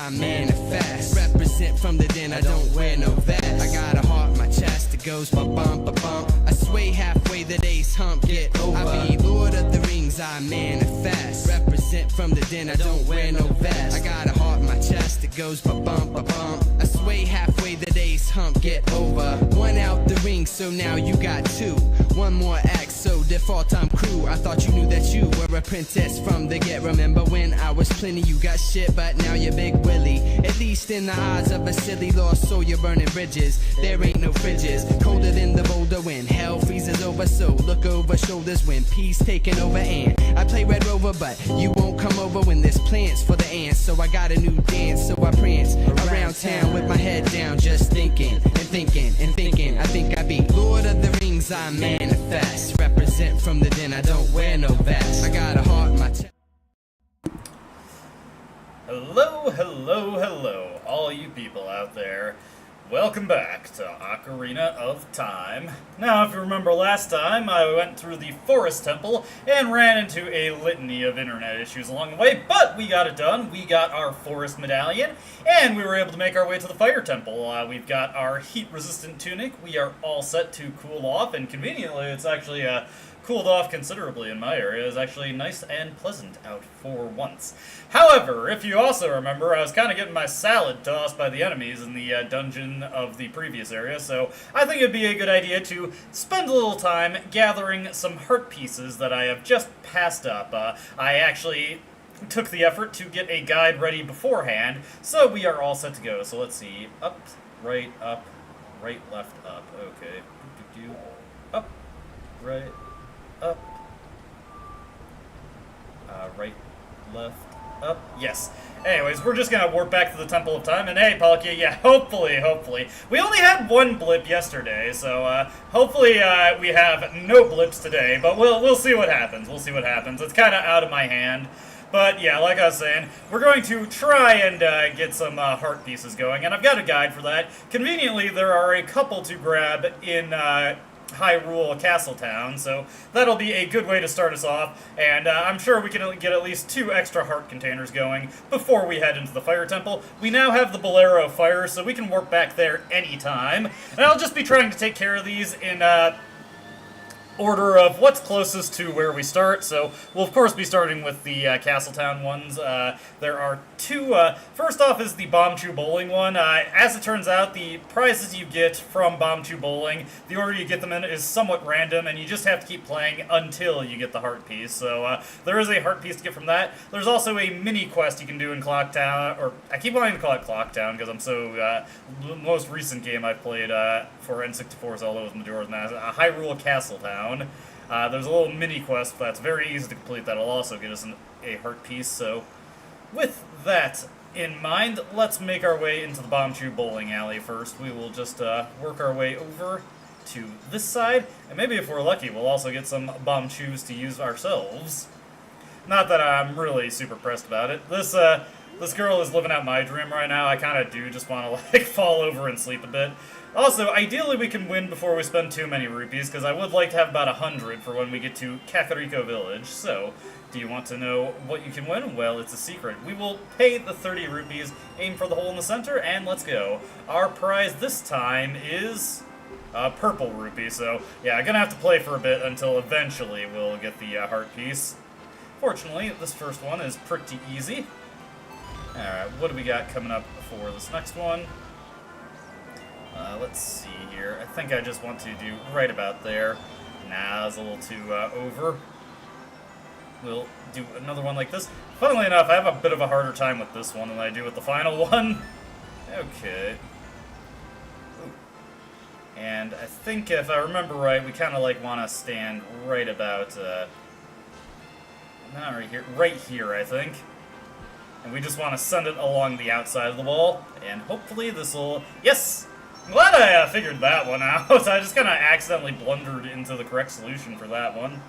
I manifest. Represent from the den, I don't wear no vest. I got a heart in my chest, it goes ba-bump, ba-bump. I sway halfway, the day's hump, get over. I be Lord of the Rings, I manifest. Represent from the den, I don't wear no vest. I got a heart in my chest, it goes ba-bump, ba-bump. I sway halfway, the day's hump, get over. One out the ring, so now you got two. One more act, so default time crew. I thought you knew that you were a princess from the get. Remember when I was plenty, you got shit, but now you're Big Willie. At least in the eyes of a silly lost soul, you're burning bridges. There ain't no fridges, colder than the boulder when hell freezes over. So look over shoulders when peace taking over. And I play Red Rover, but you won't come over when there's plans for the ants. So I got a new dance, so I prance around town with my head down, just thinking and thinking and thinking. I think I be Lord of the Rings, I manifest. Represent from the den, I don't wear no vest. I got a heart in my chest. Hello, hello, hello, all you people out there. Welcome back to Ocarina of Time. Now, if you remember last time, I went through the Forest Temple and ran into a litany of internet issues along the way, but we got it done. We got our Forest Medallion, and we were able to make our way to the Fire Temple. We've got our heat-resistant tunic. We are all set to cool off, and conveniently, it's actually cooled off considerably in my area. It's actually nice and pleasant out for once. However, if you also remember, I was kind of getting my salad tossed by the enemies in the dungeon of the previous area, so I think it'd be a good idea to spend a little time gathering some heart pieces that I have just passed up. I actually took the effort to get a guide ready beforehand, so we are all set to go. So let's see, up, right, left, up, okay, up, right, up, right, left, up, yes. Anyways, we're just gonna warp back to the Temple of Time, and hey, Palkia, yeah, hopefully. We only had one blip yesterday, so, hopefully, we have no blips today, but we'll see what happens, It's kinda out of my hand. But yeah, like I was saying, we're going to try and get some heart pieces going, and I've got a guide for that. Conveniently, there are a couple to grab in Hyrule Castletown, so that'll be a good way to start us off, and I'm sure we can get at least 2 extra heart containers going before we head into the Fire Temple. We now have the Bolero Fire, so we can warp back there anytime, and I'll just be trying to take care of these in order of what's closest to where we start. So we'll of course be starting with the Castletown ones. There are 2. First off is the Bombchu Bowling one. As it turns out, the prizes you get from Bombchu Bowling, the order you get them in is somewhat random, and you just have to keep playing until you get the heart piece. So there is a heart piece to get from that. There's also a mini quest you can do in Clocktown, or I keep wanting to call it Clocktown because I'm so the most recent game I've played for N64 Zelda was Majora's Mask, Hyrule Castletown. There's a little mini quest that's very easy to complete that'll also get us a heart piece. So with that in mind, let's make our way into the Bombchu Bowling Alley first. We will just work our way over to this side, and maybe if we're lucky we'll also get some Bombchus to use ourselves. Not that I'm really super pressed about it. This girl is living out my dream right now. I kind of do just want to like fall over and sleep a bit. Also, ideally we can win before we spend too many rupees, because I would like to have about 100 for when we get to Kakariko Village. So, do you want to know what you can win? Well, it's a secret. We will pay the 30 rupees, aim for the hole in the center, and let's go. Our prize this time is a purple rupee, so yeah, I'm gonna have to play for a bit until eventually we'll get the heart piece. Fortunately, this first one is pretty easy. Alright, what do we got coming up for this next one? Let's see here. I think I just want to do right about there. Nah, it's a little too over. We'll do another one like this. Funnily enough, I have a bit of a harder time with this one than I do with the final one. Okay. Ooh. And I think if I remember right, we kind of like want to stand right about, not right here, I think. And we just want to send it along the outside of the wall, and hopefully this will... Yes! I'm glad I figured that one out. I just kind of accidentally blundered into the correct solution for that one.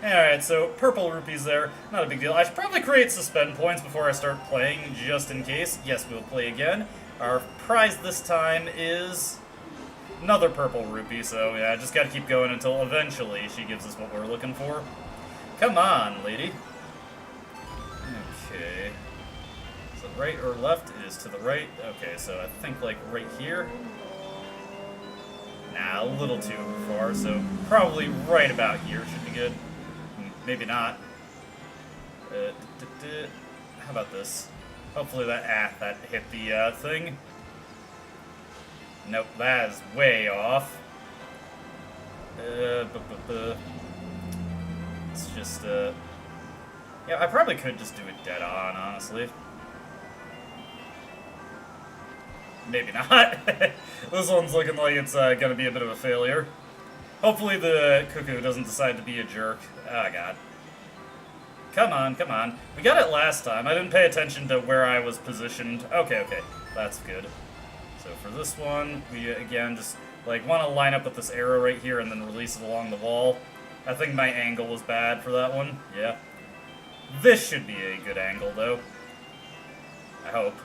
Alright, so purple rupees there, not a big deal. I should probably create suspend points before I start playing, just in case. Yes, we'll play again. Our prize this time is another purple rupee, so yeah, I just gotta keep going until eventually she gives us what we're looking for. Come on, lady. Okay. So right or left? It is to the right. Okay, so I think like right here. Nah, a little too far, so probably right about here should be good. Maybe not. How about this? Hopefully that hit the thing. Nope, that is way off. It's just, yeah, I probably could just do it dead on, honestly. Maybe not. This one's looking like it's gonna be a bit of a failure. Hopefully the cuckoo doesn't decide to be a jerk. Ah, God. Come on, come on. We got it last time. I didn't pay attention to where I was positioned. Okay, okay. That's good. So for this one, we, again, just, like, want to line up with this arrow right here and then release it along the wall. I think my angle was bad for that one. Yeah. This should be a good angle, though. I hope.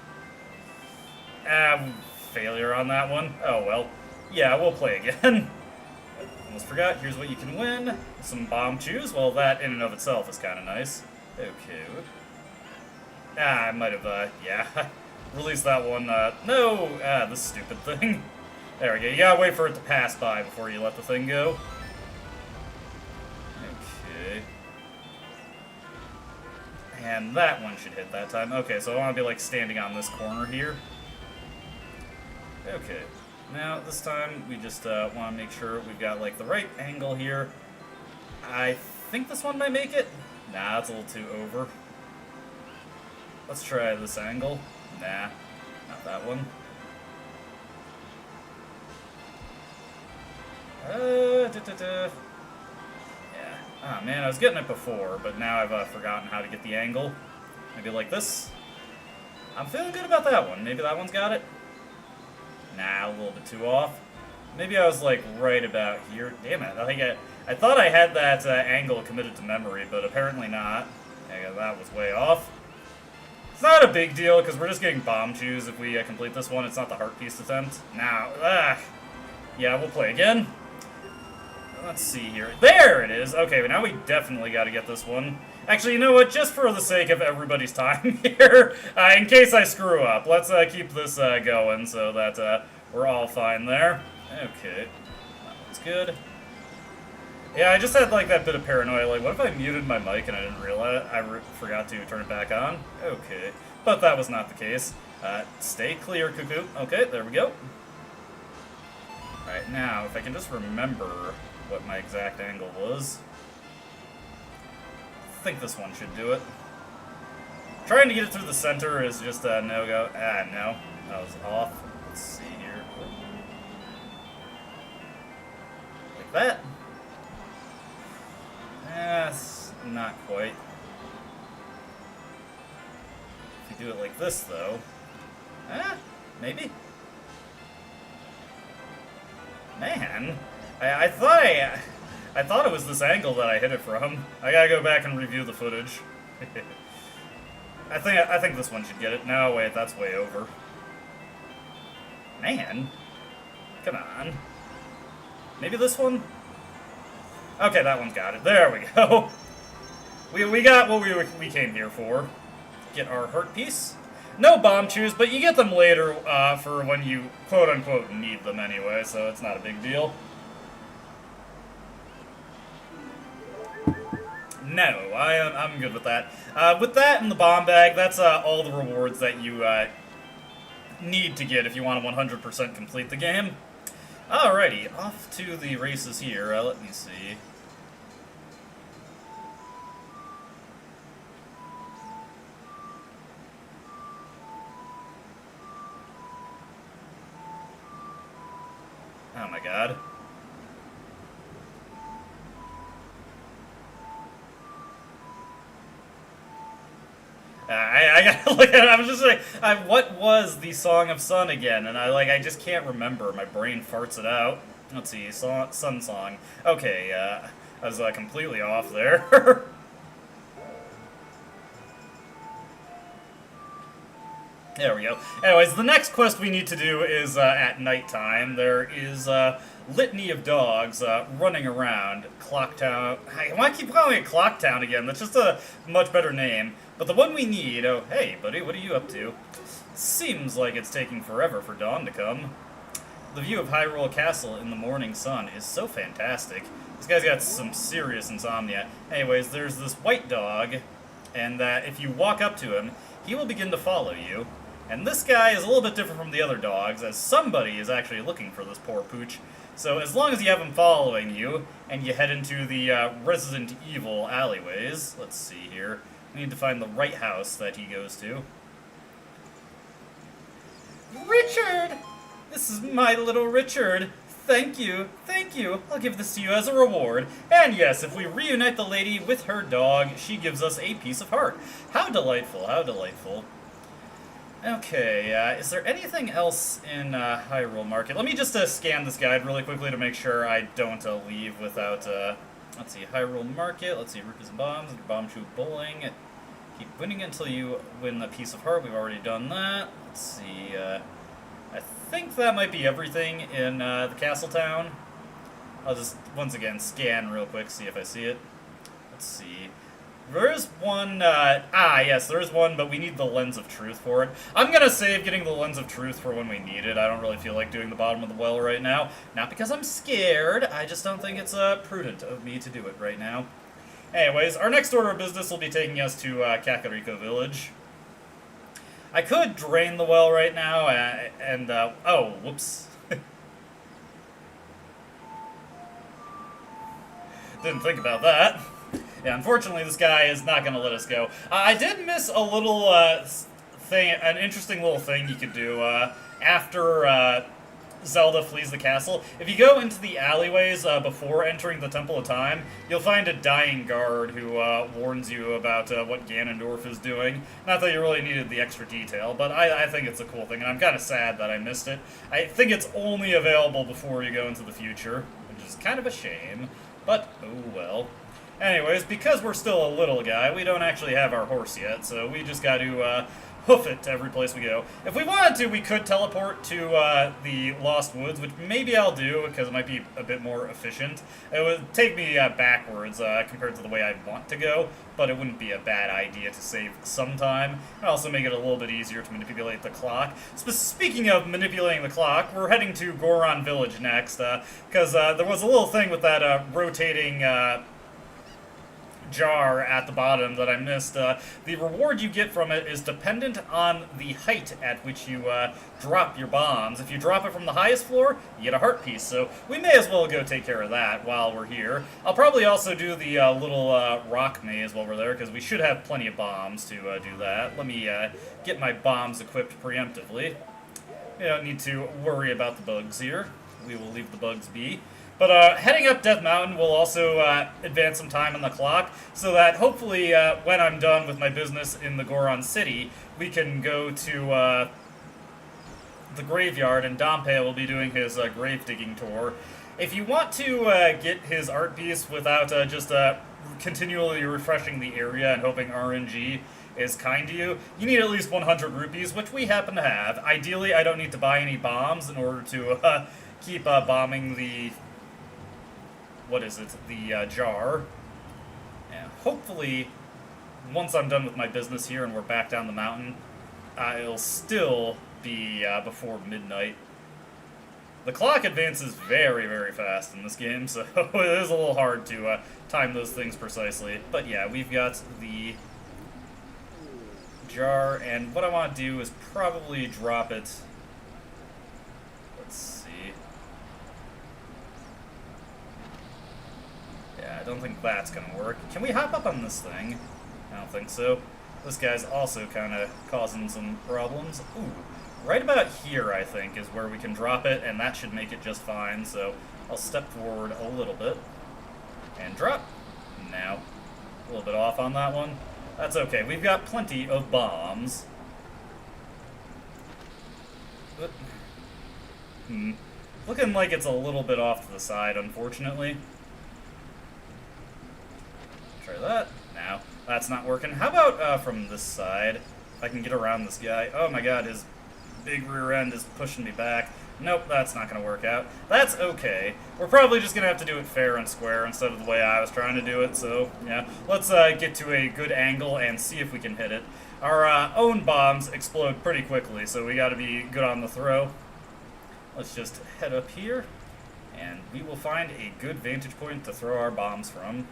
Failure on that one. Oh, well. Yeah, we'll play again. Almost forgot. Here's what you can win. Some bomb chews. Well, that in and of itself is kind of nice. Okay. I might have, yeah. Release that one. No! This stupid thing. There we go. You gotta wait for it to pass by before you let the thing go. Okay. And that one should hit that time. Okay, so I want to be, like, standing on this corner here. Okay. Now, this time, we just want to make sure we've got, like, the right angle here. I think this one might make it. Nah, it's a little too over. Let's try this angle. Nah, not that one. Yeah. Oh, man, I was getting it before, but now I've forgotten how to get the angle. Maybe like this. I'm feeling good about that one. Maybe that one's got it. Nah, a little bit too off. Maybe I was, like, right about here. Damn it, I thought I had that angle committed to memory, but apparently not. Yeah, that was way off. It's not a big deal, because we're just getting bomb chews if we complete this one. It's not the heart piece attempt. Now, yeah, we'll play again. Let's see here. There it is! Okay, but now we definitely got to get this one. Actually, you know what? Just for the sake of everybody's time here, in case I screw up, let's keep this going so that we're all fine there. Okay, that one's good. Yeah, I just had like that bit of paranoia, like what if I muted my mic and I didn't realize it? I forgot to turn it back on? Okay, but that was not the case. Stay clear, cuckoo. Okay, there we go. Alright, now, if I can just remember what my exact angle was. I think this one should do it. Trying to get it through the center is just a no-go. No. That was off. Let's see here. Like that. Not quite. If you do it like this, though. Maybe. Man. I thought it was this angle that I hit it from. I gotta go back and review the footage. I think this one should get it. No, wait, that's way over. Man. Come on. Maybe this one? Okay, that one's got it. There we go. We got what we came here for. Get our heart piece. No bomb chews, but you get them later for when you quote-unquote need them anyway, so it's not a big deal. No, I'm good with that. With that and the bomb bag, that's all the rewards that you need to get if you want to 100% complete the game. Alrighty, off to the races here. Let me see. Oh my god. I gotta look at it. I was just like, what was the Song of Sun again? And I just can't remember. My brain farts it out. Let's see, Sun Song. Okay, I was completely off there. There we go. Anyways, the next quest we need to do is at nighttime. There is a litany of dogs running around Clocktown. Why keep calling it Clocktown again? That's just a much better name. But the one we need... Oh, hey, buddy, what are you up to? Seems like it's taking forever for dawn to come. The view of Hyrule Castle in the morning sun is so fantastic. This guy's got some serious insomnia. Anyways, there's this white dog, and if you walk up to him, he will begin to follow you. And this guy is a little bit different from the other dogs, as somebody is actually looking for this poor pooch. So as long as you have him following you, and you head into the Resident Evil alleyways, let's see here, we need to find the right house that he goes to. Richard! This is my little Richard. Thank you, thank you. I'll give this to you as a reward. And yes, if we reunite the lady with her dog, she gives us a piece of heart. How delightful, how delightful. Okay, is there anything else in Hyrule Market? Let me just scan this guide really quickly to make sure I don't leave without, let's see, Hyrule Market, let's see, Rupees and Bombs, Bomb Shoot Bowling. Keep winning until you win a piece of heart, we've already done that. Let's see, I think that might be everything in the Castle Town. I'll just, once again, scan real quick, see if I see it. Let's see. There is one, yes, there is one, but we need the Lens of Truth for it. I'm gonna save getting the Lens of Truth for when we need it. I don't really feel like doing the bottom of the well right now. Not because I'm scared, I just don't think it's prudent of me to do it right now. Anyways, our next order of business will be taking us to Kakariko Village. I could drain the well right now, oh, whoops. Didn't think about that. Yeah, unfortunately, this guy is not going to let us go. I did miss a little thing, an interesting little thing you could do after Zelda flees the castle. If you go into the alleyways before entering the Temple of Time, you'll find a dying guard who warns you about what Ganondorf is doing. Not that you really needed the extra detail, but I think it's a cool thing, and I'm kind of sad that I missed it. I think it's only available before you go into the future, which is kind of a shame, but oh well. Anyways, because we're still a little guy, we don't actually have our horse yet, so we just got to hoof it to every place we go. If we wanted to, we could teleport to the Lost Woods, which maybe I'll do, because it might be a bit more efficient. It would take me backwards compared to the way I want to go, but it wouldn't be a bad idea to save some time, and also make it a little bit easier to manipulate the clock. Speaking of manipulating the clock, we're heading to Goron Village next, because there was a little thing with that rotating... jar at the bottom that I missed. The reward you get from it is dependent on the height at which you drop your bombs. If you drop it from the highest floor, you get a heart piece, so we may as well go take care of that while we're here. I'll probably also do the little rock maze while we're there, because we should have plenty of bombs to do that. Let me get my bombs equipped preemptively. We don't need to worry about the bugs here. We will leave the bugs be. But heading up Death Mountain will also advance some time on the clock, so that hopefully when I'm done with my business in the Goron City, we can go to the graveyard, and Dompe will be doing his grave digging tour. If you want to get his art piece without just continually refreshing the area and hoping RNG is kind to you, you need at least 100 rupees, which we happen to have. Ideally, I don't need to buy any bombs in order to keep bombing the... what is it? The jar. And hopefully, once I'm done with my business here and we're back down the mountain, it'll still be before midnight. The clock advances very, very fast in this game, so it is a little hard to time those things precisely. But yeah, we've got the jar, and what I want to do is probably drop it. Let's see. Yeah, I don't think that's gonna work. Can we hop up on this thing? I don't think so. This guy's also kind of causing some problems. Ooh, right about here, I think, is where we can drop it, and that should make it just fine, so I'll step forward a little bit. And drop. Now, a little bit off on that one. That's okay, we've got plenty of bombs. Looking like it's a little bit off to the side, unfortunately. Try that. Now, that's not working. How about from this side? if I can get around this guy. Oh my god, his big rear end is pushing me back. Nope, that's not going to work out. That's okay. We're probably just going to have to do it fair and square instead of the way I was trying to do it, so yeah. Let's get to a good angle and see if we can hit it. Our own bombs explode pretty quickly, so we got to be good on the throw. Let's just head up here, and we will find a good vantage point to throw our bombs from.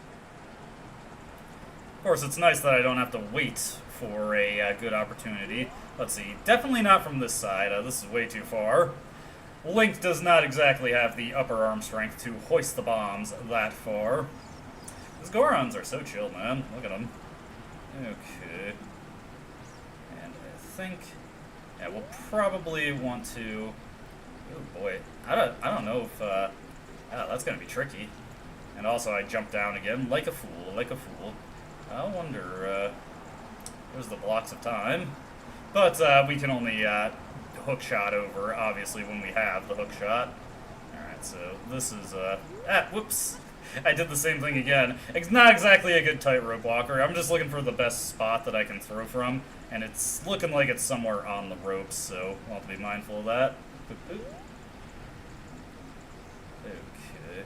Of course, it's nice that I don't have to wait for a good opportunity. Let's see. Definitely not from this side. This is way too far. Link does not exactly have the upper arm strength to hoist the bombs that far. These Gorons are so chill, man. Look at them. Okay. And I think... yeah, we'll probably want to... oh boy. I don't know if... yeah, that's going to be tricky. And also I jumped down again like a fool, like a fool. I wonder... where's the blocks of time? But we can only... hook shot over, obviously, when we have the hook shot. Alright, so this is, whoops. I did the same thing again. It's not exactly a good tightrope walker. I'm just looking for the best spot that I can throw from, and it's looking like it's somewhere on the ropes, so I'll have to be mindful of that. Boop, boop. Okay.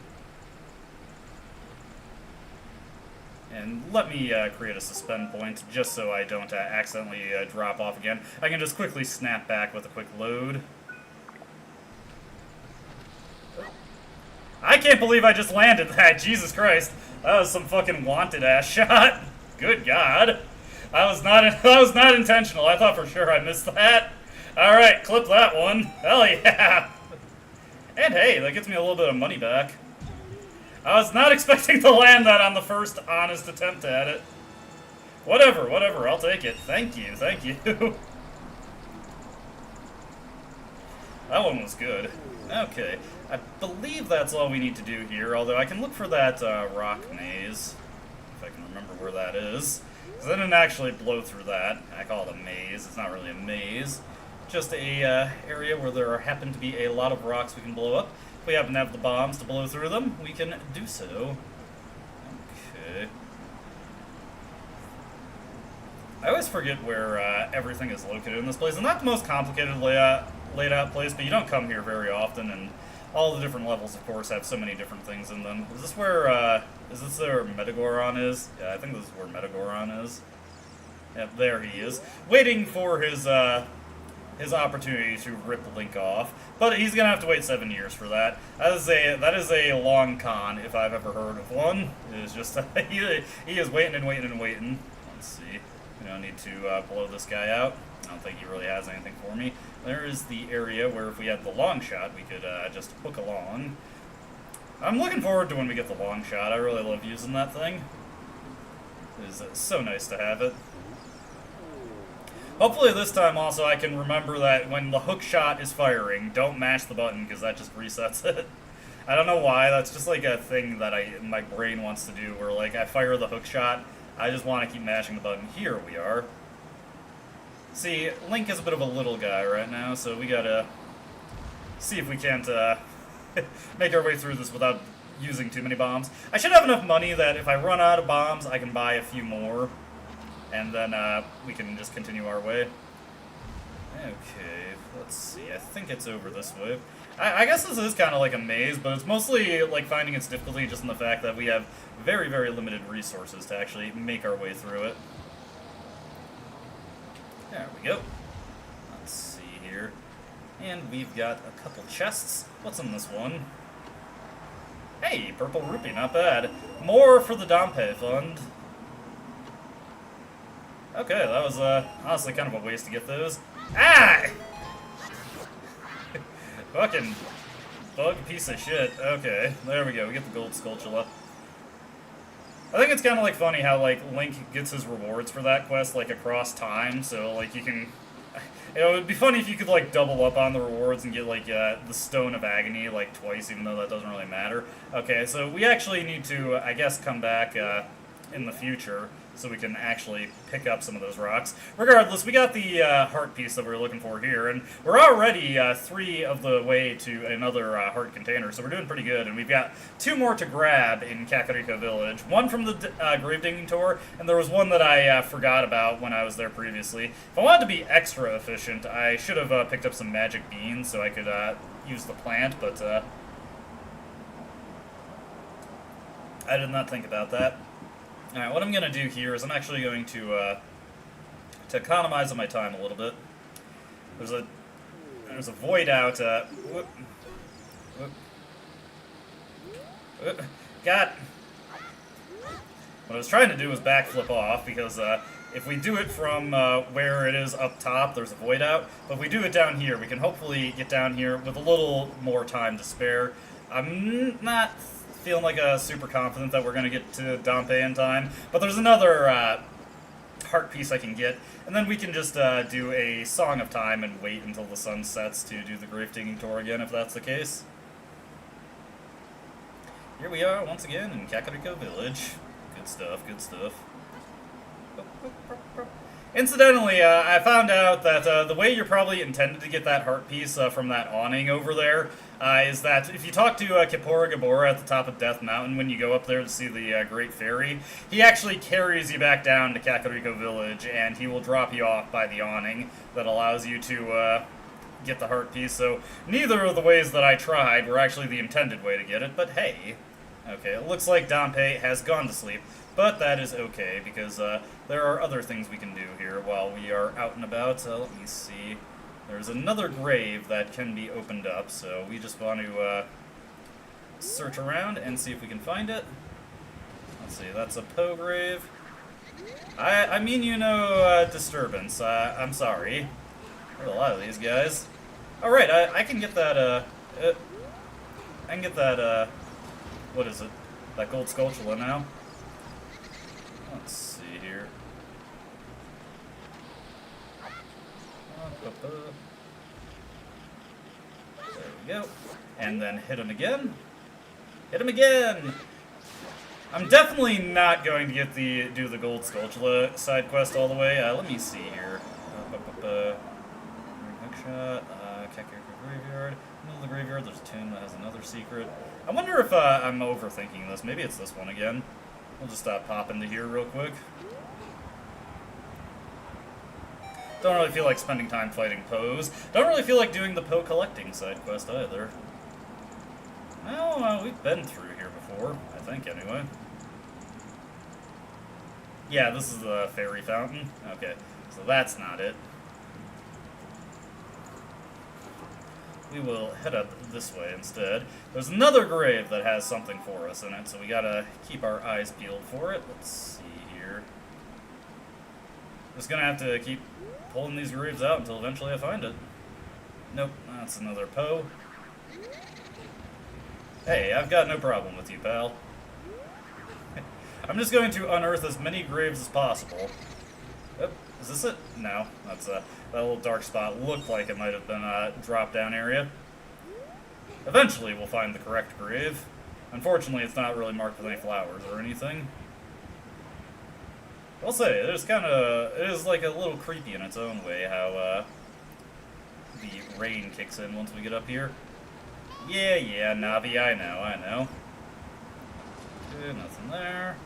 And let me create a suspend point, just so I don't accidentally drop off again. I can just quickly snap back with a quick load. I can't believe I just landed that, Jesus Christ. That was some fucking wanted-ass shot. Good God. That was not intentional. I thought for sure I missed that. Alright, clip that one. Hell yeah. And hey, that gets me a little bit of money back. I was not expecting to land that on the first honest attempt at it. Whatever, I'll take it. Thank you, thank you. That one was good. Okay, I believe that's all we need to do here, although I can look for that rock maze, if I can remember where that is. Because I didn't actually blow through that. I call it a maze. It's not really a maze. Just a area where there happen to be a lot of rocks we can blow up. If we happen to have the bombs to blow through them, we can do so. Okay. I always forget where everything is located in this place. It's not the most complicated laid out place, but you don't come here very often, and all the different levels, of course, have so many different things in them. Is this where Metagoron is? Yeah, I think this is where Metagoron is. Yep, there he is. Waiting for his opportunity to rip Link off. But he's gonna have to wait 7 years for that. That is a long con, if I've ever heard of one. It is just, he is waiting and waiting and waiting. Let's see. We don't need to blow this guy out. I don't think he really has anything for me. There is the area where if we had the long shot, we could just hook along. I'm looking forward to when we get the long shot. I really love using that thing. It is so nice to have it. Hopefully this time also I can remember that when the hook shot is firing, don't mash the button because that just resets it. I don't know why, that's just like a thing that my brain wants to do where like I fire the hook shot, I just want to keep mashing the button. Here we are. See, Link is a bit of a little guy right now, so we gotta see if we can't make our way through this without using too many bombs. I should have enough money that if I run out of bombs, I can buy a few more. And then we can just continue our way. Okay, let's see. I think it's over this way. I guess this is kind of like a maze, but it's mostly like finding its difficulty just in the fact that we have very, very limited resources to actually make our way through it. There we go. Let's see here. And we've got a couple chests. What's in this one? Hey, purple rupee, not bad. More for the Dompe Fund. Okay, that was honestly kind of a waste to get those. Ah! Fucking bug piece of shit. Okay, there we go. We get the gold Skulltula. I think it's kind of like funny how like Link gets his rewards for that quest like across time. So like you can, it would be funny if you could like double up on the rewards and get like the Stone of Agony like twice, even though that doesn't really matter. Okay, so we actually need to, I guess, come back. in the future, so we can actually pick up some of those rocks. Regardless, we got the heart piece that we were looking for here, and we're already 3 of the way to another heart container, so we're doing pretty good, and we've got 2 more to grab in Kakariko Village. One from the grave digging tour, and there was one that I forgot about when I was there previously. If I wanted to be extra efficient, I should have picked up some magic beans so I could use the plant, but I did not think about that. Alright, what I'm going to do here is I'm actually going to economize on my time a little bit. There's a void out, whoop. God! What I was trying to do was backflip off, because if we do it from where it is up top, there's a void out. But if we do it down here, we can hopefully get down here with a little more time to spare. I'm not feeling like super confident that we're going to get to Dompe in time, but there's another heart piece I can get, and then we can just do a Song of Time and wait until the sun sets to do the grave digging tour again, if that's the case. Here we are once again in Kakariko Village. Good stuff, good stuff. Incidentally, I found out that the way you're probably intended to get that heart piece from that awning over there is that if you talk to Kippura Gabora at the top of Death Mountain when you go up there to see the Great Fairy, he actually carries you back down to Kakariko Village, and he will drop you off by the awning that allows you to get the heart piece. So neither of the ways that I tried were actually the intended way to get it, but hey. Okay, it looks like Dompe has gone to sleep, but that is okay, because there are other things we can do here while we are out and about. Let me see. There's another grave that can be opened up, so we just want to search around and see if we can find it. Let's see, that's a Poe grave. I mean, you know, disturbance. I'm sorry. There's a lot of these guys. Alright, I can get that, I can get that, what is it? That gold sculpture now. Let's see here. There we go. And then hit him again. Hit him again! I'm definitely not going to get do the gold sculpture side quest all the way. Let me see here. Hookshot, Kakariko Graveyard. Middle of the graveyard, there's a tomb that has another secret. I wonder if I'm overthinking this. Maybe it's this one again. We'll just pop into here real quick. Don't really feel like spending time fighting Poes. Don't really feel like doing the Poe collecting side quest either. Well, we've been through here before, I think, anyway. Yeah, this is the fairy fountain. Okay, so that's not it. We will head up this way instead. There's another grave that has something for us in it, so we gotta keep our eyes peeled for it. Let's see here. Just gonna have to keep pulling these graves out until eventually I find it. Nope, that's another Poe. Hey, I've got no problem with you, pal. I'm just going to unearth as many graves as possible. Oh, is this it? No, that's that little dark spot looked like it might have been a drop-down area. Eventually we'll find the correct grave. Unfortunately, it's not really marked with any flowers or anything. I'll say, it is like a little creepy in its own way how the rain kicks in once we get up here. Yeah, Navi, I know. Okay, nothing there.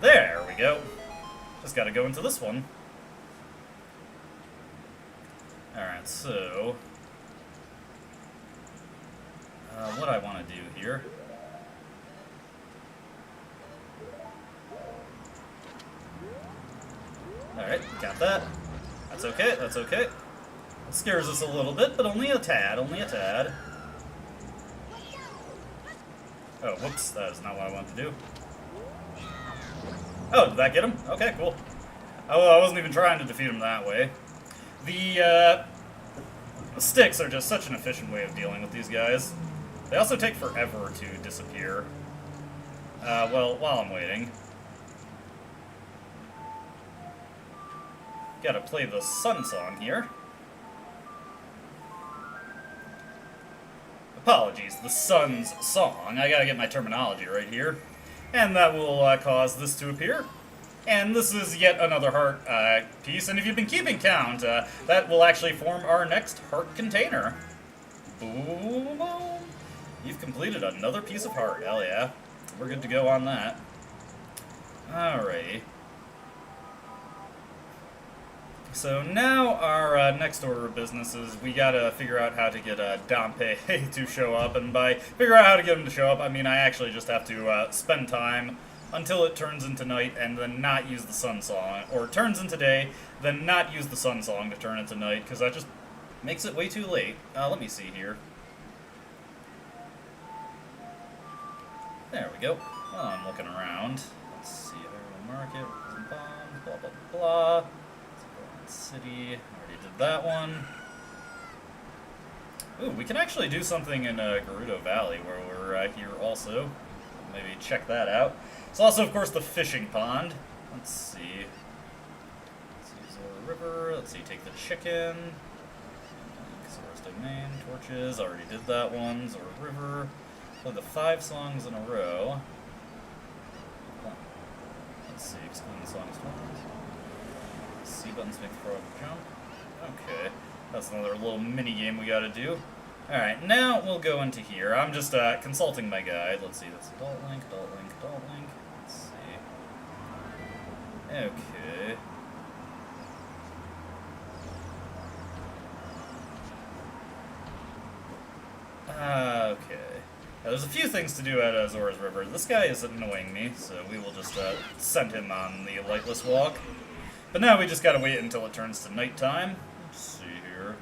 There we go. Just gotta go into this one. Alright, so... what I want to do here... Alright, got that. That's okay, that's okay. It scares us a little bit, but only a tad, only a tad. Oh, whoops, that is not what I wanted to do. Oh, did that get him? Okay, cool. Oh, I wasn't even trying to defeat him that way. The sticks are just such an efficient way of dealing with these guys. They also take forever to disappear. Well, while I'm waiting. Gotta play the sun song here. Apologies, the sun's song. I gotta get my terminology right here. And that will cause this to appear. And this is yet another heart piece, and if you've been keeping count, that will actually form our next heart container. Boom, boom. You've completed another piece of heart, hell yeah. We're good to go on that. Alrighty. So now our next order of business is we gotta figure out how to get Dompe to show up, and by figure out how to get him to show up, I mean I actually just have to spend time until it turns into night and then not use the sun song, or it turns into day, then not use the sun song to turn into night, because that just makes it way too late. Let me see here. There we go. Well, I'm looking around. Let's see, Iron Market, bombs, blah blah blah. City, already did that one. Ooh, we can actually do something in Gerudo Valley where we're here also. Maybe check that out. It's also, of course, the fishing pond. Let's see. Let's see, Zora River. Let's see, take the chicken. Zora's Domain, torches. Already did that one. Zora River. Play the 5 songs in a row. Let's see, excluding songs 1. C buttons make the frog jump. Okay, that's another little mini game we gotta do. Alright, now we'll go into here. I'm just consulting my guide. Let's see, that's adult link, adult link, adult link. Let's see. Okay. Okay. Now, there's a few things to do at Zora's River. This guy is annoying me, so we will just send him on the lightless walk. But now we just gotta wait until it turns to nighttime. Let's see here.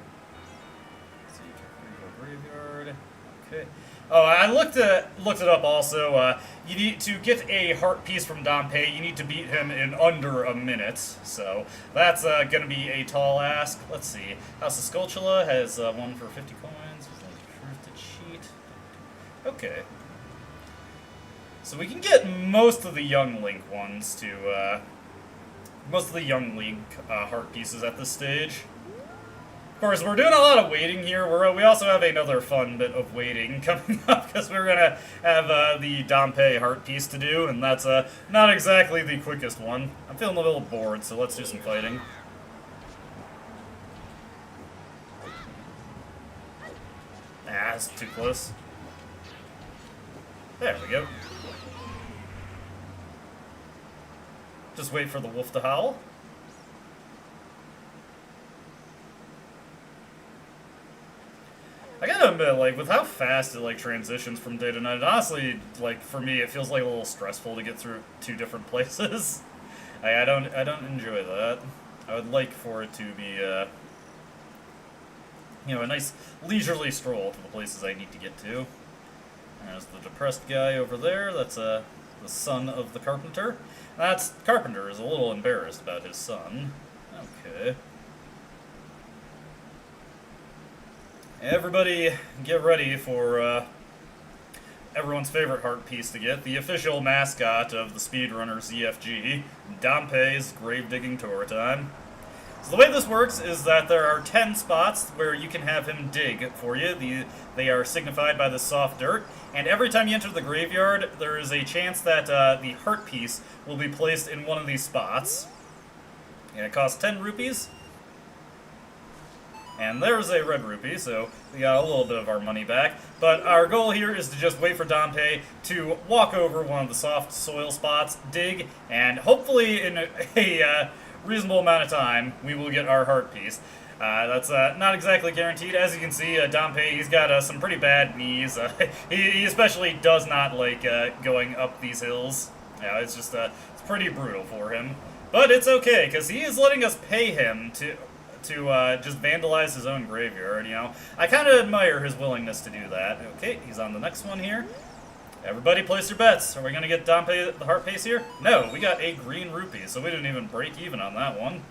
Let's see, graveyard. Okay. Oh, I looked it up also. You need to get a heart piece from Dompe. You need to beat him in under a minute. So that's gonna be a tall ask. Let's see. House of Skulltula has one for 50 coins. Truth to cheat. Okay. So we can get most of the young Link ones to. Most of the young Link heart pieces at this stage. Of course, we're doing a lot of waiting here. We also have another fun bit of waiting coming up, because we're going to have the Dompe heart piece to do, and that's not exactly the quickest one. I'm feeling a little bored, so let's do some fighting. Ah, that's too close. There we go. Just wait for the wolf to howl. I gotta admit, like, with how fast it, like, transitions from day to night, honestly, like, for me, it feels like a little stressful to get through 2 different places. I don't enjoy that. I would like for it to be, you know, a nice leisurely stroll to the places I need to get to. There's the depressed guy over there. That's, the son of the carpenter. That's Carpenter is a little embarrassed about his son. Okay. Everybody get ready for everyone's favorite heart piece to get, the official mascot of the speedrunner ZFG, Dompe's Grave Digging Tour Time. So the way this works is that there are 10 spots where you can have him dig for you. They are signified by the soft dirt, and every time you enter the graveyard, there is a chance that the heart piece will be placed in one of these spots. And it costs 10 rupees. And there's a red rupee, so we got a little bit of our money back. But our goal here is to just wait for Dompe to walk over one of the soft soil spots, dig, and hopefully in a reasonable amount of time, we will get our heart piece. That's not exactly guaranteed. As you can see, Dompe, he's got some pretty bad knees. He especially does not like going up these hills. Yeah, it's just it's pretty brutal for him. But it's okay, because he is letting us pay him to just vandalize his own graveyard, you know. I kind of admire his willingness to do that. Okay, he's on the next one here. Everybody place your bets. Are we going to get Dompe the heart piece here? No, we got a green rupee, so we didn't even break even on that one.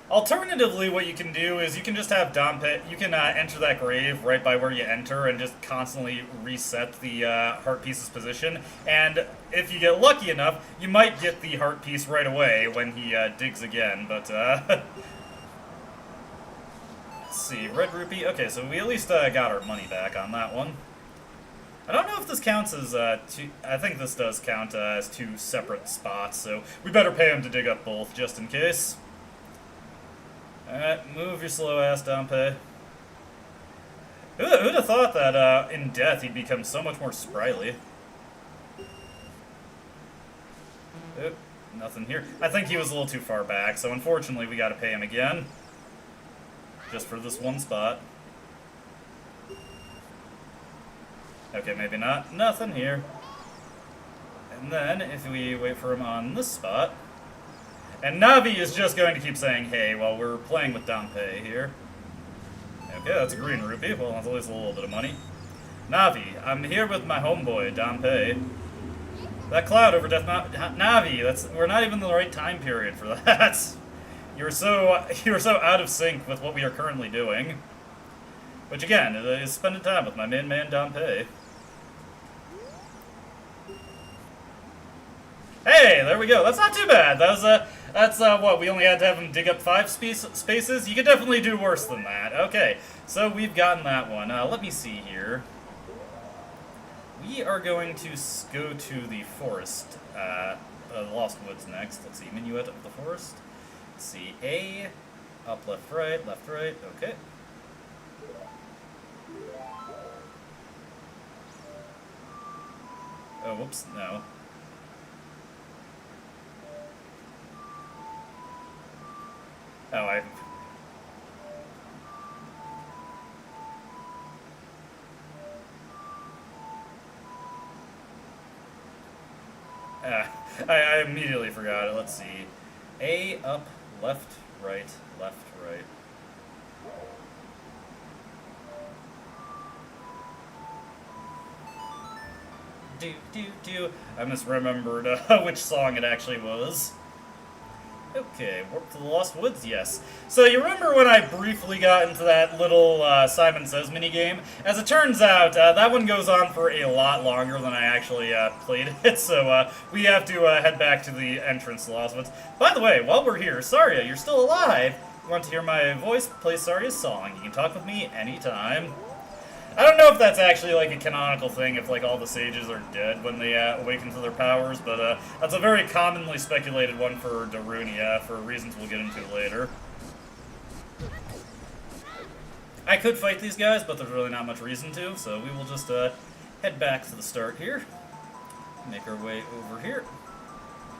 Alternatively, what you can do is you can just have Dompe, you can enter that grave right by where you enter and just constantly reset the heart piece's position. And if you get lucky enough, you might get the heart piece right away when he digs again, but let's see, red rupee. Okay, so we at least got our money back on that one. I don't know if this counts as two. I think this does count as two separate spots, so we better pay him to dig up both just in case. Alright, move your slow ass down, Pay. Who'd have thought that in death he'd become so much more sprightly? Oop, nothing here. I think he was a little too far back, so unfortunately we gotta pay him again. Just for this one spot. Okay, maybe not. Nothing here. And then, if we wait for him on this spot... And Navi is just going to keep saying hey while we're playing with Dampe here. Okay, that's a green rupee. Well, that's at least a little bit of money. Navi, I'm here with my homeboy, Dampe. That cloud over Death Mountain... Navi, we're not even in the right time period for that. You're so out of sync with what we are currently doing. Which again, is spending time with my main man, Dampe. Hey, there we go. That's not too bad. That's what, we only had to have him dig up 5 spaces? You could definitely do worse than that. Okay, so we've gotten that one. Let me see here. We are going to go to the forest, Lost Woods next. Let's see, Minuet of the forest. Let's see, A, up, left, right, okay. Oh, whoops, no. Oh, I immediately forgot it. Let's see. A, up, left, right, left, right. Do. I misremembered which song it actually was. Okay, warp to the Lost Woods, yes. So you remember when I briefly got into that little Simon Says minigame? As it turns out, that one goes on for a lot longer than I actually played it, so we have to head back to the entrance to the Lost Woods. By the way, while we're here, Saria, you're still alive. If you want to hear my voice, play Saria's song. You can talk with me anytime. I don't know if that's actually like a canonical thing, if like all the sages are dead when they awaken to their powers, but that's a very commonly speculated one for Darunia, for reasons we'll get into later. I could fight these guys, but there's really not much reason to, so we will just head back to the start here. Make our way over here.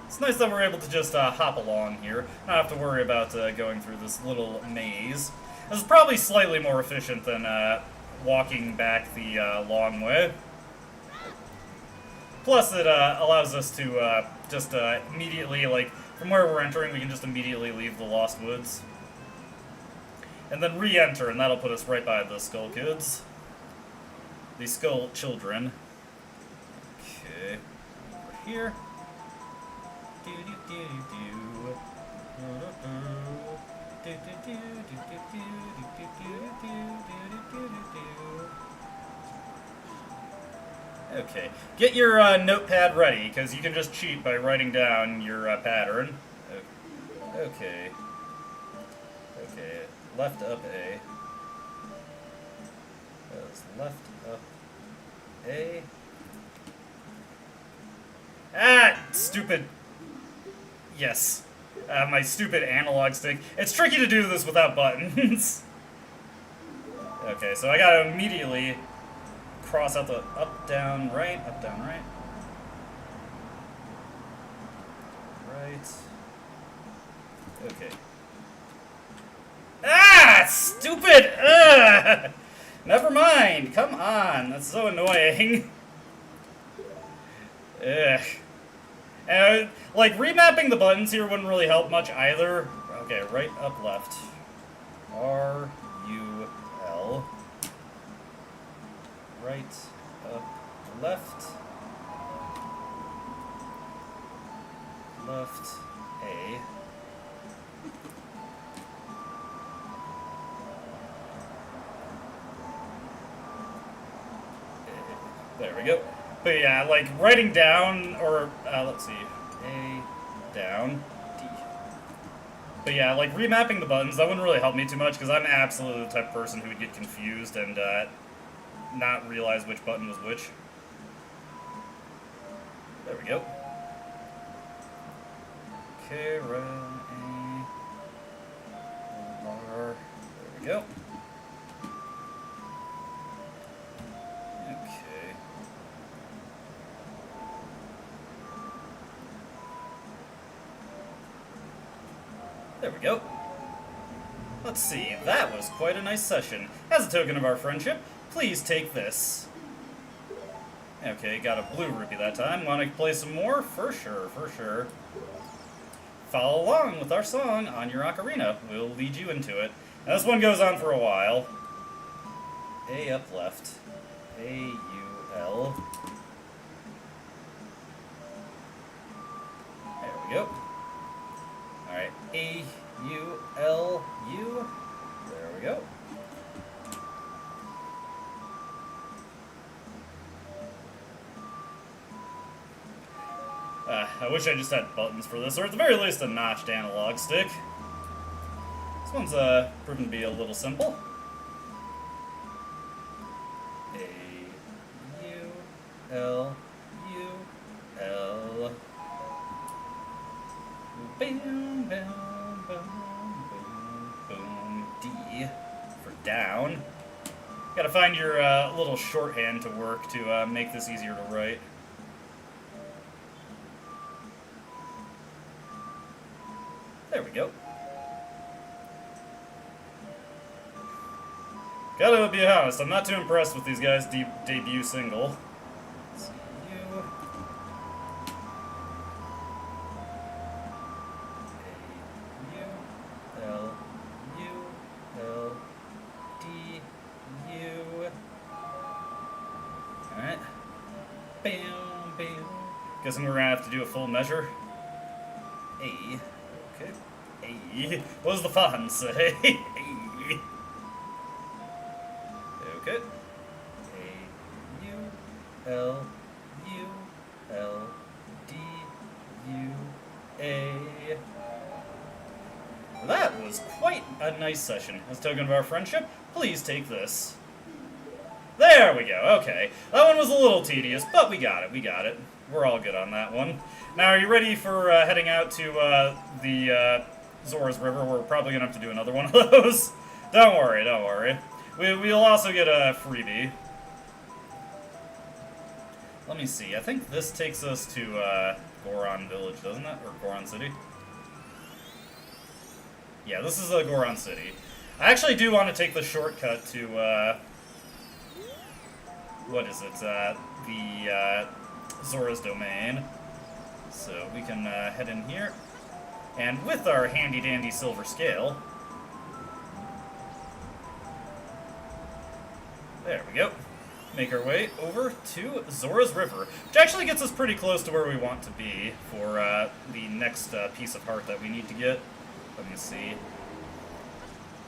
It's nice that we're able to just hop along here, not have to worry about going through this little maze. This is probably slightly more efficient than walking back the long way. Plus, it allows us to just immediately, like, from where we're entering, we can just immediately leave the Lost Woods. And then re-enter, and that'll put us right by the Skull Kids. The Skull Children. Okay, over here. Okay, get your notepad ready, because you can just cheat by writing down your pattern. Okay. Okay, left up A. That's left up A. Ah, stupid. Yes. My stupid analog stick. It's tricky to do this without buttons. Okay, so I gotta immediately cross out the up, down, right, right. Right. Okay. Ah! Stupid! Ugh! Never mind, come on, that's so annoying. Ugh. And, like, remapping the buttons here wouldn't really help much either. Okay, right, up, left. R, U, L. Right, up, left. Left, A. There we go. But yeah, like, writing down, or, let's see, A, down, D. But yeah, like, remapping the buttons, that wouldn't really help me too much, because I'm absolutely the type of person who would get confused and, not realize which button was which. There we go. Okay, run a bar. There we go. Okay. There we go. Let's see, that was quite a nice session. As a token of our friendship, please take this. Okay, got a blue rupee that time. Want to play some more? For sure, for sure. Follow along with our song on your ocarina. We'll lead you into it. Now, this one goes on for a while. A up left. A, U, L. There we go. Alright, A, U, L, U. There we go. I wish I just had buttons for this, or at the very least a notched analog stick. This one's proven to be a little simple. A, U, L, U, L. Boom, boom, boom, boom, boom. D for down. Gotta find your little shorthand to work to make this easier to write. There we go. Gotta be honest, I'm not too impressed with these guys' debut single. Let's see, U. A, U, L, U, L, D, U. Alright. Bam, bam. Guessing we're gonna have to do a full measure. A. Okay. A. What does the font say? A. Okay. A, U, L, U, L, D, U, A. That was quite a nice session. As a token of our friendship, please take this. There we go, okay. That one was a little tedious, but we got it, we got it. We're all good on that one. Now, are you ready for heading out to the Zora's River? We're probably going to have to do another one of those. Don't worry, don't worry. We'll also get a freebie. Let me see. I think this takes us to Goron Village, doesn't it? Or Goron City? Yeah, this is Goron City. I actually do want to take the shortcut to, what is it? The Zora's Domain. So we can head in here. And with our handy-dandy silver scale... There we go. Make our way over to Zora's River, which actually gets us pretty close to where we want to be for the next piece of heart that we need to get. Let me see.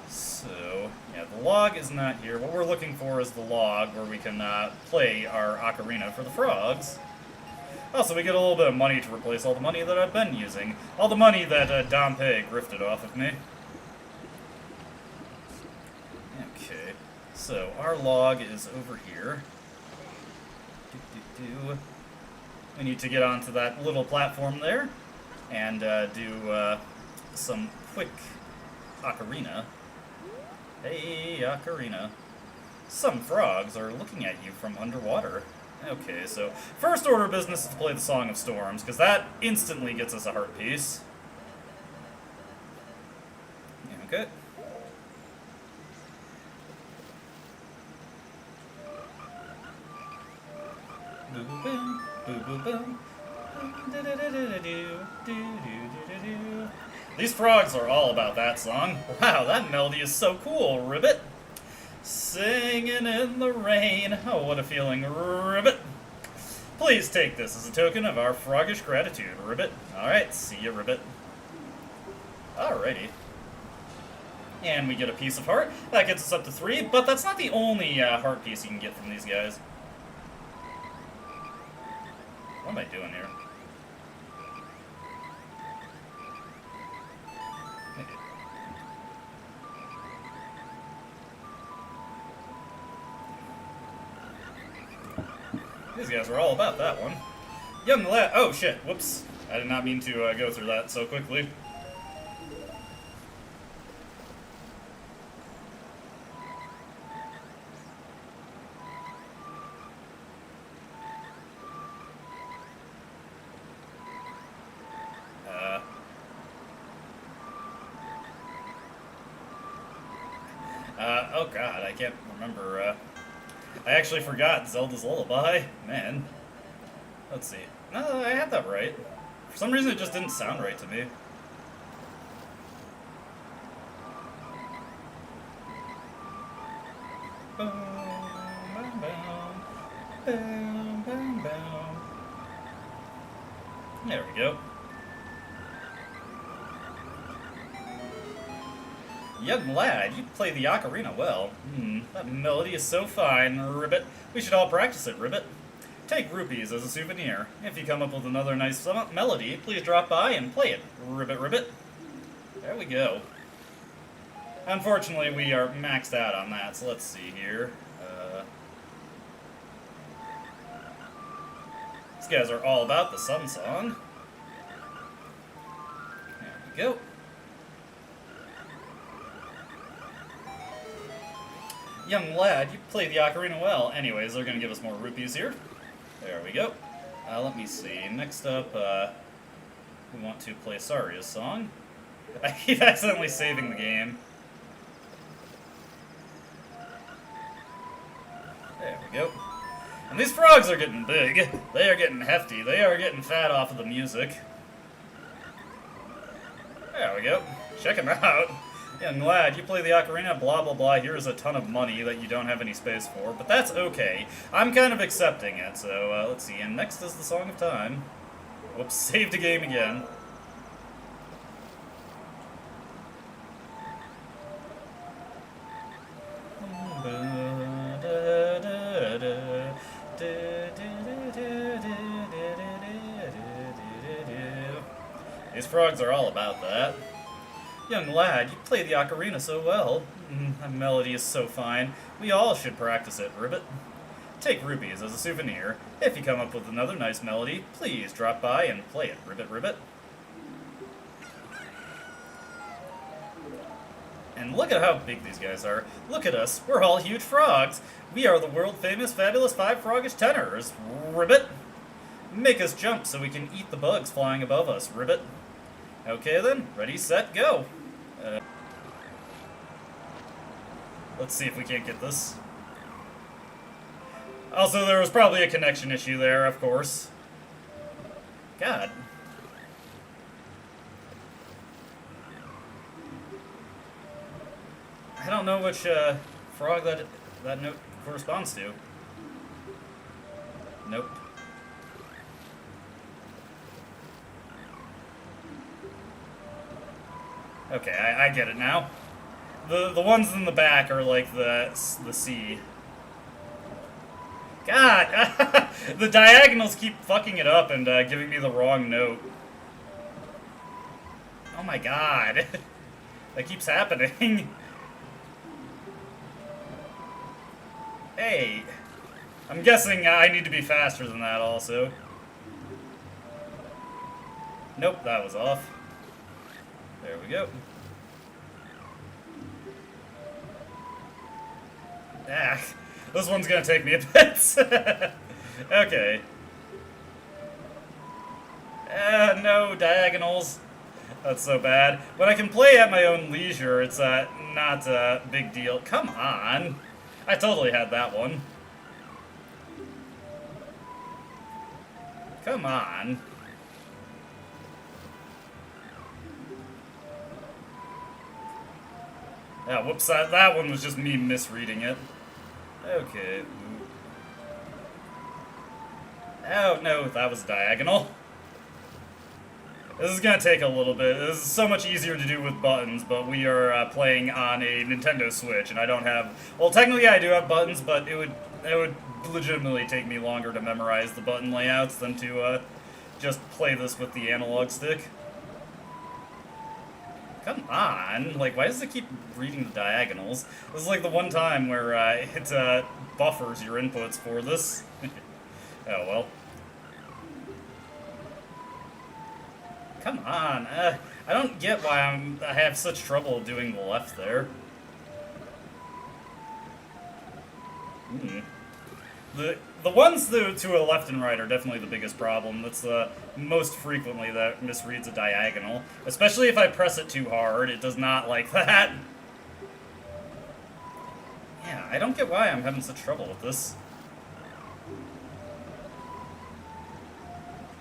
So, yeah, the log is not here. What we're looking for is the log where we can play our ocarina for the frogs. Also, we get a little bit of money to replace all the money that I've been using. All the money that Dompe grifted off of me. Okay, so our log is over here. We need to get onto that little platform there and do some quick ocarina. Hey, ocarina. Some frogs are looking at you from underwater. Okay, so first order of business is to play the Song of Storms, because that instantly gets us a heart piece. Okay. Boo boo boom, boo boo boom. These frogs are all about that song. Wow, that melody is so cool, Ribbit. Singing in the rain. Oh, what a feeling, Ribbit. Please take this as a token of our froggish gratitude, Ribbit. Alright, see ya, Ribbit. Alrighty. And we get a piece of heart. That gets us up to 3, but that's not the only heart piece you can get from these guys. What am I doing here? These guys are all about that one. Young lad. Oh shit! Whoops! I did not mean to go through that so quickly. Oh god, I can't remember. I actually forgot Zelda's Lullaby. Man. Let's see. No, I had that right. For some reason, it just didn't sound right to me. There we go. Young lad, you play the ocarina well. That melody is so fine, Ribbit. We should all practice it, Ribbit. Take rupees as a souvenir. If you come up with another nice melody, please drop by and play it, Ribbit Ribbit. There we go. Unfortunately, we are maxed out on that, so let's see here. These guys are all about the sun song. There we go. Young lad, you play the ocarina well. Anyways, they're going to give us more rupees here. There we go. Let me see. Next up, we want to play Saria's song. I keep accidentally saving the game. There we go. And these frogs are getting big. They are getting hefty. They are getting fat off of the music. There we go. Check them out. Young lad, you play the ocarina, blah blah blah, here's a ton of money that you don't have any space for, but that's okay. I'm kind of accepting it, so let's see, and next is the Song of Time. Whoops, saved the game again. These frogs are all about that. Young lad, you play the ocarina so well. That melody is so fine. We all should practice it, Ribbit. Take rupees as a souvenir. If you come up with another nice melody, please drop by and play it, Ribbit Ribbit. And look at how big these guys are. Look at us. We're all huge frogs. We are the world-famous, fabulous 5 froggish tenors. Ribbit. Make us jump so we can eat the bugs flying above us, Ribbit. Okay then, ready, set, go. Let's see if we can't get this. Also, there was probably a connection issue there, of course. God. I don't know which frog that note corresponds to. Nope. Okay, I get it now. The ones in the back are like the C. God! The diagonals keep fucking it up and giving me the wrong note. Oh my god. That keeps happening. Hey. I'm guessing I need to be faster than that also. Nope, that was off. There we go. Ah, this one's gonna take me a bit. Okay. No diagonals. That's so bad. When I can play at my own leisure, it's not a big deal. Come on. I totally had that one. Come on. Yeah, whoops, that one was just me misreading it. Okay. Oh, no, that was diagonal. This is gonna take a little bit. This is so much easier to do with buttons, but we are playing on a Nintendo Switch, and I don't have... Well, technically I do have buttons, but it would legitimately take me longer to memorize the button layouts than to just play this with the analog stick. Come on, like, why does it keep reading the diagonals? This is like the one time where it buffers your inputs for this. Oh, well. come on. I don't get why I have such trouble doing the left there. The ones to a left and right are definitely the biggest problem. That's the most frequently that misreads a diagonal. Especially if I press it too hard, it does not like that. Yeah, I don't get why I'm having such trouble with this.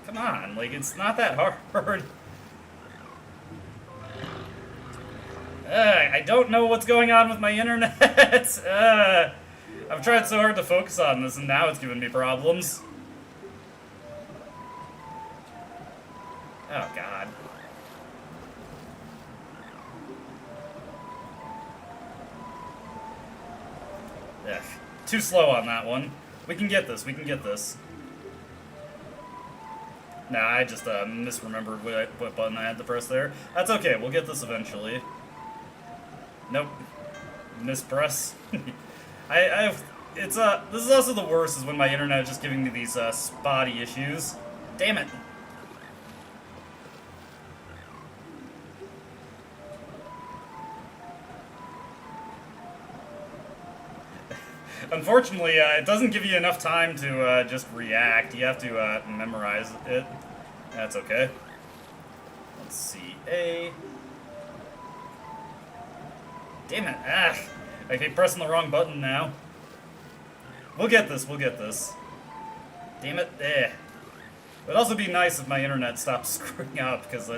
Come on, like, it's not that hard. I don't know what's going on with my internet. I've tried so hard to focus on this, and now it's giving me problems. Oh, God. Ugh. Too slow on that one. We can get this, we can get this. Nah, I just misremembered what button I had to press there. That's okay, we'll get this eventually. Nope. Mispress. This is also the worst, is when my internet is just giving me these spotty issues. Damn it. Unfortunately, it doesn't give you enough time to just react. You have to memorize it. That's okay. Let's see. A. Damn it. Ah. I keep pressing the wrong button now. We'll get this, we'll get this. Damn it. It'd also be nice if my internet stopped screwing up, because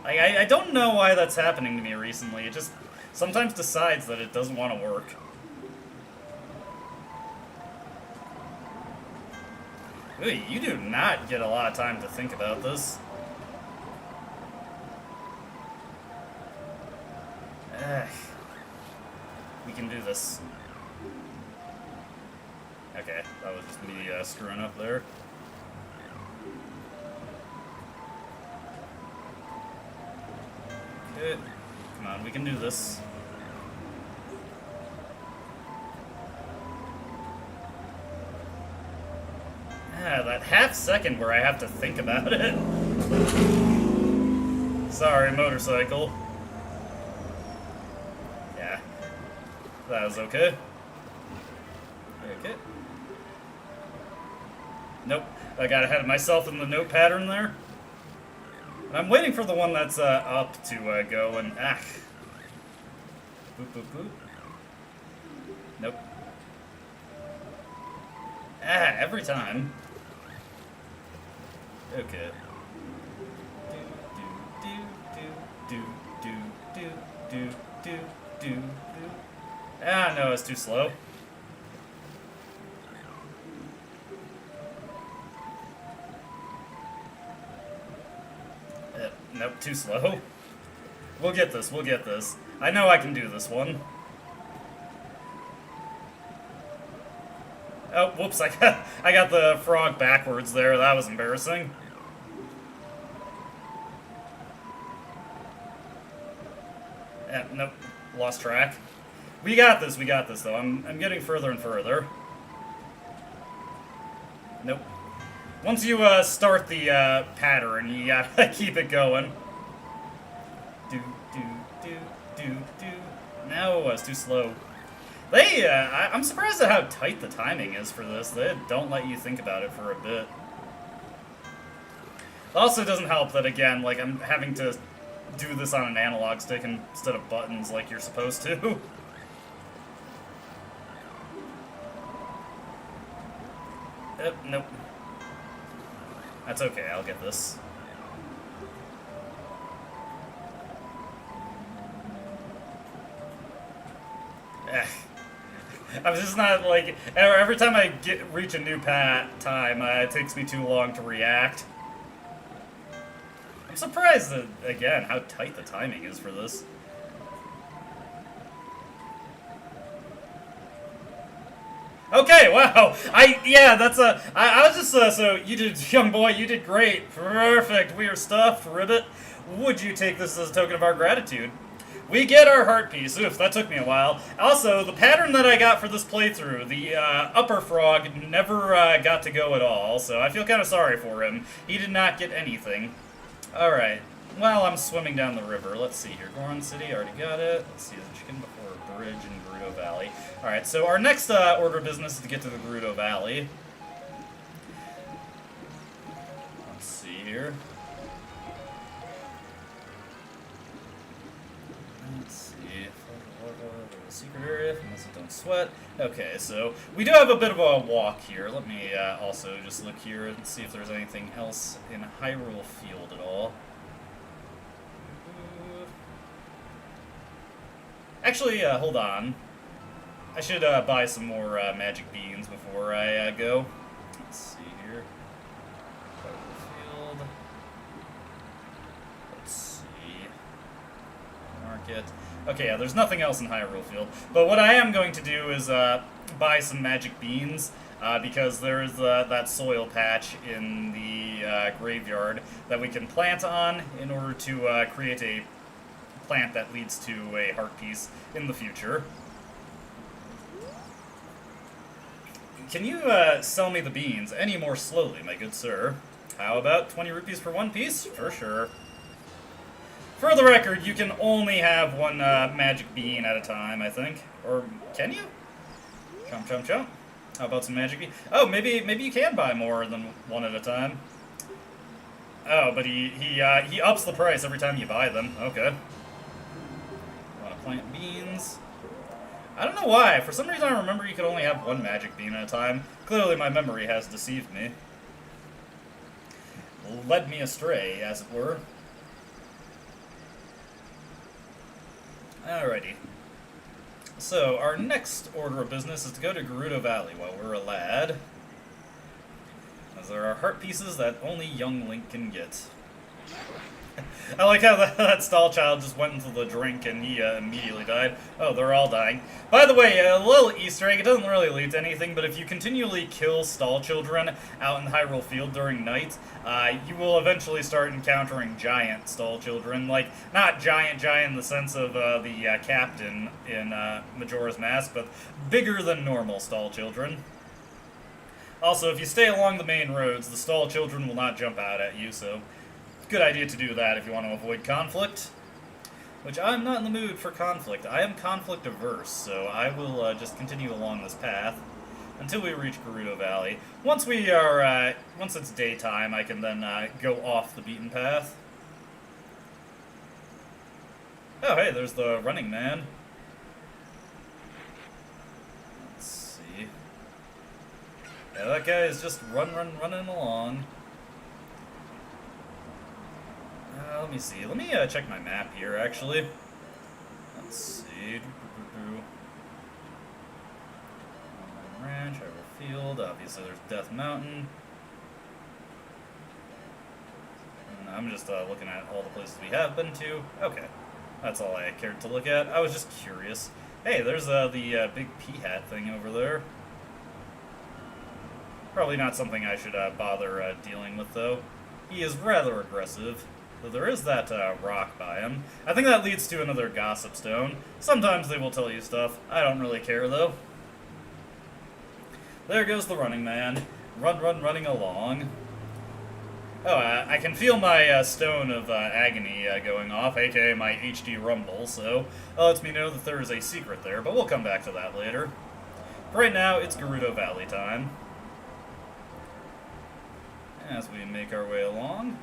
I don't know why that's happening to me recently. It just sometimes decides that it doesn't want to work. Ooh, you do not get a lot of time to think about this. We can do this. Okay, that was just me screwing up there. Okay, come on, we can do this. That half second where I have to think about it. Sorry, motorcycle. Yeah, that was okay. Okay. Nope, I got ahead of myself in the note pattern there. I'm waiting for the one that's up to go and boop boop boop. Nope. Every time. Okay. No, it's too slow. Nope, too slow. We'll get this, we'll get this. I know I can do this one. Oh, whoops, I got the frog backwards there. That was embarrassing. Nope, lost track. We got this though. I'm getting further and further. Nope. Once you start the pattern, you gotta keep it going. Do. No, it's too slow. I'm surprised at how tight the timing is for this. They don't let you think about it for a bit. It also doesn't help that, again, like, I'm having to do this on an analog stick instead of buttons like you're supposed to. Nope. That's okay, I'll get this. I'm just not, like, every time I reach a new time, it takes me too long to react. I'm surprised at, again, how tight the timing is for this. Okay, wow. Yeah, that's I was just, so you did, young boy, you did great. Perfect. We are stuffed, ribbit. Would you take this as a token of our gratitude? We get our heart piece. Oof, that took me a while. Also, the pattern that I got for this playthrough, the upper frog never got to go at all, so I feel kind of sorry for him. He did not get anything. Alright. while I'm swimming down the river, let's see here. Goron City, already got it. Let's see, the chicken before a bridge in Gerudo Valley. Alright, so our next order of business is to get to the Gerudo Valley. Let's see here. Let's see. Secret area, unless it don't sweat. Okay, so we do have a bit of a walk here. Let me also just look here and see if there's anything else in Hyrule Field at all. Actually, hold on. I should buy some more magic beans before I go. Let's see here. Hyrule Field. Let's see. Market. Okay, yeah, there's nothing else in Hyrule Field. But what I am going to do is buy some magic beans, because there's that soil patch in the graveyard that we can plant on in order to create a plant that leads to a heart piece in the future. Can you sell me the beans any more slowly, my good sir? How about 20 rupees for one piece? For sure. For the record, you can only have one magic bean at a time, I think. Or can you? Chomp, chomp, chomp. How about some magic bean? Oh, maybe you can buy more than one at a time. Oh, but he ups the price every time you buy them. Okay. Want to plant beans? I don't know why. For some reason, I remember you could only have one magic bean at a time. Clearly, my memory has deceived me. Led me astray, as it were. Alrighty. So, our next order of business is to go to Gerudo Valley while we're a lad. As there are heart pieces that only young Link can get. I like how that stall child just went into the drink and he immediately died. Oh, they're all dying. By the way, a little Easter egg, it doesn't really lead to anything, but if you continually kill stall children out in Hyrule Field during night, you will eventually start encountering giant stall children. Like, not giant in the sense of the captain in Majora's Mask, but bigger than normal stall children. Also, if you stay along the main roads, the stall children will not jump out at you, so good idea to do that if you want to avoid conflict. Which I'm not in the mood for conflict. I am conflict averse, so I will just continue along this path until we reach Gerudo Valley. Once it's daytime, I can then go off the beaten path. Oh, hey, there's the running man. Let's see. Yeah, that guy is just running along. Let me see. Let me check my map here, actually. Let's see. Ranch, Hyrule Field. Obviously, there's Death Mountain. And I'm just looking at all the places we have been to. Okay. That's all I cared to look at. I was just curious. Hey, there's the big pea-hat thing over there. Probably not something I should bother dealing with, though. He is rather aggressive. So there is that rock by him. I think that leads to another gossip stone. Sometimes they will tell you stuff. I don't really care, though. There goes the running man. Running along. Oh, I can feel my stone of agony going off, aka my HD rumble, so that lets me know that there is a secret there, but we'll come back to that later. For right now, it's Gerudo Valley time. As we make our way along.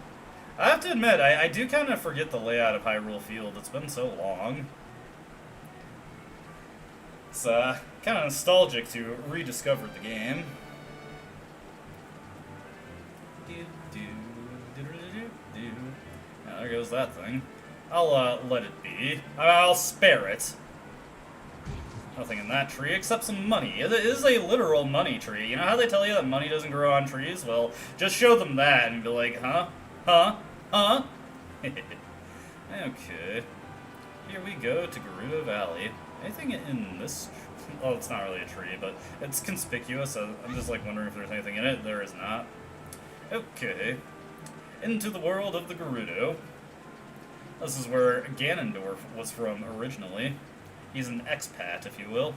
I have to admit, I do kind of forget the layout of Hyrule Field. It's been so long. It's kind of nostalgic to rediscover the game. Now, there goes that thing. I'll let it be. I'll spare it. Nothing in that tree except some money. It is a literal money tree. You know how they tell you that money doesn't grow on trees? Well, just show them that and be like, huh? Huh? Huh? Okay. Here we go to Gerudo Valley. Anything in this? Well, it's not really a tree, but it's conspicuous. I'm just like wondering if there's anything in it. There is not. Okay. Into the world of the Gerudo. This is where Ganondorf was from originally. He's an expat, if you will.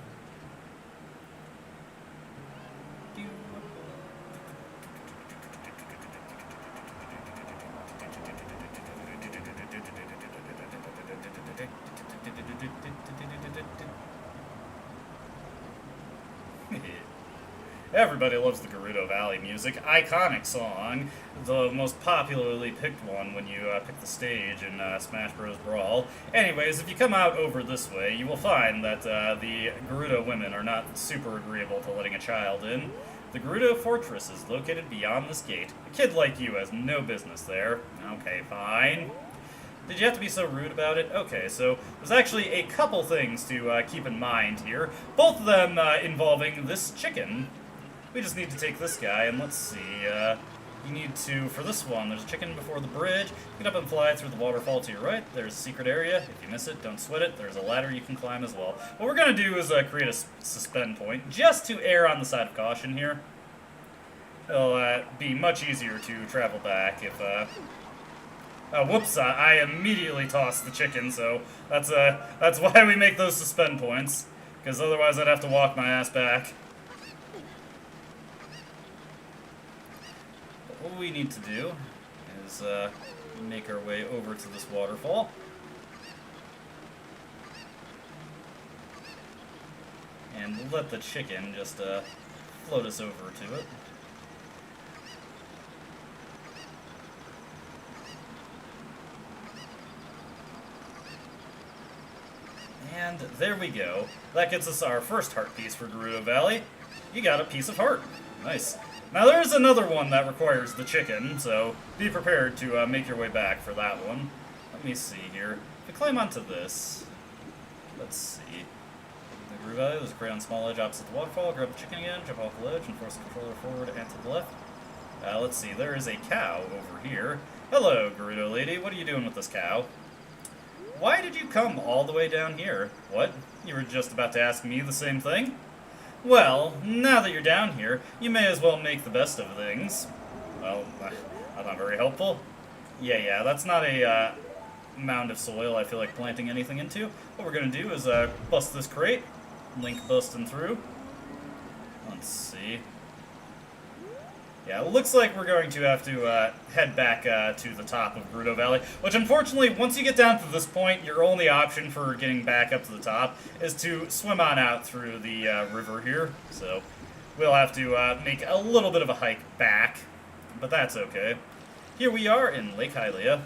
Everybody loves the Gerudo Valley music. Iconic song. The most popularly picked one when you pick the stage in Smash Bros. Brawl. Anyways, if you come out over this way, you will find that the Gerudo women are not super agreeable to letting a child in. The Gerudo Fortress is located beyond this gate. A kid like you has no business there. Okay, fine. Did you have to be so rude about it? Okay, so there's actually a couple things to keep in mind here. Both of them involving this chicken. We just need to take this guy, and let's see, you need to, for this one, there's a chicken before the bridge. Get up and fly through the waterfall to your right. There's a secret area. If you miss it, don't sweat it. There's a ladder you can climb as well. What we're going to do is create a suspend point, just to err on the side of caution here. It'll be much easier to travel back if, whoops, I immediately tossed the chicken, so that's why we make those suspend points, because otherwise I'd have to walk my ass back. But what we need to do is make our way over to this waterfall. And let the chicken just float us over to it. And there we go. That gets us our first heart piece for Gerudo Valley. You got a piece of heart. Nice. Now there's another one that requires the chicken, so be prepared to make your way back for that one. Let me see here. If we climb onto this, let's see. The Gerudo Valley, there's a crate on small ledge opposite the waterfall. Grab the chicken again, jump off the ledge, and force the controller forward and to the left. Let's see, there is a cow over here. Hello, Gerudo lady. What are you doing with this cow? Why did you come all the way down here? What? You were just about to ask me the same thing? Well, now that you're down here, you may as well make the best of things. Well, that's not very helpful. Yeah, that's not a mound of soil I feel like planting anything into. What we're going to do is bust this crate. Link busting through. Let's see. Yeah, it looks like we're going to have to head back to the top of Gerudo Valley, which unfortunately, once you get down to this point, your only option for getting back up to the top is to swim on out through the river here. So we'll have to make a little bit of a hike back, but that's okay. Here we are in Lake Hylia.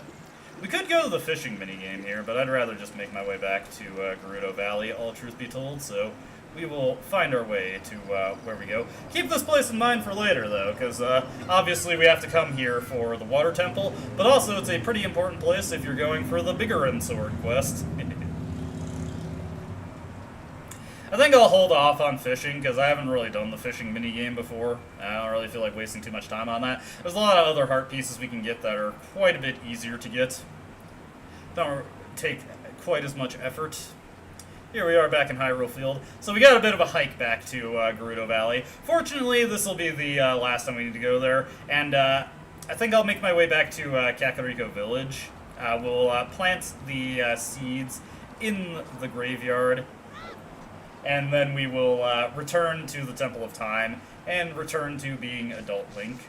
We could go to the fishing minigame here, but I'd rather just make my way back to Gerudo Valley, all truth be told, so we will find our way to where we go. Keep this place in mind for later, though, because obviously we have to come here for the Water Temple, but also it's a pretty important place if you're going for the Biggerin Sword quest. I think I'll hold off on fishing, because I haven't really done the fishing minigame before. I don't really feel like wasting too much time on that. There's a lot of other heart pieces we can get that are quite a bit easier to get. Don't take quite as much effort. Here we are back in Hyrule Field. So we got a bit of a hike back to Gerudo Valley. Fortunately, this will be the last time we need to go there, and I think I'll make my way back to Kakariko Village. We'll plant the seeds in the graveyard, and then we will return to the Temple of Time and return to being Adult Link.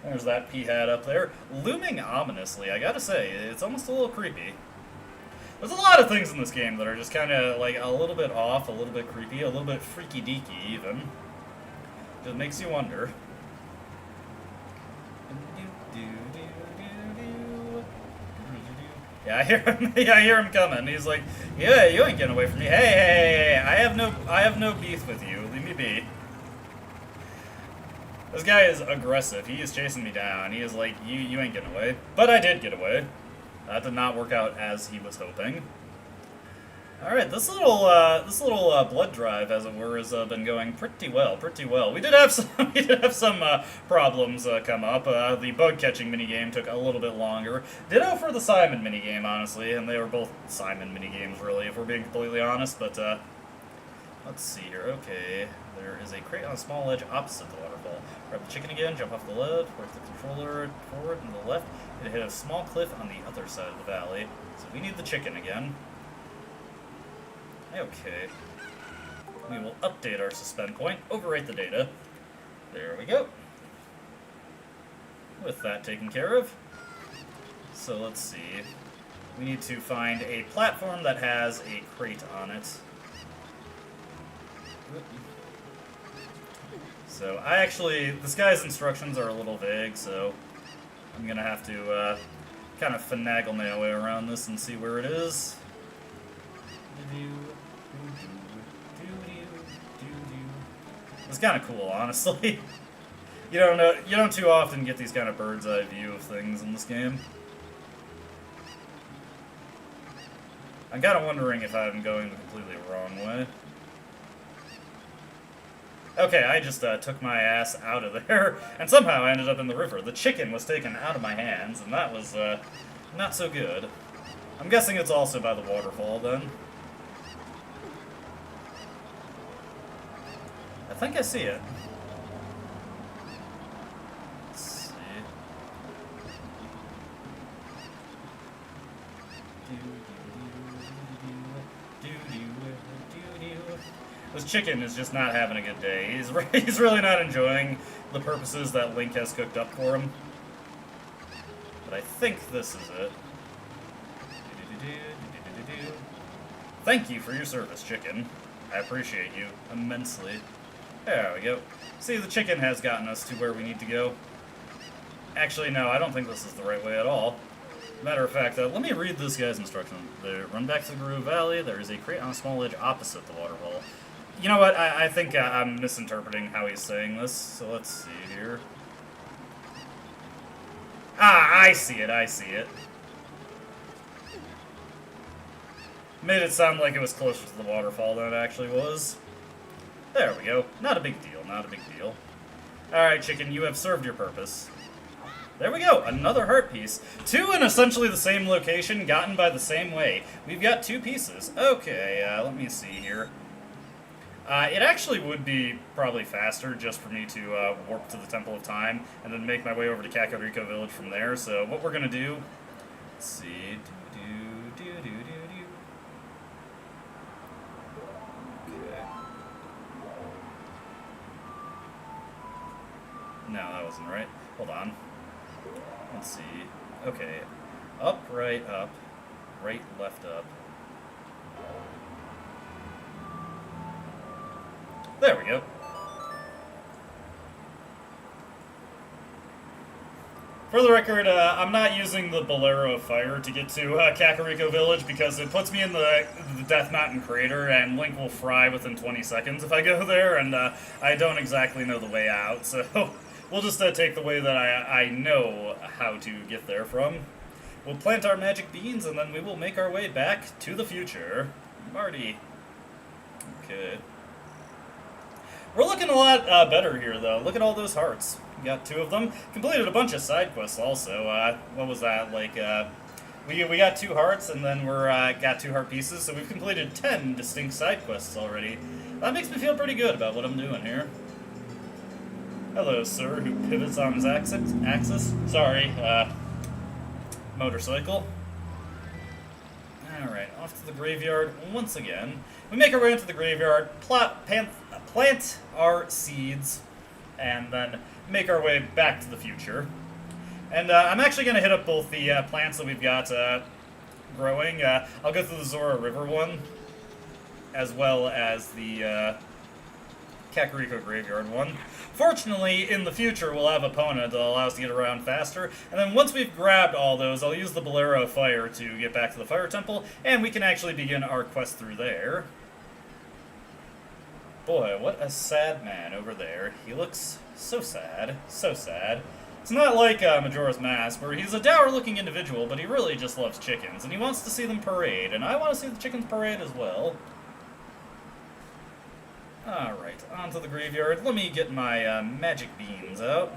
There's that P-hat up there, looming ominously, I gotta say. It's almost a little creepy. There's a lot of things in this game that are just kind of like a little bit off, a little bit creepy, a little bit freaky-deaky even. Just makes you wonder. Yeah, I hear him coming. He's like, yeah, you ain't getting away from me. Hey, I have no beef with you. Leave me be. This guy is aggressive. He is chasing me down. He is like, you ain't getting away. But I did get away. That did not work out as he was hoping. All right, this little blood drive, as it were, has been going pretty well. We did have some problems come up. The bug catching minigame took a little bit longer. Ditto for the Simon minigame, honestly, and they were both Simon minigames, really, if we're being completely honest. But let's see here. Okay, there is a crate on a small ledge opposite the waterfall. Grab the chicken again, jump off the ledge, work the controller forward and to the left, and hit a small cliff on the other side of the valley. So we need the chicken again. Okay. We will update our suspend point, overwrite the data. There we go. With that taken care of. So let's see. We need to find a platform that has a crate on it. So, this guy's instructions are a little vague, so I'm gonna have to kind of finagle my way around this and see where it is. It's kind of cool, honestly. You don't too often get these kind of bird's eye view of things in this game. I'm kind of wondering if I'm going the completely wrong way. Okay, I just took my ass out of there, and somehow I ended up in the river. The chicken was taken out of my hands, and that was not so good. I'm guessing it's also by the waterfall, then. I think I see it. Let's see. This chicken is just not having a good day. He's really not enjoying the purposes that Link has cooked up for him. But I think this is it. Thank you for your service, chicken. I appreciate you immensely. There we go. See, the chicken has gotten us to where we need to go. Actually, no, I don't think this is the right way at all. Matter of fact, let me read this guy's instruction. Run back to the Guru Valley. There is a crate on a small ledge opposite the waterfall. You know what? I think I'm misinterpreting how he's saying this. So let's see here. Ah, I see it. I see it. Made it sound like it was closer to the waterfall than it actually was. There we go. Not a big deal. Not a big deal. Alright, chicken, you have served your purpose. There we go, another heart piece. Two in essentially the same location, gotten by the same way. We've got two pieces. Okay, let me see here. It actually would be probably faster just for me to warp to the Temple of Time and then make my way over to Kakariko Village from there. So what we're gonna do, let's see. Okay. No, that wasn't right. Hold on. Let's see. Okay. Up, right, left, up. There we go. For the record, I'm not using the Bolero of Fire to get to Kakariko Village because it puts me in the Death Mountain crater and Link will fry within 20 seconds if I go there, and I don't exactly know the way out, so we'll just take the way that I know how to get there from. We'll plant our magic beans and then we will make our way back to the future. Marty. Okay. We're looking a lot better here, though. Look at all those hearts. We got two of them. Completed a bunch of side quests, also. What was that? Like, we got 2 hearts, and then we're got 2 heart pieces, so we've completed 10 distinct side quests already. That makes me feel pretty good about what I'm doing here. Hello, sir, who pivots on his axis. Sorry, motorcycle. Alright, off to the graveyard once again. We make our way into the graveyard, plant our seeds, and then make our way back to the future. And I'm actually going to hit up both the plants that we've got growing. I'll go through the Zora River one, as well as the Kakariko Graveyard one. Fortunately, in the future, we'll have Epona to allow us to get around faster, and then once we've grabbed all those, I'll use the Bolero of Fire to get back to the Fire Temple, and we can actually begin our quest through there. Boy, what a sad man over there. He looks so sad, so sad. It's not like Majora's Mask, where he's a dour-looking individual, but he really just loves chickens, and he wants to see them parade, and I want to see the chickens parade as well. Alright, on to the graveyard. Let me get my magic beans out.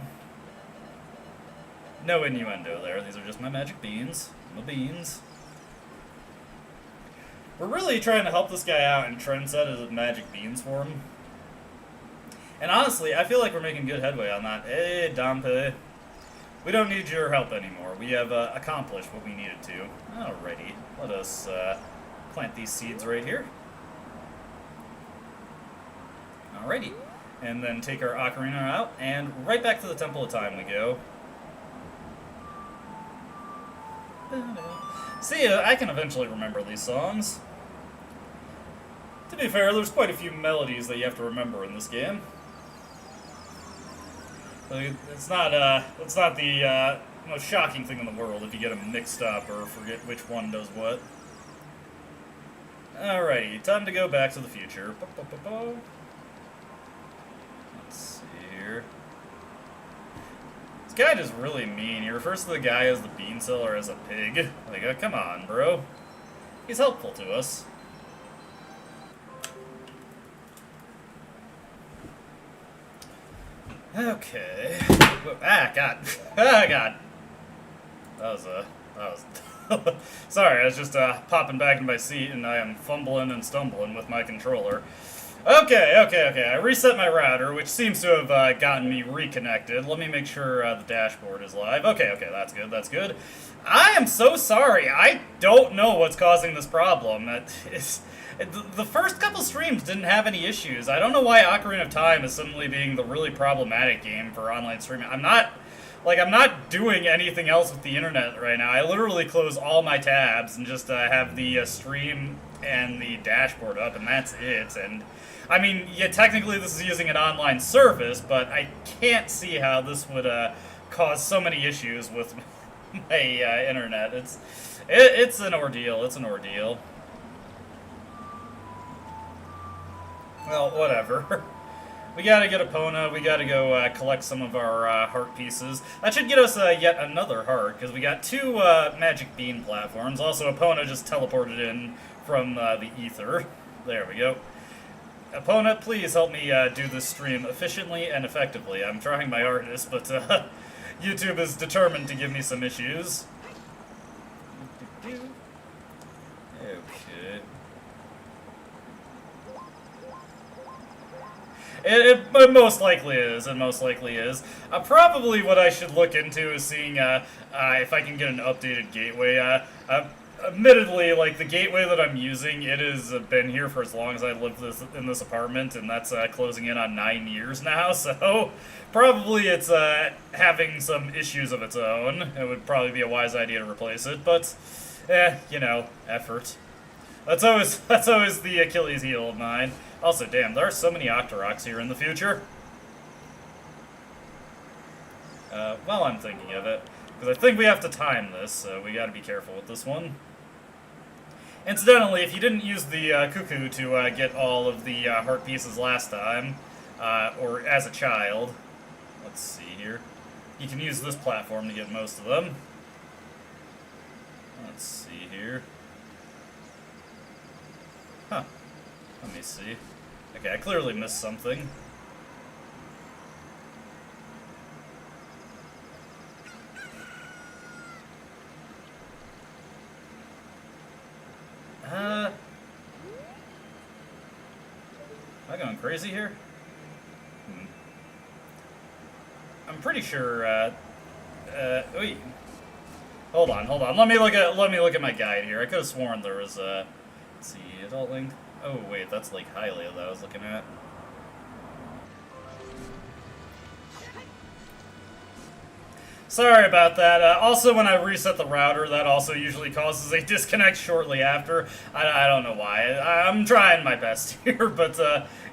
No innuendo there, these are just my magic beans. My beans. We're really trying to help this guy out and trendset his magic beans for him. And honestly, I feel like we're making good headway on that. Hey, Dampe. We don't need your help anymore. We have accomplished what we needed to. Alrighty, let us plant these seeds right here. Alrighty, and then take our Ocarina out, and right back to the Temple of Time we go. See, I can eventually remember these songs. To be fair, there's quite a few melodies that you have to remember in this game. It's not the most shocking thing in the world if you get them mixed up or forget which one does what. Alrighty, time to go back to the future. Let's see here. This guy is really mean. He refers to the guy as the bean seller as a pig. Like, come on, bro. He's helpful to us. Okay. Ah, God. Ah, God. That was sorry, I was just popping back in my seat and I am fumbling and stumbling with my controller. Okay. I reset my router, which seems to have gotten me reconnected. Let me make sure the dashboard is live. Okay, that's good. I am so sorry. I don't know what's causing this problem. The first couple streams didn't have any issues. I don't know why Ocarina of Time is suddenly being the really problematic game for online streaming. I'm not doing anything else with the internet right now. I literally close all my tabs and just have the stream and the dashboard up, and that's it. And I mean, yeah, technically this is using an online service, but I can't see how this would cause so many issues with my internet. It's an ordeal. It's an ordeal. Well, whatever. We gotta get Epona, we gotta go collect some of our heart pieces. That should get us yet another heart, because we got two magic bean platforms. Also, Epona just teleported in from the ether. There we go. Epona, please help me do this stream efficiently and effectively. I'm trying my hardest, but YouTube is determined to give me some issues. Okay. It most likely is. It most likely is. Probably what I should look into is seeing if I can get an updated gateway. Admittedly, like, the gateway that I'm using, it has been here for as long as I lived in this apartment, and that's closing in on 9 years now, so probably it's having some issues of its own. It would probably be a wise idea to replace it, but, you know, effort. That's always the Achilles heel of mine. Also, damn, there are so many Octoroks here in the future. While I'm thinking of it, because I think we have to time this, so we gotta be careful with this one. Incidentally, if you didn't use the cuckoo to get all of the heart pieces last time, or as a child, let's see here, you can use this platform to get most of them. Let's see here. Huh. Let me see. Okay, I clearly missed something. Am I going crazy here? I'm pretty sure, wait. Hold on. Let me look at my guide here. I could have sworn there was let's see, adult length. Oh wait, that's like Hylia that I was looking at. Sorry about that. Also, when I reset the router, that also usually causes a disconnect shortly after. I don't know why. I'm trying my best here, but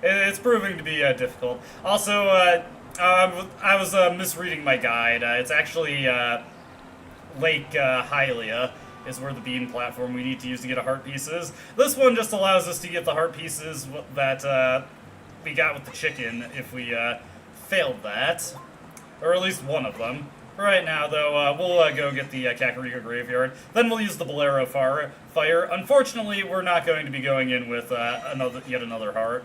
it's proving to be difficult. Also, I was misreading my guide. It's actually Lake Hylia is where the bean platform we need to use to get a heart pieces. This one just allows us to get the heart pieces that we got with the chicken if we failed that. Or at least one of them. Right now, though, we'll go get the Kakariko Graveyard. Then we'll use the Bolero Fire. Unfortunately, we're not going to be going in with yet another heart.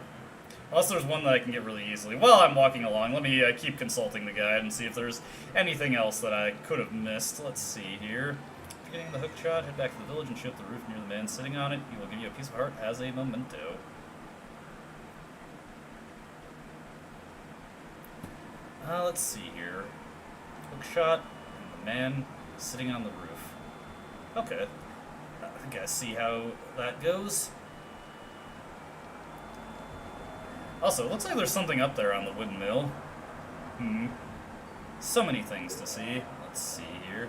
Unless there's one that I can get really easily. While I'm walking along, let me keep consulting the guide and see if there's anything else that I could have missed. Let's see here. After getting the hook shot, head back to the village and shoot the roof near the man sitting on it. He will give you a piece of heart as a memento. Let's see here. Hook shot and the man sitting on the roof. Okay. I think I see how that goes. Also, it looks like there's something up there on the windmill. So many things to see. Let's see here.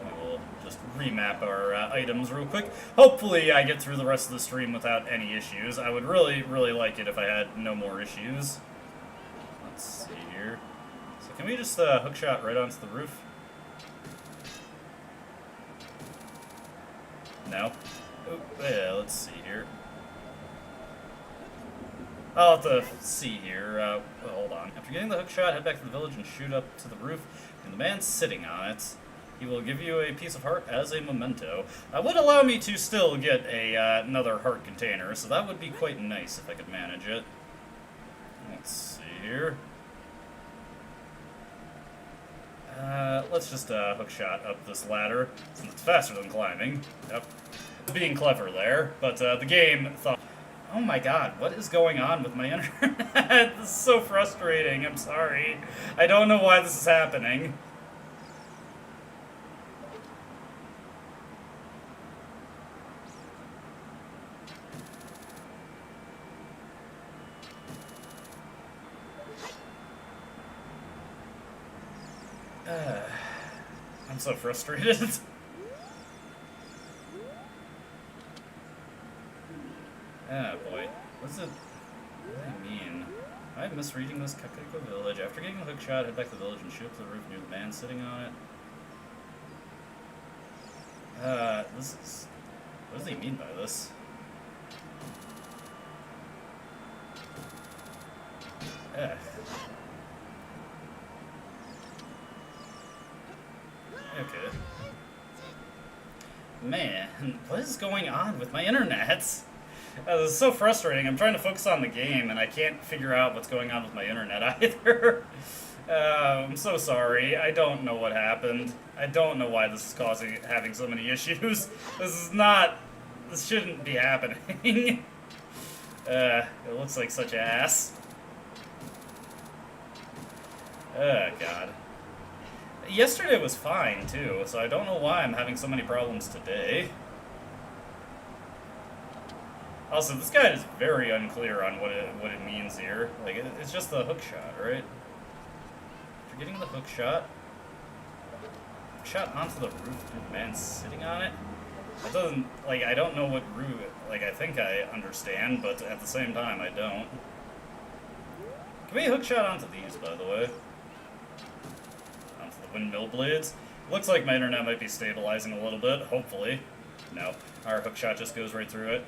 We will just remap our items real quick. Hopefully I get through the rest of the stream without any issues. I would really, really like it if I had no more issues. Let's see here. So So can we just hook shot right onto the roof? No? Oh, yeah, let's see here. I'll have to see here. Well, hold on. After getting the hook shot, head back to the village and shoot up to the roof. And the man sitting on it, he will give you a piece of heart as a memento. Would allow me to still get another heart container, so that would be quite nice if I could manage it. Let's see here. Let's just hook shot up this ladder, since it's faster than climbing. Yep. Being clever there, but the game thought... Oh my god, what is going on with my internet? This is so frustrating, I'm sorry. I don't know why this is happening. I'm so frustrated. Ah, boy. What does it mean? Am I misreading this? Kakeko Village. After getting the hook shot, head back to the village and shoot up to the roof near the man sitting on it. This is... What does he mean by this? Ugh. Okay. Man, what is going on with my internet? This is so frustrating. I'm trying to focus on the game, and I can't figure out what's going on with my internet either. I'm so sorry. I don't know what happened. I don't know why this is having so many issues. This shouldn't be happening. It looks like such ass. Oh, God. Yesterday was fine, too, so I don't know why I'm having so many problems today. Also, this guy is very unclear on what it means here. Like, it's just the hook shot, right? If you're getting the hook shot onto the roof, the man sitting on it. It doesn't, like, I don't know what route, like, I think I understand, but at the same time, I don't. Can we hook shot onto these, by the way? Onto the windmill blades? Looks like my internet might be stabilizing a little bit, hopefully. No, our hook shot just goes right through it.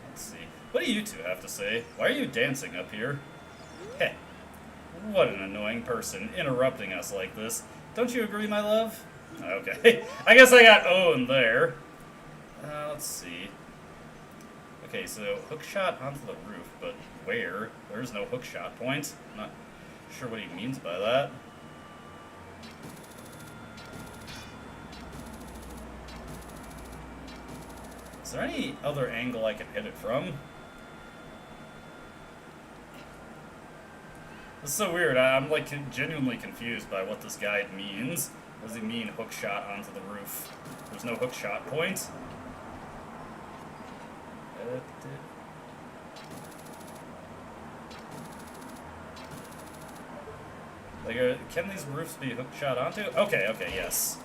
Let's see. What do you two have to say? Why are you dancing up here? Heh. What an annoying person, interrupting us like this. Don't you agree, my love? Okay. I guess I got owned there. Let's see. Okay, so hook shot onto the roof, but where? There's no hook shot point. I'm not sure what he means by that. Is there any other angle I can hit it from? This is so weird. I'm like genuinely confused by what this guide means. What does he mean, hook shot onto the roof? There's no hook shot point. Like, can these roofs be hook shot onto? Okay, yes.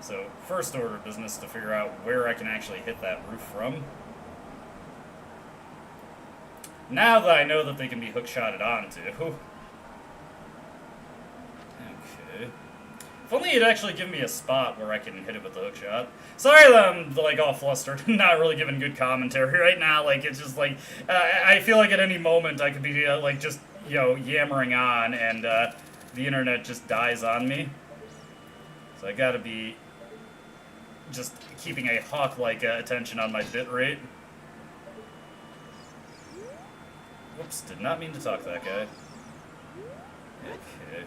So, first order of business to figure out where I can actually hit that roof from. Now that I know that they can be hook shotted onto. Okay. If only he'd actually give me a spot where I can hit it with the hook shot. Sorry that I'm, like, all flustered. Not really giving good commentary right now. Like, it's just, like, I feel like at any moment I could be, like, just, you know, yammering on and, the internet just dies on me. So I gotta be just keeping a hawk-like attention on my bit rate. Whoops, did not mean to talk to that guy. Okay.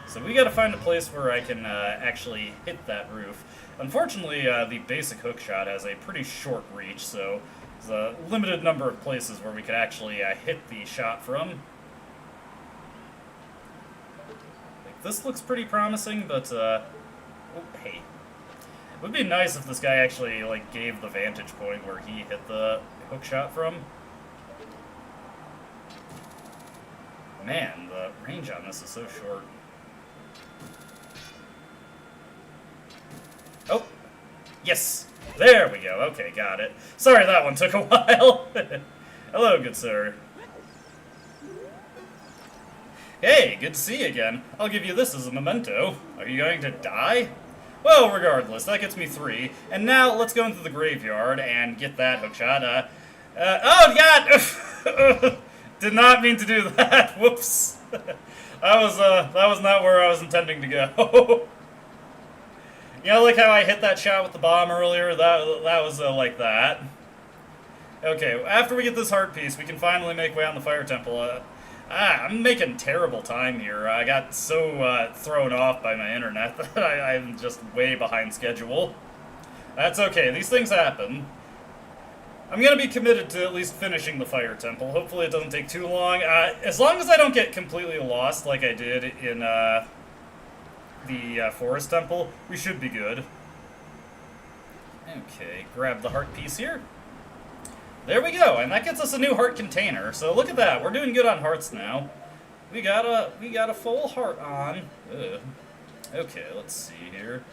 So we gotta find a place where I can actually hit that roof. Unfortunately, the basic hook shot has a pretty short reach, so there's a limited number of places where we could actually hit the shot from. Like, this looks pretty promising, but, oh, hey. It would be nice if this guy actually, like, gave the vantage point where he hit the hook shot from. Man, the range on this is so short. Oh! Yes! There we go. Okay, got it. Sorry that one took a while. Hello, good sir. Hey, good to see you again. I'll give you this as a memento. Are you going to die? Well, regardless, that gets me 3. And now, let's go into the graveyard and get that hookshot. Oh, God! Did not mean to do that. Whoops. That was not where I was intending to go. You know, like how I hit that shot with the bomb earlier? That was like that. Okay, after we get this heart piece, we can finally make way on the fire temple. I'm making terrible time here. I got so thrown off by my internet that I'm just way behind schedule. That's okay, these things happen. I'm going to be committed to at least finishing the fire temple. Hopefully it doesn't take too long. As long as I don't get completely lost like I did in the forest temple, we should be good. Okay, grab the heart piece here. There we go, and that gets us a new heart container. So look at that, we're doing good on hearts now. We got a full heart on. Ugh. Okay, let's see here.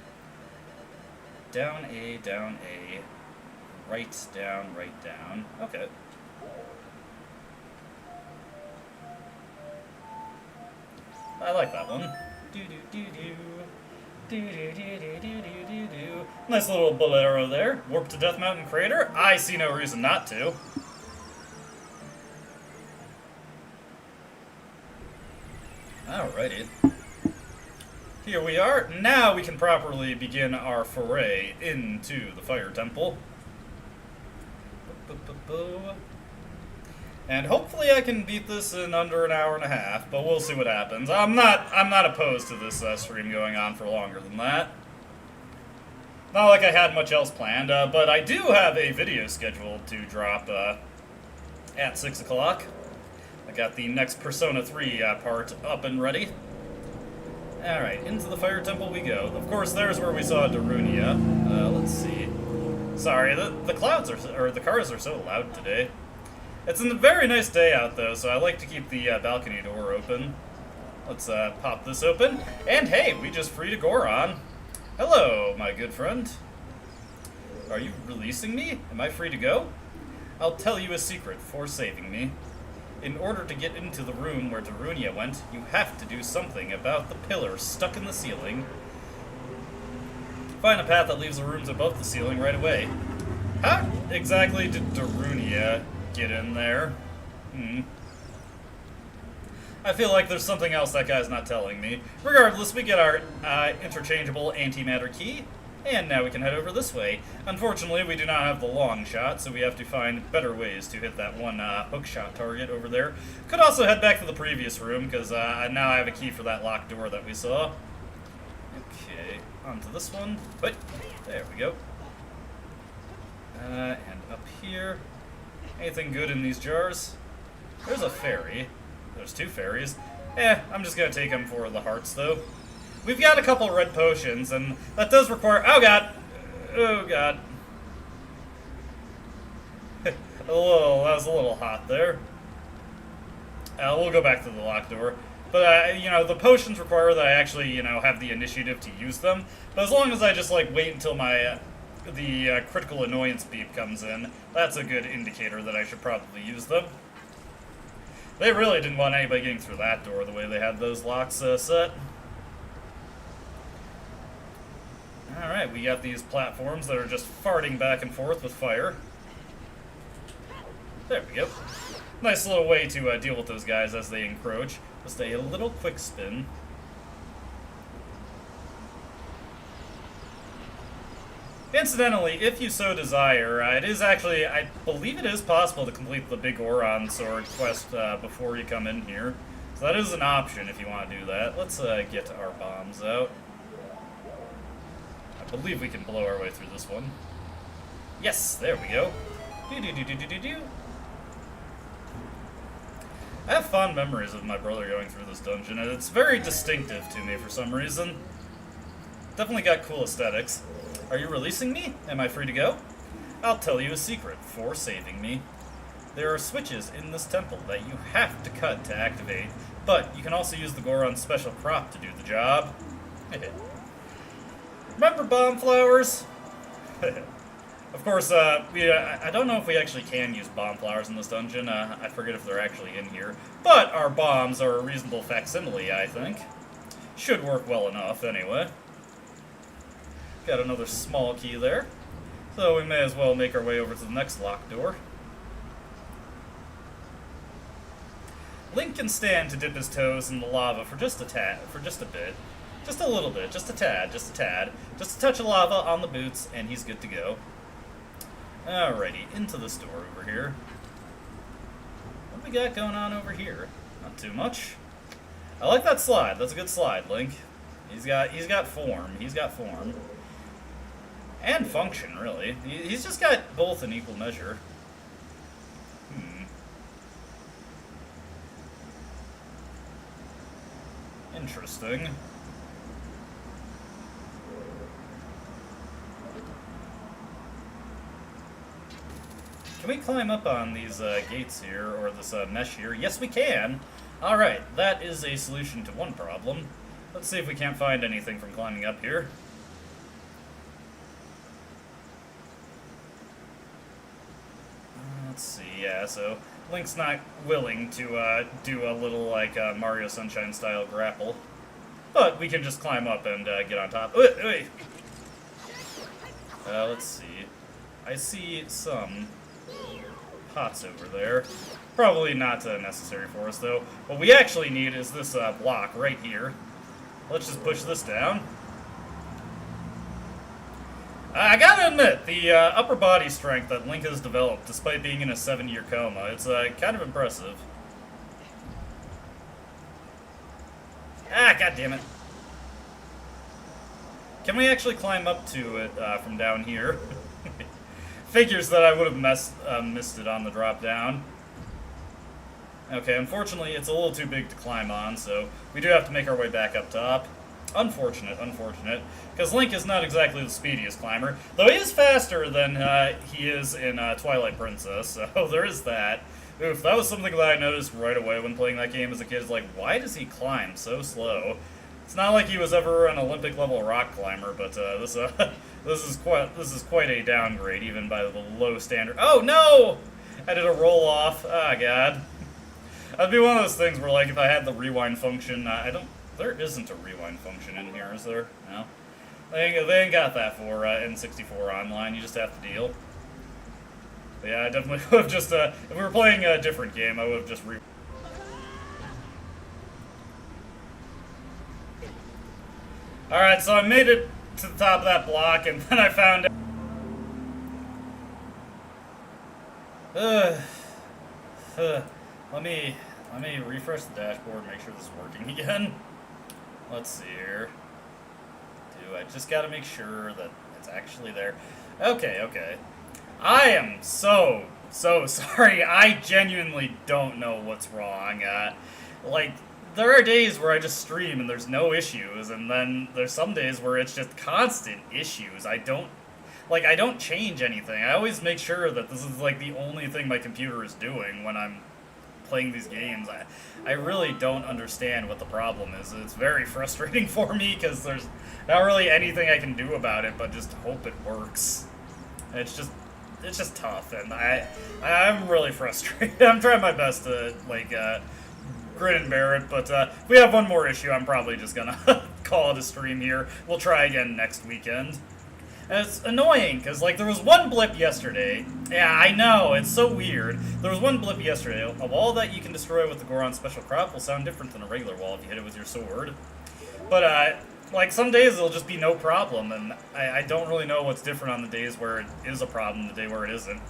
Down A, down A. Right down, right down. Okay. I like that one. Do do do do. Do do do do do do do. Nice little bullet arrow there. Warp to Death Mountain Crater. I see no reason not to. Alrighty. Here we are. Now we can properly begin our foray into the Fire Temple. And hopefully I can beat this in under an hour and a half, but we'll see what happens. I'm not opposed to this stream going on for longer than that. Not like I had much else planned, but I do have a video scheduled to drop at 6 o'clock. I got the next Persona 3 part up and ready. Alright, into the Fire Temple we go. Of course, there's where we saw Darunia. Let's see. Sorry, the clouds or the cars are so loud today. It's a very nice day out, though, so I like to keep the balcony door open. Let's pop this open. And hey, we just freed a Goron. Hello, my good friend. Are you releasing me? Am I free to go? I'll tell you a secret for saving me. In order to get into the room where Darunia went, you have to do something about the pillar stuck in the ceiling. Find a path that leaves the rooms above the ceiling right away. How exactly did Darunia get in there? I feel like there's something else that guy's not telling me. Regardless, we get our interchangeable antimatter key, and now we can head over this way. Unfortunately, we do not have the long shot, so we have to find better ways to hit that one hook shot target over there. Could also head back to the previous room, because now I have a key for that locked door that we saw. Okay, onto this one. But there we go. And up here. Anything good in these jars? There's a fairy. There's 2 fairies. I'm just gonna take them for the hearts, though. We've got a couple red potions, and that does require... Oh, God! Oh, God. That was a little hot there. We'll go back to the locked door. But, you know, the potions require that I actually, you know, have the initiative to use them. But as long as I just, like, wait until my... the critical annoyance beep comes in, that's a good indicator that I should probably use them. They really didn't want anybody getting through that door the way they had those locks set. Alright, we got these platforms that are just farting back and forth with fire. There we go. Nice little way to deal with those guys as they encroach. Just a little quick spin. Incidentally, if you so desire, it is actually, I believe it is possible to complete the Big Oron Sword quest before you come in here. So that is an option if you want to do that. Let's get our bombs out. I believe we can blow our way through this one. Yes, there we go. Do-do-do-do-do-do-do. I have fond memories of my brother going through this dungeon, and it's very distinctive to me for some reason. Definitely got cool aesthetics. Are you releasing me? Am I free to go? I'll tell you a secret for saving me. There are switches in this temple that you have to cut to activate, but you can also use the Goron's special crop to do the job. Remember bomb flowers? Of course, I don't know if we actually can use bomb flowers in this dungeon. I forget if they're actually in here. But our bombs are a reasonable facsimile, I think. Should work well enough, anyway. Got another small key there. So we may as well make our way over to the next locked door. Link can stand to dip his toes in the lava for just a bit. Just a little bit, just a tad. Just a touch of lava on the boots, and he's good to go. Alrighty, into this door over here. What do we got going on over here? Not too much. I like that slide. That's a good slide, Link. He's got form. He's got form. And function, really. He's just got both in equal measure. Interesting. Can we climb up on these gates here, or this mesh here? Yes, we can! Alright, that is a solution to one problem. Let's see if we can't find anything from climbing up here. Let's see, yeah, so Link's not willing to do a little, like, Mario Sunshine style grapple. But we can just climb up and get on top. Let's see. I see some pots over there. Probably not necessary for us, though. What we actually need is this block right here. Let's just push this down. I gotta admit, the upper body strength that Link has developed, despite being in a 7-year coma, it's kind of impressive. Ah, god damn it. Can we actually climb up to it from down here? Figures that I would have missed it on the drop down. Okay, unfortunately, it's a little too big to climb on, so we do have to make our way back up top. Unfortunate, because Link is not exactly the speediest climber, though he is faster than he is in Twilight Princess, so there is that. Oof, that was something that I noticed right away when playing that game as a kid. Is like, why does he climb so slow? It's not like he was ever an Olympic-level rock climber, but this is quite a downgrade, even by the low standard. Oh no! I did a roll off. Ah, god. That'd be one of those things where, like, if I had the rewind function, there isn't a rewind function in here, is there? No. They ain't got that for N64 Online. You just have to deal. But yeah, I definitely would have just, if we were playing a different game, I would have just Alright, so I made it to the top of that block, and then I found out... Let me refresh the dashboard, make sure this is working again. Let's see here. I just gotta make sure that it's actually there. Okay. I am so sorry. I genuinely don't know what's wrong. Like, there are days where I just stream and there's no issues, and then there's some days where it's just constant issues. I don't change anything. I always make sure that this is, like, the only thing my computer is doing when I'm playing these games. I really don't understand what the problem is. It's very frustrating for me because there's not really anything I can do about it but just hope it works. It's just tough, and I'm really frustrated. I'm trying my best to, like, grin and bear it, but if we have one more issue, I'm probably just gonna call it a stream here. We'll try again next weekend. And it's annoying, because, like, there was one blip yesterday. Yeah, I know, it's so weird. There was one blip yesterday. A wall that you can destroy with the Goron Special Crop will sound different than a regular wall if you hit it with your sword. But, like, some days it'll just be no problem, and I don't really know what's different on the days where it is a problem, the day where it isn't.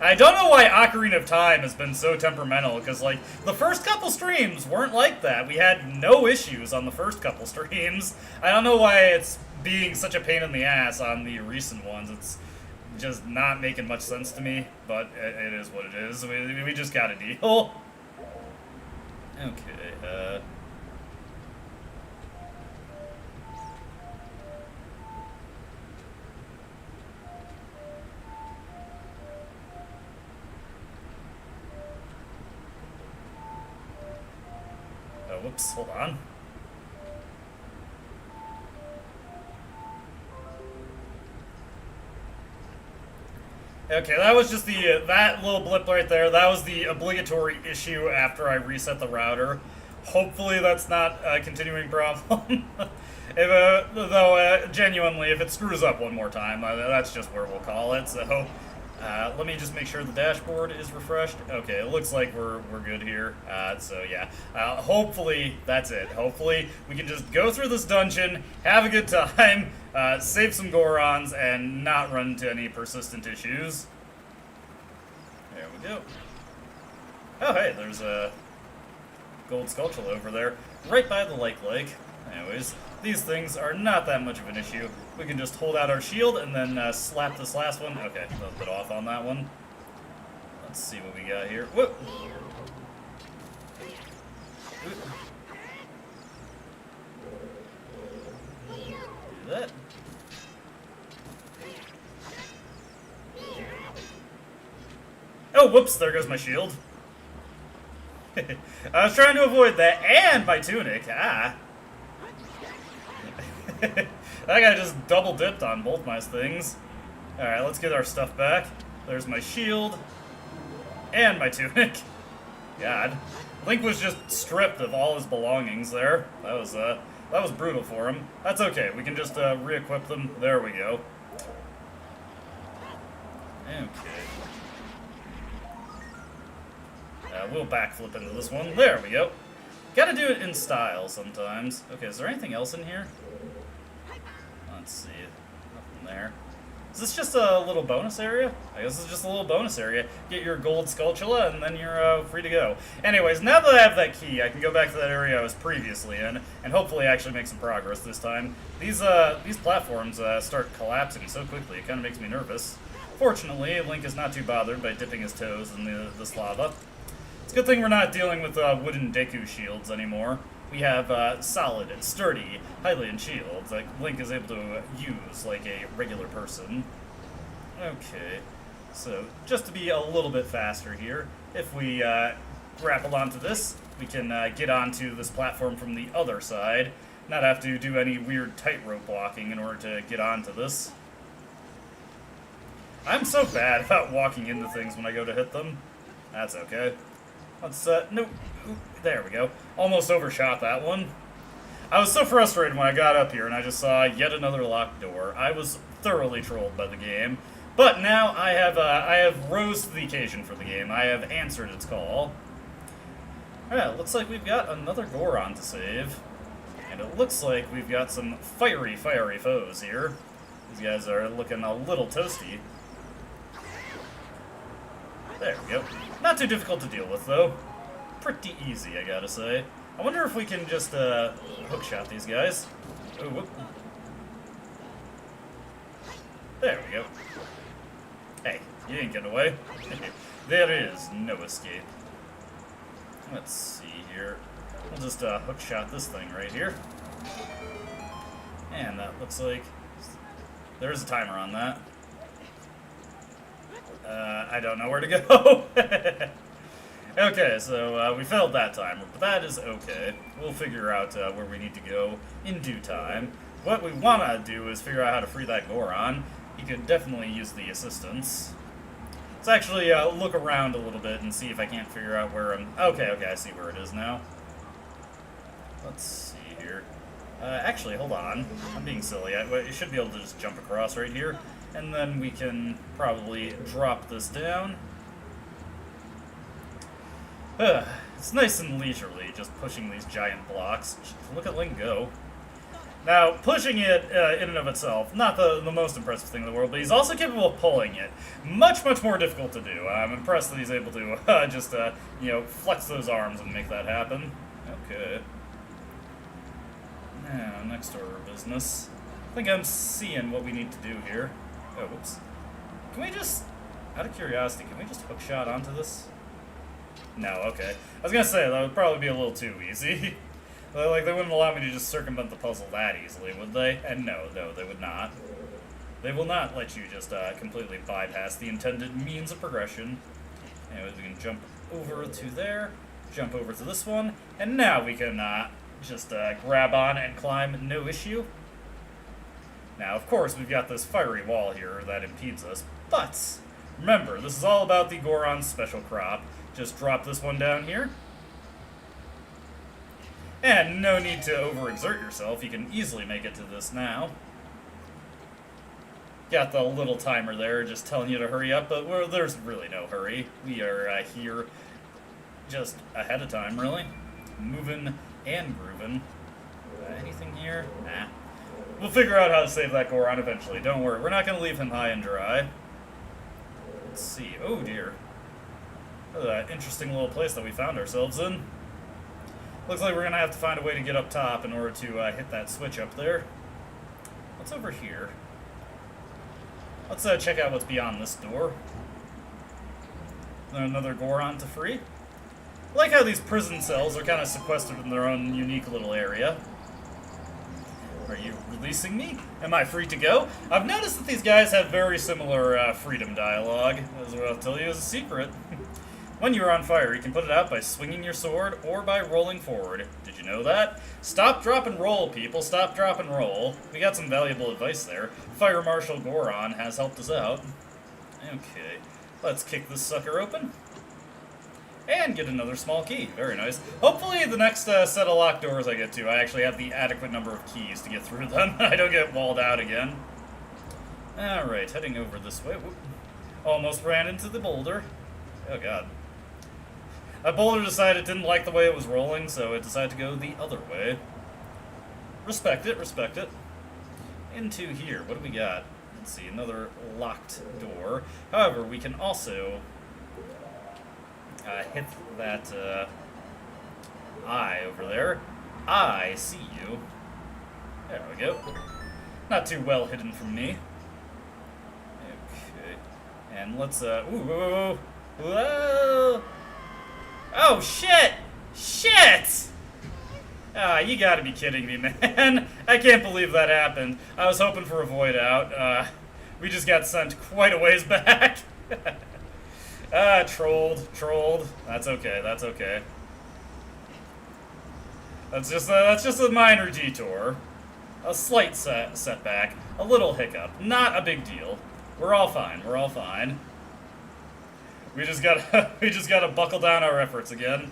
I don't know why Ocarina of Time has been so temperamental, because, like, the first couple streams weren't like that. We had no issues on the first couple streams. I don't know why it's being such a pain in the ass on the recent ones. It's just not making much sense to me, but it is what it is. We just gotta deal. Okay, oh, whoops, hold on. Okay, that was just the that little blip right there. That was the obligatory issue after I reset the router. Hopefully that's not a continuing problem. Though, genuinely, if it screws up one more time, that's just where we'll call it. So, let me just make sure the dashboard is refreshed. Okay, it looks like we're good here. So yeah, hopefully that's it. Hopefully we can just go through this dungeon, have a good time, save some Gorons, and not run into any persistent issues. There we go. Oh hey, there's a gold skulltula over there, right by the lake. Anyways, these things are not that much of an issue. We can just hold out our shield and then slap this last one. Okay, a little bit off on that one. Let's see what we got here. Whoop! Do that. Oh, whoops, there goes my shield. I was trying to avoid that, and my tunic. Ah. That guy just double dipped on both my things. Alright, let's get our stuff back. There's my shield. And my tunic. God. Link was just stripped of all his belongings there. That was brutal for him. That's okay, we can just re-equip them. There we go. Okay. We'll backflip into this one. There we go. Gotta do it in style sometimes. Okay, is there anything else in here? Let's see. Nothing there. Is this just a little bonus area? I guess it's just a little bonus area. Get your gold skulltula, and then you're free to go. Anyways, now that I have that key, I can go back to that area I was previously in, and hopefully actually make some progress this time. These platforms start collapsing so quickly, it kind of makes me nervous. Fortunately, Link is not too bothered by dipping his toes in this lava. It's a good thing we're not dealing with wooden Deku shields anymore. We have solid, sturdy Hylian shields that Link is able to use like a regular person. Okay, so just to be a little bit faster here, if we grapple onto this, we can get onto this platform from the other side, not have to do any weird tightrope walking in order to get onto this. I'm so bad about walking into things when I go to hit them. That's okay. Let's, nope. There we go. Almost overshot that one. I was so frustrated when I got up here and I just saw yet another locked door. I was thoroughly trolled by the game. But now I have rose to the occasion for the game. I have answered its call. Alright, looks like we've got another Goron to save. And it looks like we've got some fiery foes here. These guys are looking a little toasty. There we go. Not too difficult to deal with, though. Pretty easy, I gotta say. I wonder if we can just, hookshot these guys. Ooh, whoop. There we go. Hey, you ain't getting away. There is no escape. Let's see here. We'll just, hookshot this thing right here. And that looks like... There's a timer on that. I don't know where to go. Okay, so we failed that time, but that is okay. We'll figure out where we need to go in due time. What we want to do is figure out how to free that Goron. He could definitely use the assistance. Let's actually look around a little bit and see if I can't figure out where I'm... Okay, I see where it is now. Let's see here. Actually, hold on. I'm being silly. I should be able to just jump across right here. And then we can probably drop this down. It's nice and leisurely, just pushing these giant blocks. Look at Link go. Now, pushing it in and of itself, not the most impressive thing in the world, but he's also capable of pulling it. Much more difficult to do. I'm impressed that he's able to just, you know, flex those arms and make that happen. Okay. Now, next order of business. I think I'm seeing what we need to do here. Oh, whoops. Can we just, out of curiosity, can we just hookshot onto this? No, okay. I was gonna say, that would probably be a little too easy. Like, they wouldn't allow me to just circumvent the puzzle that easily, would they? And no, they would not. They will not let you just completely bypass the intended means of progression. Anyways, we can jump over to there, jump over to this one, and now we can just grab on and climb, no issue. Now, of course, we've got this fiery wall here that impedes us, but Remember, this is all about the Goron special crop. Just drop this one down here. And no need to overexert yourself. You can easily make it to this now. Got the little timer there just telling you to hurry up, but there's really no hurry. We are here just ahead of time, really. Moving and grooving. Anything here? Nah. We'll figure out how to save that Goron eventually. Don't worry. We're not going to leave him high and dry. Let's see. Oh, dear. An interesting little place that we found ourselves in. Looks like we're going to have to find a way to get up top in order to hit that switch up there. What's over here? Let's check out what's beyond this door. Another Goron to free. I like how these prison cells are kind of sequestered in their own unique little area. Are you releasing me? Am I free to go? I've noticed that these guys have very similar freedom dialogue. As I'll tell you as a secret. When you are on fire, you can put it out by swinging your sword or by rolling forward. Did you know that? Stop, drop, and roll, people. Stop, drop, and roll. We got some valuable advice there. Fire Marshal Goron has helped us out. Okay, let's kick this sucker open. And get another small key. Very nice. Hopefully the next set of locked doors I get to, I actually have the adequate number of keys to get through them. I don't get walled out again. Alright, heading over this way. Whoop. Almost ran into the boulder. Oh god. That boulder decided it didn't like the way it was rolling, so it decided to go the other way. Respect it, respect it. Into here, what do we got? Let's see, another locked door. However, we can also hit that eye over there. I see you. There we go. Not too well hidden from me. Okay. And let's, ooh, whoa! Oh, shit! Shit! Ah, you gotta be kidding me, man. I can't believe that happened. I was hoping for a void out. We just got sent quite a ways back. Trolled. That's okay, that's okay. That's just a minor detour. A slight setback. A little hiccup. Not a big deal. We're all fine, we're all fine. We just gotta buckle down our efforts again.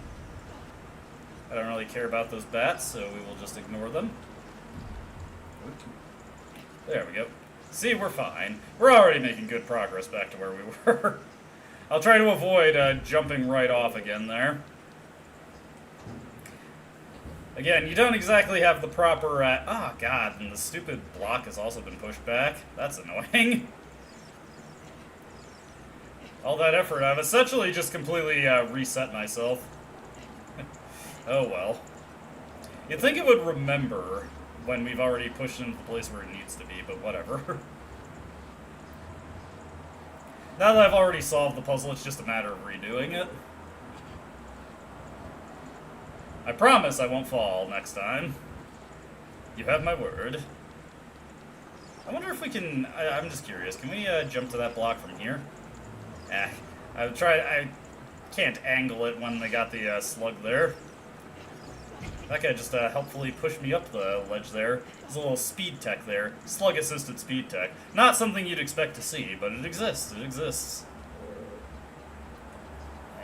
I don't really care about those bats, so we will just ignore them. There we go. See, we're fine. We're already making good progress back to where we were. I'll try to avoid jumping right off again there. Again, you don't exactly have the proper... oh, God, and the stupid block has also been pushed back. That's annoying. All that effort, I've essentially just completely reset myself. Oh, well. You'd think it would remember when we've already pushed into the place where it needs to be, but whatever. Now that I've already solved the puzzle, it's just a matter of redoing it. I promise I won't fall next time. You have my word. I wonder if we can... I'm just curious. Can we jump to that block from here? I can't angle it when they got the slug there. That guy just helpfully pushed me up the ledge there. There's a little speed tech there. Slug-assisted speed tech. Not something you'd expect to see, but it exists. It exists.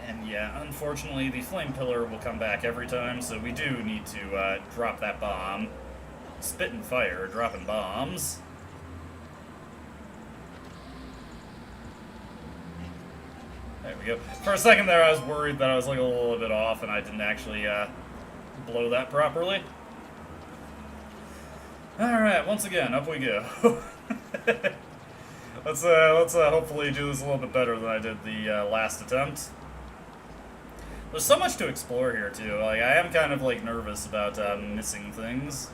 And yeah, unfortunately, the flame pillar will come back every time, so we do need to drop that bomb. Spitting fire, dropping bombs. There we go. For a second there, I was worried that I was like a little bit off, and I didn't actually blow that properly. All right, once again, up we go. Let's hopefully do this a little bit better than I did the last attempt. There's so much to explore here too. Like, I am kind of like nervous about missing things,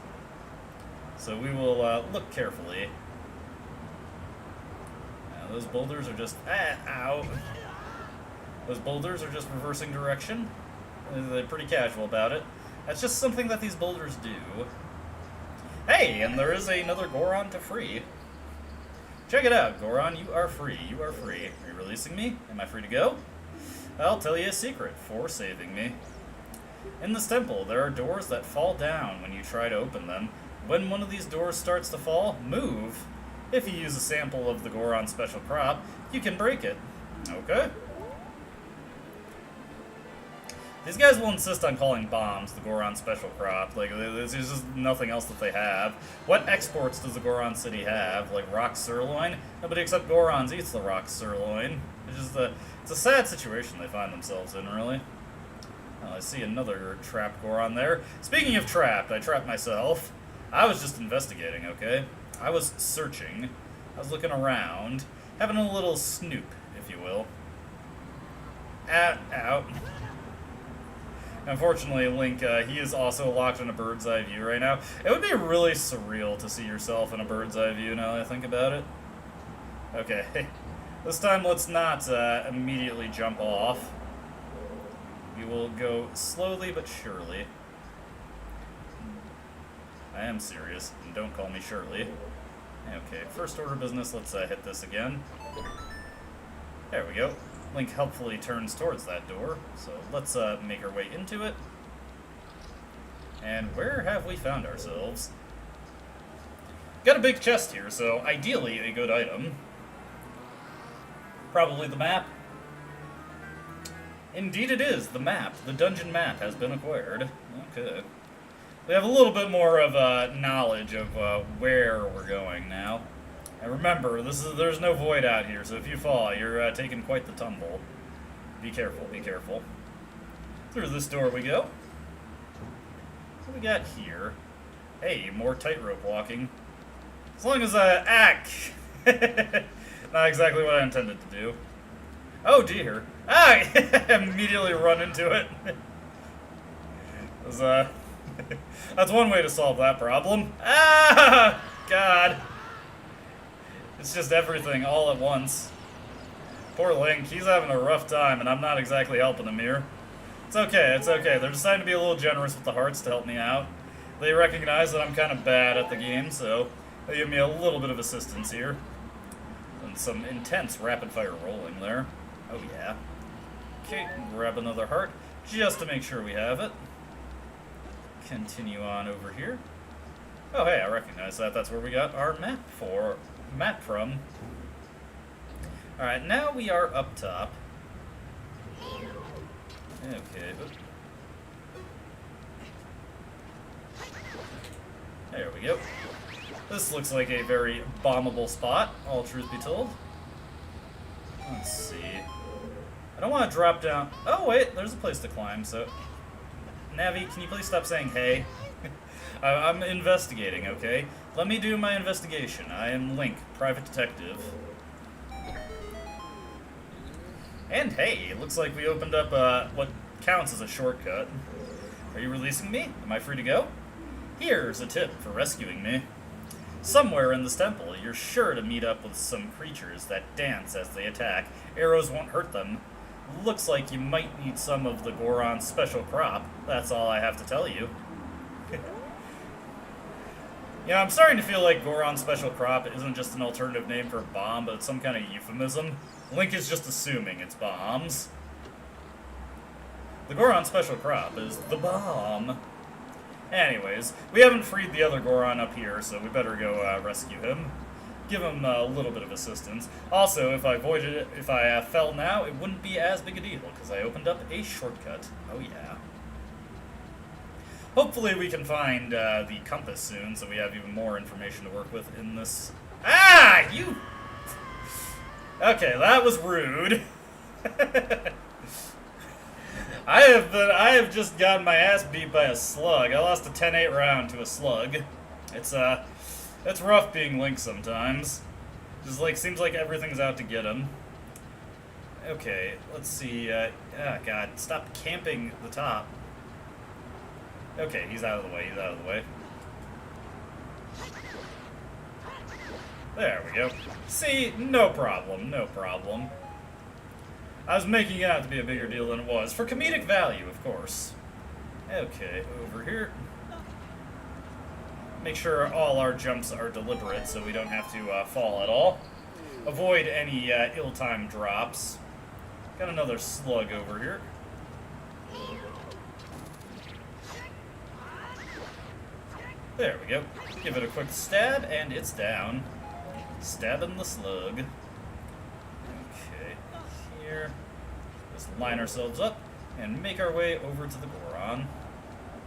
so we will look carefully. Those boulders are just ow. Those boulders are just reversing direction. They're pretty casual about it. That's just something that these boulders do. Hey, and there is another Goron to free. Check it out, Goron, you are free. You are free. Are you releasing me? Am I free to go? I'll tell you a secret for saving me. In this temple, there are doors that fall down when you try to open them. When one of these doors starts to fall, move. If you use a sample of the Goron special crop, you can break it. Okay. These guys will insist on calling bombs the Goron special crop. Like, there's just nothing else that they have. What exports does the Goron city have? Like, rock sirloin? Nobody except Gorons eats the rock sirloin. It's a sad situation they find themselves in, really. Oh, I see another trapped Goron there. Speaking of trapped, I trapped myself. I was just investigating, okay? I was searching. I was looking around. Having a little snoop, if you will. Out. Unfortunately, Link, he is also locked in a bird's eye view right now. It would be really surreal to see yourself in a bird's eye view now that I think about it. Okay, this time let's not immediately jump off. We will go slowly but surely. I am serious, and don't call me Shirley. Okay, first order business, let's hit this again. There we go. Link helpfully turns towards that door, so let's make our way into it. And where have we found ourselves? Got a big chest here, so ideally a good item. Probably the map. Indeed it is, the map. The dungeon map has been acquired. Okay. We have a little bit more of knowledge of where we're going now. And remember, there's no void out here, so if you fall, you're taking quite the tumble. Be careful, be careful. Through this door we go. What do we got here? Hey, more tightrope walking. As long as not exactly what I intended to do. Oh dear. I immediately run into it. That's one way to solve that problem. Ah! God. It's just everything all at once. Poor Link, he's having a rough time, and I'm not exactly helping him here. It's okay, it's okay. They're deciding to be a little generous with the hearts to help me out. They recognize that I'm kind of bad at the game, so they give me a little bit of assistance here. And some intense rapid-fire rolling there. Oh yeah. Okay, grab another heart, just to make sure we have it. Continue on over here. Oh hey, I recognize that. That's where we got our map from. Alright, now we are up top. Okay. There we go. This looks like a very bombable spot, all truth be told. Let's see. I don't want to drop down. Oh wait, there's a place to climb, so... Navi, can you please stop saying hey? I'm investigating, okay? Let me do my investigation. I am Link, private detective. And hey, it looks like we opened up what counts as a shortcut. Are you releasing me? Am I free to go? Here's a tip for rescuing me. Somewhere in this temple, you're sure to meet up with some creatures that dance as they attack. Arrows won't hurt them. Looks like you might need some of the Goron special crop. That's all I have to tell you. Yeah, I'm starting to feel like Goron special crop isn't just an alternative name for bomb, but it's some kind of euphemism. Link is just assuming it's bombs. The Goron special crop is the bomb. Anyways, we haven't freed the other Goron up here, so we better go rescue him. Give him a little bit of assistance. Also, if I avoided it, if I fell now, it wouldn't be as big a deal, because I opened up a shortcut. Oh yeah. Hopefully we can find the compass soon, so we have even more information to work with in this... Ah! You... Okay, that was rude. I have just gotten my ass beat by a slug. I lost a 10-8 round to a slug. It's rough being Link sometimes. Just like, seems like everything's out to get him. Okay, let's see, God, stop camping the top. Okay, he's out of the way, he's out of the way. There we go. See, no problem, no problem. I was making it out to be a bigger deal than it was, for comedic value, of course. Okay, over here. Make sure all our jumps are deliberate so we don't have to fall at all. Avoid any ill-timed drops. Got another slug over here. There we go. Give it a quick stab, and it's down. Stabbing the slug. Okay, Just line ourselves up and make our way over to the Goron.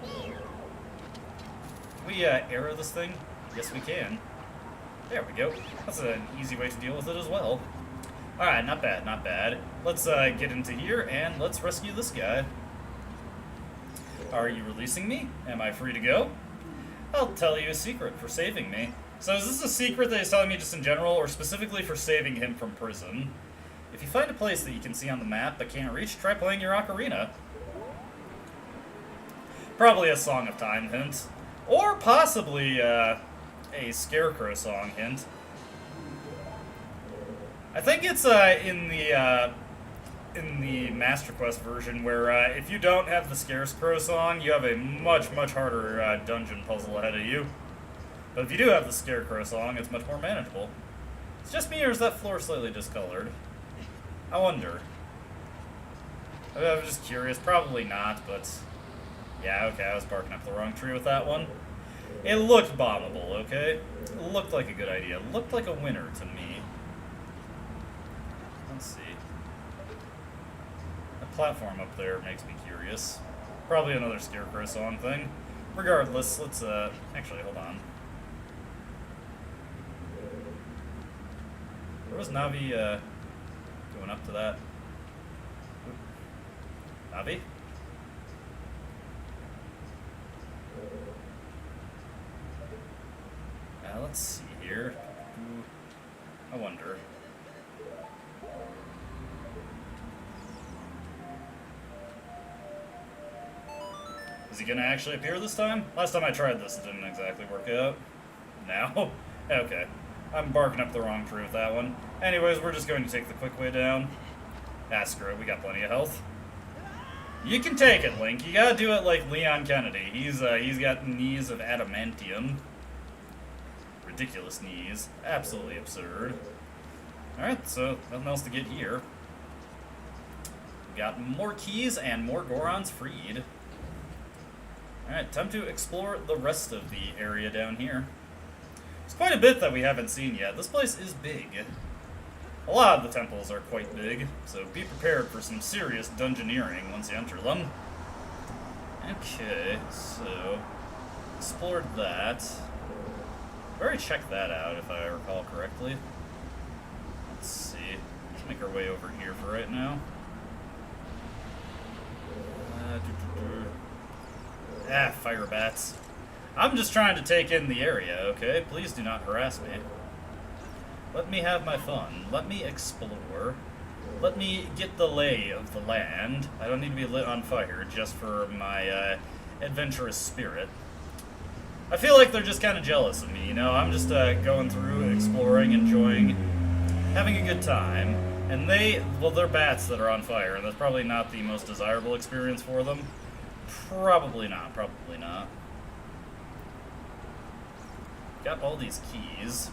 Can we arrow this thing? Yes, we can. There we go. That's an easy way to deal with it as well. Alright, not bad, not bad. Let's get into here and let's rescue this guy. Are you releasing me? Am I free to go? I'll tell you a secret for saving me. So is this a secret that he's telling me just in general, or specifically for saving him from prison? If you find a place that you can see on the map but can't reach, try playing your Ocarina. Probably a Song of Time hint. Or possibly a Scarecrow song hint. I think it's in the Master Quest version where if you don't have the Scarecrow song, you have a much, much harder dungeon puzzle ahead of you. But if you do have the Scarecrow song, it's much more manageable. It's just me, or is that floor slightly discolored? I wonder. I'm just curious. Probably not, but... yeah, okay, I was barking up the wrong tree with that one. It looked bombable, okay? It looked like a good idea. It looked like a winner to me. Let's see. That platform up there makes me curious. Probably another Scarecrow song thing. Regardless, let's, actually, hold on. Where was Navi, going up to that? Oop. Navi? Let's see here. I wonder. Is he gonna actually appear this time? Last time I tried this, it didn't exactly work out. Now? Okay. I'm barking up the wrong tree with that one. Anyways, we're just going to take the quick way down. Ah, screw it, we got plenty of health. You can take it, Link. You gotta do it like Leon Kennedy. He's got knees of adamantium. Ridiculous knees. Absolutely absurd. Alright, so nothing else to get here. We got more keys and more Gorons freed. Alright, time to explore the rest of the area down here. There's quite a bit that we haven't seen yet. This place is big. A lot of the temples are quite big, so be prepared for some serious dungeoneering once you enter them. Okay, so... explored that. I've already checked that out, if I recall correctly. Let's see. Let's make our way over here for right now. Fire bats. I'm just trying to take in the area, okay? Please do not harass me. Let me have my fun. Let me explore. Let me get the lay of the land. I don't need to be lit on fire just for my adventurous spirit. I feel like they're just kind of jealous of me, you know? I'm just going through, exploring, enjoying, having a good time. And they're bats that are on fire, and that's probably not the most desirable experience for them. Probably not, probably not. Got all these keys.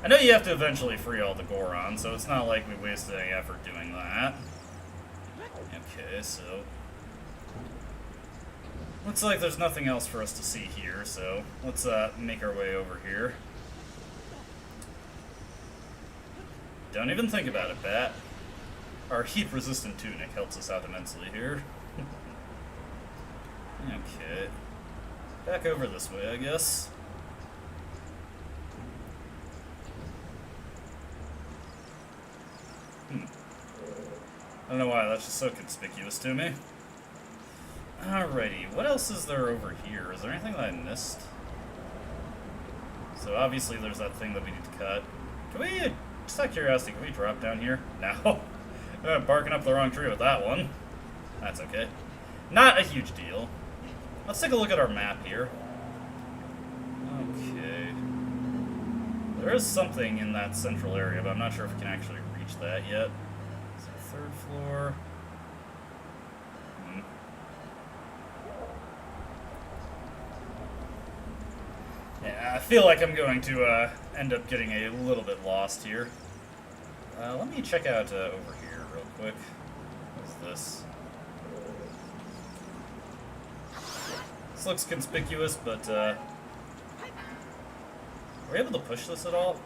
I know you have to eventually free all the Goron, so it's not like we wasted any effort doing that. Okay, so... looks like there's nothing else for us to see here, so let's make our way over here. Don't even think about it, Bat. Our heat-resistant tunic helps us out immensely here. Okay. Back over this way, I guess. I don't know why, that's just so conspicuous to me. Alrighty, what else is there over here? Is there anything that I missed? So obviously there's that thing that we need to cut. Can we, just out of curiosity, can we drop down here? No. I'm barking up the wrong tree with that one. That's okay. Not a huge deal. Let's take a look at our map here. Okay. There is something in that central area, but I'm not sure if we can actually reach that yet. So third floor. Yeah, I feel like I'm going to end up getting a little bit lost here. Let me check out over here real quick. What's this? This looks conspicuous, but are we able to push this at all?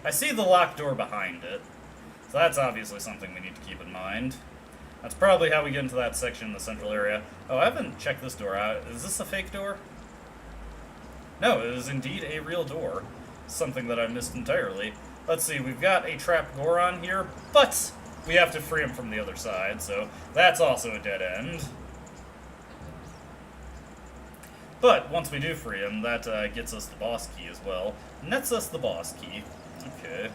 I see the locked door behind it. So that's obviously something we need to keep in mind. That's probably how we get into that section in the central area. Oh, I haven't checked this door out. Is this a fake door? No, it is indeed a real door. Something that I missed entirely. Let's see, we've got a trapped Goron here, but we have to free him from the other side, so that's also a dead end. But once we do free him, that gets us the boss key as well. Nets us the boss key. Okay.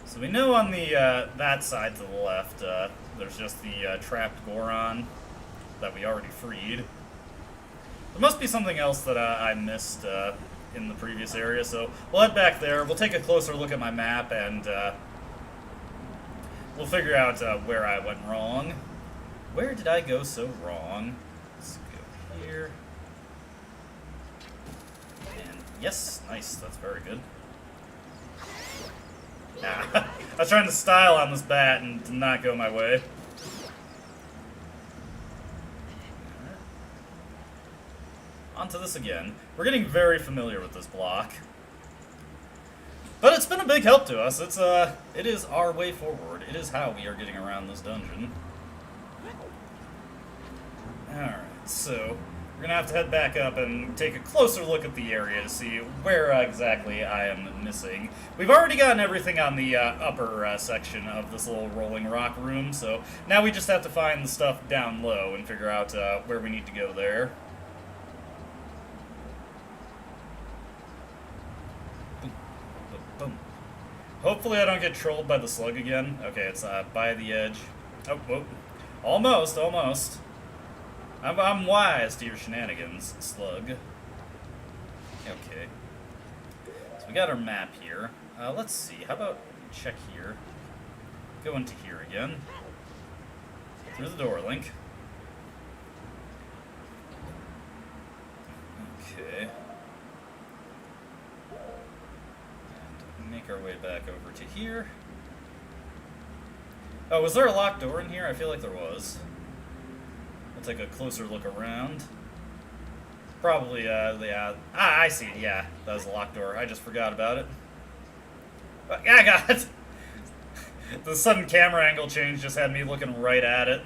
So we know on the that side to the left, there's just the trapped Goron that we already freed. There must be something else that I missed in the previous area, so we'll head back there. We'll take a closer look at my map, and we'll figure out where I went wrong. Where did I go so wrong? Let's go here. And yes, nice. That's very good. Ah, I was trying to style on this bat and did not go my way. Onto this again. We're getting very familiar with this block. But it's been a big help to us. It is our way forward. It is how we are getting around this dungeon. Alright, so we're gonna have to head back up and take a closer look at the area to see where exactly I am missing. We've already gotten everything on the upper section of this little rolling rock room, so now we just have to find the stuff down low and figure out where we need to go there. Boom. Hopefully I don't get trolled by the slug again. Okay, it's by the edge. Oh, whoa. Almost, almost. I'm wise to your shenanigans, slug. Okay. So we got our map here. Let's see. How about check here? Go into here again. Through the door, Link. Okay. And make our way back over to here. Oh, was there a locked door in here? I feel like there was. We'll take a closer look around. Probably, yeah. Ah, I see it, yeah. That was a locked door. I just forgot about it. But, yeah, I got it! The sudden camera angle change just had me looking right at it.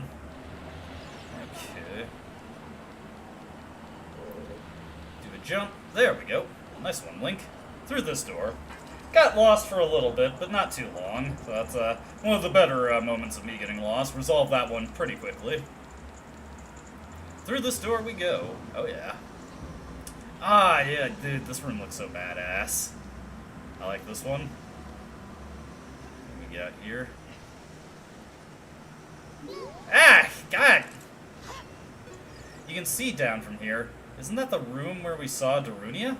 Okay. Do a jump. There we go. Nice one, Link. Through this door. Got lost for a little bit, but not too long. So that's one of the better moments of me getting lost. Resolved that one pretty quickly. Through this door we go. Oh, yeah. Ah, yeah, dude, this room looks so badass. I like this one. What we got here? Ah, God! You can see down from here. Isn't that the room where we saw Darunia?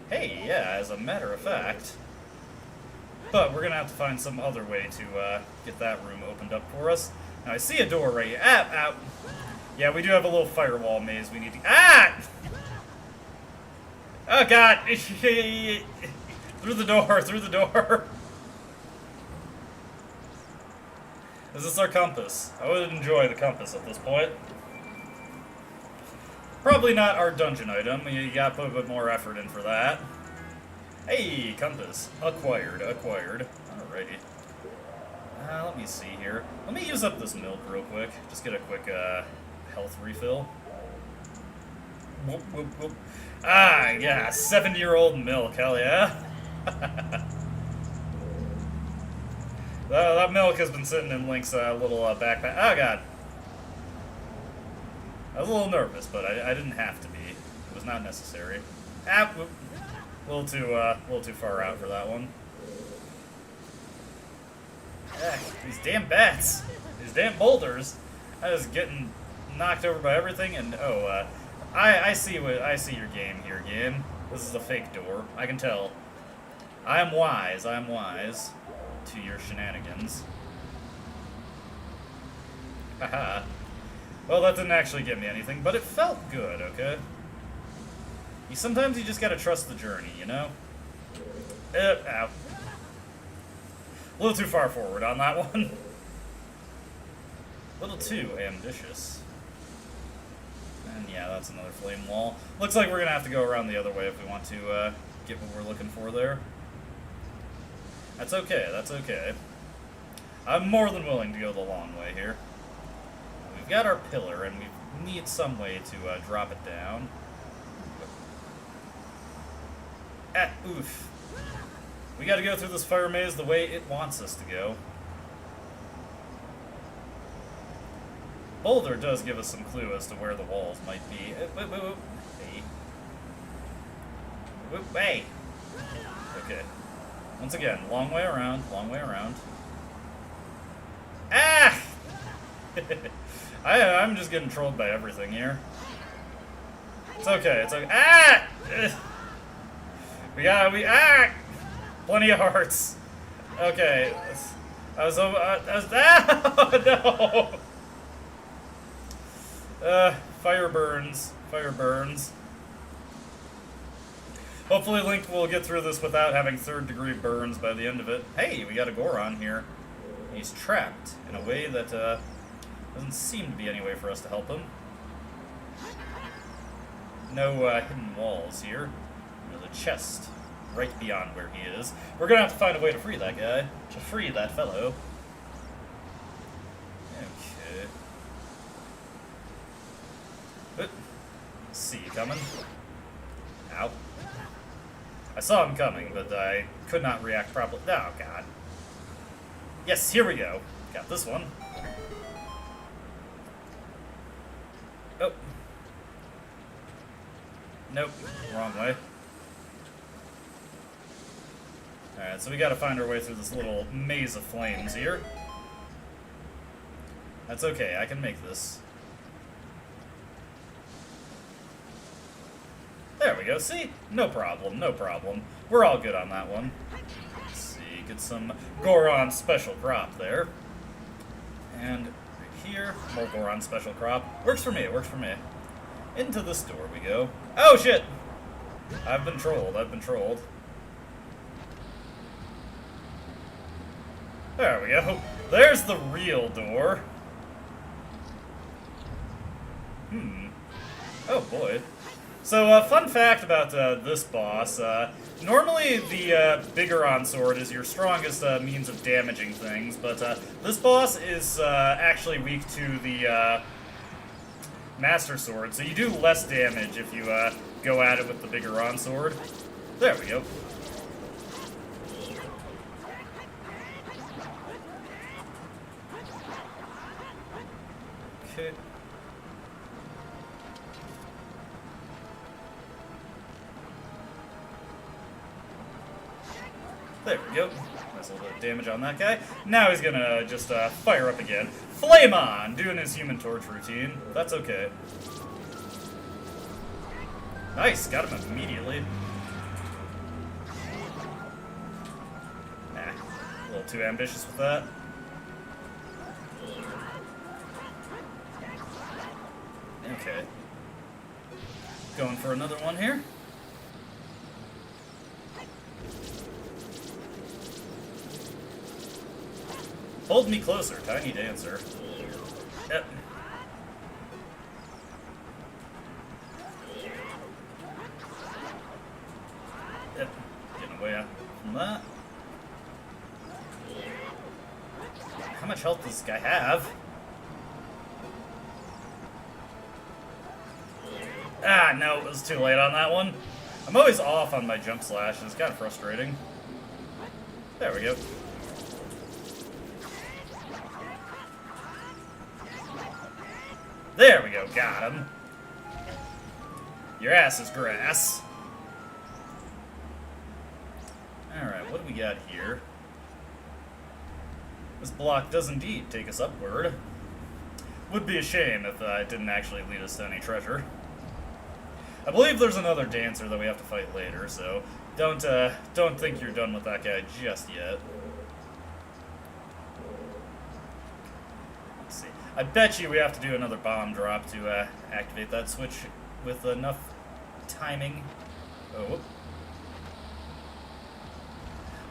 Hey, yeah, as a matter of fact. But we're gonna have to find some other way to get that room opened up for us. Now, I see a door right here. Ah, ow. Yeah, we do have a little firewall maze we need to... Ah! Oh, God! Through the door, through the door! Is this our compass? I would enjoy the compass at this point. Probably not our dungeon item. You gotta put a bit more effort in for that. Hey, compass. Acquired, acquired. Alrighty. Let me see here. Let me use up this milk real quick. Just get a quick, health refill. Whoop, whoop, whoop. Ah, yeah, 70-year-old milk, hell yeah. That milk has been sitting in Link's little backpack. Oh, God. I was a little nervous, but I didn't have to be. It was not necessary. Ah, whoop. A little too far out for that one. Ah, these damn bats. These damn boulders. I was getting knocked over by everything, and I see your game here, game. This is a fake door. I can tell. I am wise to your shenanigans. Haha. Well, that didn't actually get me anything, but it felt good, okay? Sometimes you just gotta trust the journey, you know? Ow. A little too far forward on that one. A little too ambitious. And yeah, that's another flame wall. Looks like we're gonna have to go around the other way if we want to get what we're looking for there. That's okay, that's okay. I'm more than willing to go the long way here. We've got our pillar, and we need some way to drop it down. Ah, oof. We gotta go through this fire maze the way it wants us to go. Boulder does give us some clue as to where the walls might be. Whoop, whoop, whoop. Hey. Whoop, hey! Okay. Once again, long way around, long way around. Ah! I'm just getting trolled by everything here. It's okay, it's okay. Ah! Ah! Plenty of hearts. Okay. Ah! No! Fire burns. Fire burns. Hopefully Link will get through this without having third-degree burns by the end of it. Hey, we got a Goron here. He's trapped in a way that doesn't seem to be any way for us to help him. No hidden walls here. There's a chest right beyond where he is. We're gonna have to find a way to free that guy. To free that fellow. Okay. See you coming. Ow. I saw him coming, but I could not react properly. Oh, God. Yes, here we go. Got this one. Oh. Nope. Wrong way. Alright, so we gotta find our way through this little maze of flames here. That's okay, I can make this. There we go, see? No problem, no problem. We're all good on that one. Let's see, get some Goron special crop there. And right here, more Goron special crop. Works for me, works for me. Into this door we go. Oh, shit! I've been trolled, I've been trolled. There we go. There's the real door. Oh, boy. So, fun fact about this boss, normally the Bigoron sword is your strongest means of damaging things, but this boss is actually weak to the Master Sword, so you do less damage if you go at it with the Bigoron sword. There we go. Okay. There we go. Nice little bit of damage on that guy. Now he's gonna just fire up again. Flame on! Doing his Human Torch routine. That's okay. Nice, got him immediately. Nah, a little too ambitious with that. Okay. Going for another one here. Hold me closer, tiny dancer. Yep. Yep. Getting away from that. How much health does this guy have? Ah, no, it was too late on that one. I'm always off on my jump slash, and it's kind of frustrating. There we go. There we go, got him. Your ass is grass. Alright, what do we got here? This block does indeed take us upward. Would be a shame if it didn't actually lead us to any treasure. I believe there's another dancer that we have to fight later, so don't think you're done with that guy just yet. Let's see. I bet you we have to do another bomb drop to activate that switch with enough timing. Oh.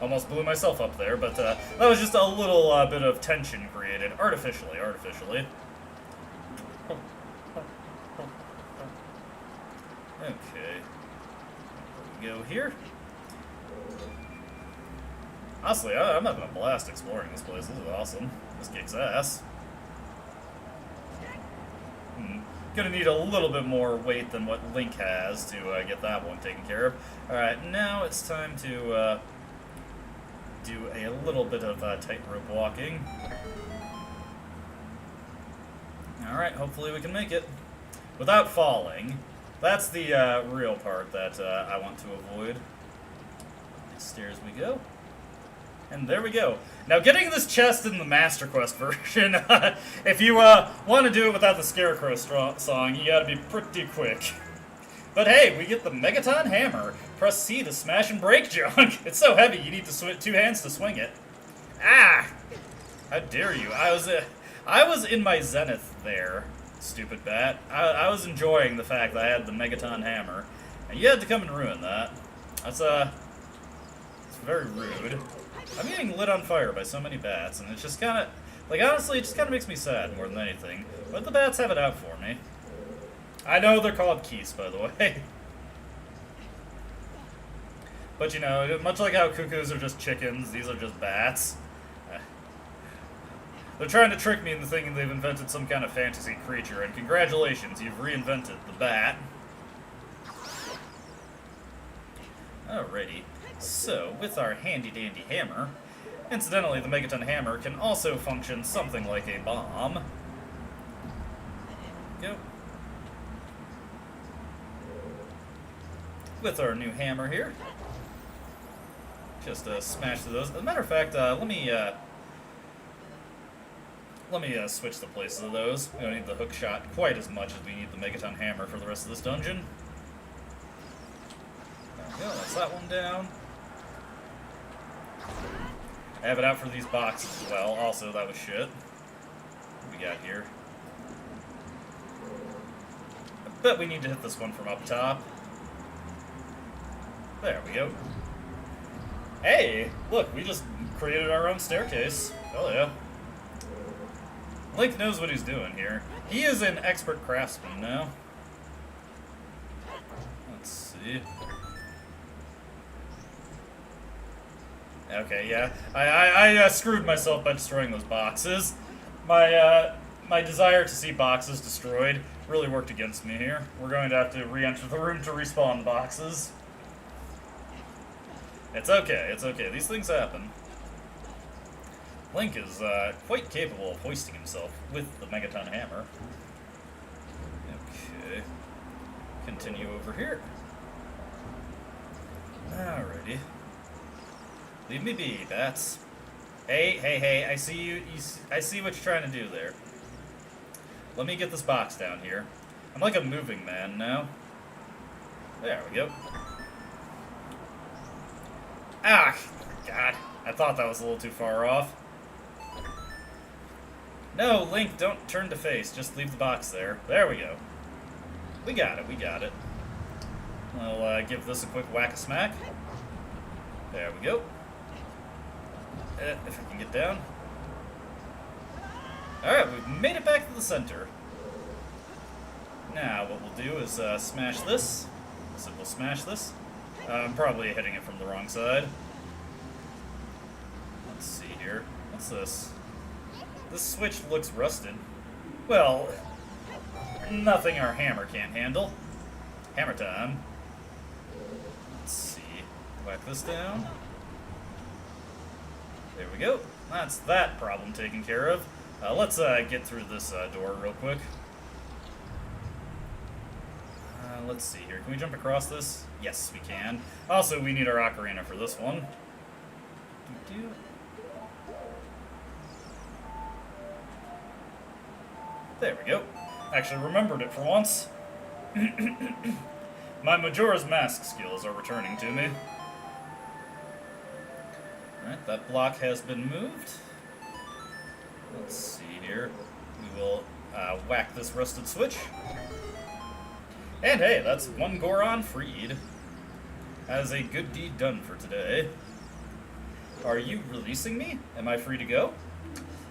Almost blew myself up there, but that was just a little bit of tension created, artificially. Okay. Go here. Honestly, I'm having a blast exploring this place. This is awesome. This kicks ass. Gonna need a little bit more weight than what Link has to get that one taken care of. Alright, now it's time to do a little bit of tightrope walking. Alright, hopefully we can make it. Without falling. That's the real part that I want to avoid. Stairs we go. And there we go. Now, getting this chest in the Master Quest version, if you want to do it without the Scarecrow song, you gotta be pretty quick. But hey, we get the Megaton Hammer. Press C to smash and break junk. It's so heavy, you need to two hands to swing it. Ah! How dare you? I was in my zenith there, stupid bat. I was enjoying the fact that I had the Megaton Hammer. And you had to come and ruin that. That's, it's very rude. I'm getting lit on fire by so many bats, and it's just kind of, like, honestly, it just kind of makes me sad more than anything. But the bats have it out for me. I know they're called geese, by the way. But, you know, much like how cuckoos are just chickens, these are just bats. They're trying to trick me into thinking they've invented some kind of fantasy creature, and congratulations, you've reinvented the bat. Alrighty. So, with our handy-dandy hammer, incidentally, the Megaton Hammer can also function something like a bomb. Go. With our new hammer here, just smash through those. As a matter of fact, let me switch the places of those. We don't need the hook shot quite as much as we need the Megaton Hammer for the rest of this dungeon. There we go, that's that one down. I have it out for these boxes as well. Also, that was shit. What we got here? I bet we need to hit this one from up top. There we go. Hey! Look, we just created our own staircase. Hell yeah. Link knows what he's doing here. He is an expert craftsman now. Let's see. Okay, yeah. I screwed myself by destroying those boxes. My desire to see boxes destroyed really worked against me here. We're going to have to re-enter the room to respawn the boxes. It's okay, it's okay. These things happen. Link is quite capable of hoisting himself with the Megaton Hammer. Okay. Continue over here. Alrighty. Leave me be, bats. Hey, I see you, I see what you're trying to do there. Let me get this box down here. I'm like a moving man now. There we go. Ah! God, I thought that was a little too far off. No, Link, don't turn to face. Just leave the box there. There we go. We got it, we got it. I'll give this a quick whack-a-smack. There we go. If I can get down. Alright, we've made it back to the center. Now, what we'll do is smash this. So we'll smash this. I'm probably hitting it from the wrong side. Let's see here. What's this? This switch looks rusted. Well, nothing our hammer can't handle. Hammer time. Let's see. Whack this down. There we go. That's that problem taken care of. Let's get through this door real quick. Let's see here. Can we jump across this? Yes, we can. Also, we need our ocarina for this one. There we go. Actually remembered it for once. My Majora's Mask skills are returning to me. Alright, that block has been moved. Let's see here. We will whack this rusted switch. And hey, that's one Goron freed. As a good deed done for today. Are you releasing me? Am I free to go?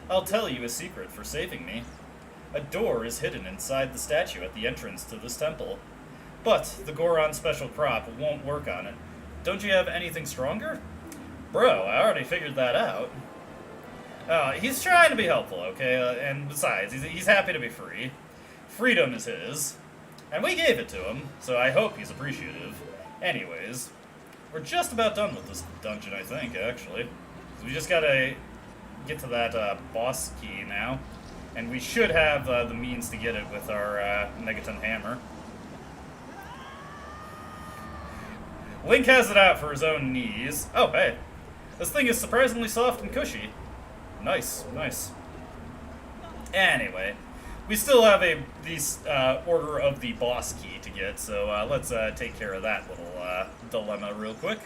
I'll tell you a secret for saving me. A door is hidden inside the statue at the entrance to this temple. But the Goron special crop won't work on it. Don't you have anything stronger? Bro, I already figured that out. He's trying to be helpful, okay? And besides, he's happy to be free. Freedom is his. And we gave it to him, so I hope he's appreciative. Anyways, we're just about done with this dungeon, I think, actually. So we just gotta get to that boss key now. And we should have the means to get it with our Megaton Hammer. Link has it out for his own knees. Oh, hey. This thing is surprisingly soft and cushy. Nice, nice. Anyway, we still have the order of the boss key to get, so let's take care of that little dilemma real quick.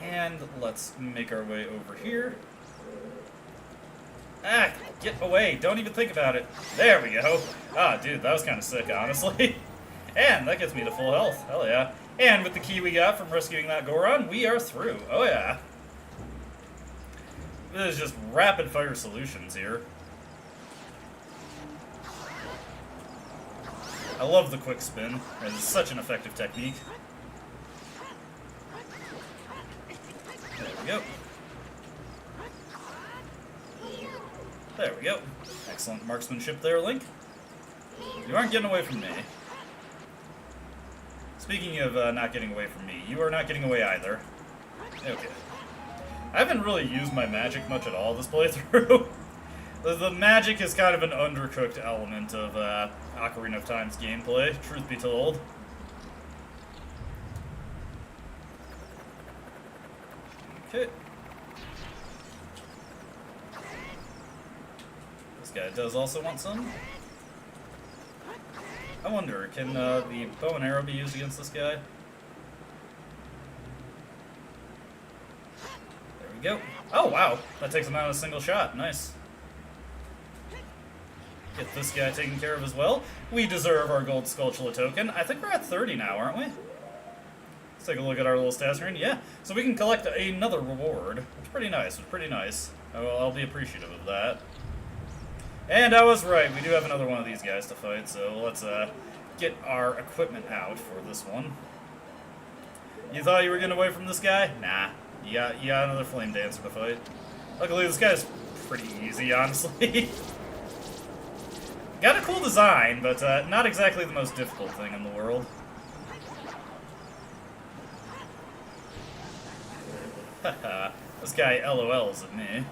And let's make our way over here. Ah, get away. Don't even think about it. There we go. Ah, dude, that was kind of sick, honestly. And that gets me to full health. Hell yeah. And with the key we got from rescuing that Goron, we are through. Oh yeah. This is just rapid fire solutions here. I love the quick spin. It's such an effective technique. There we go. There we go. Excellent marksmanship there, Link. You aren't getting away from me. Speaking of not getting away from me, you are not getting away either. Okay. I haven't really used my magic much at all this playthrough. The magic is kind of an undercooked element of Ocarina of Time's gameplay, truth be told. Okay. This guy does also want some. I wonder, can the bow and arrow be used against this guy? There we go. Oh, wow. That takes him out in a single shot. Nice. Get this guy taken care of as well. We deserve our gold Skulltula token. I think we're at 30 now, aren't we? Let's take a look at our little stat screen. Yeah, so we can collect another reward. It's pretty nice. It's pretty nice. I'll be appreciative of that. And I was right. We do have another one of these guys to fight, so let's get our equipment out for this one. You thought you were getting away from this guy? Nah. You got another Flame Dancer to fight. Luckily, this guy's pretty easy, honestly. Got a cool design, but not exactly the most difficult thing in the world. Haha, this guy LOLs at me.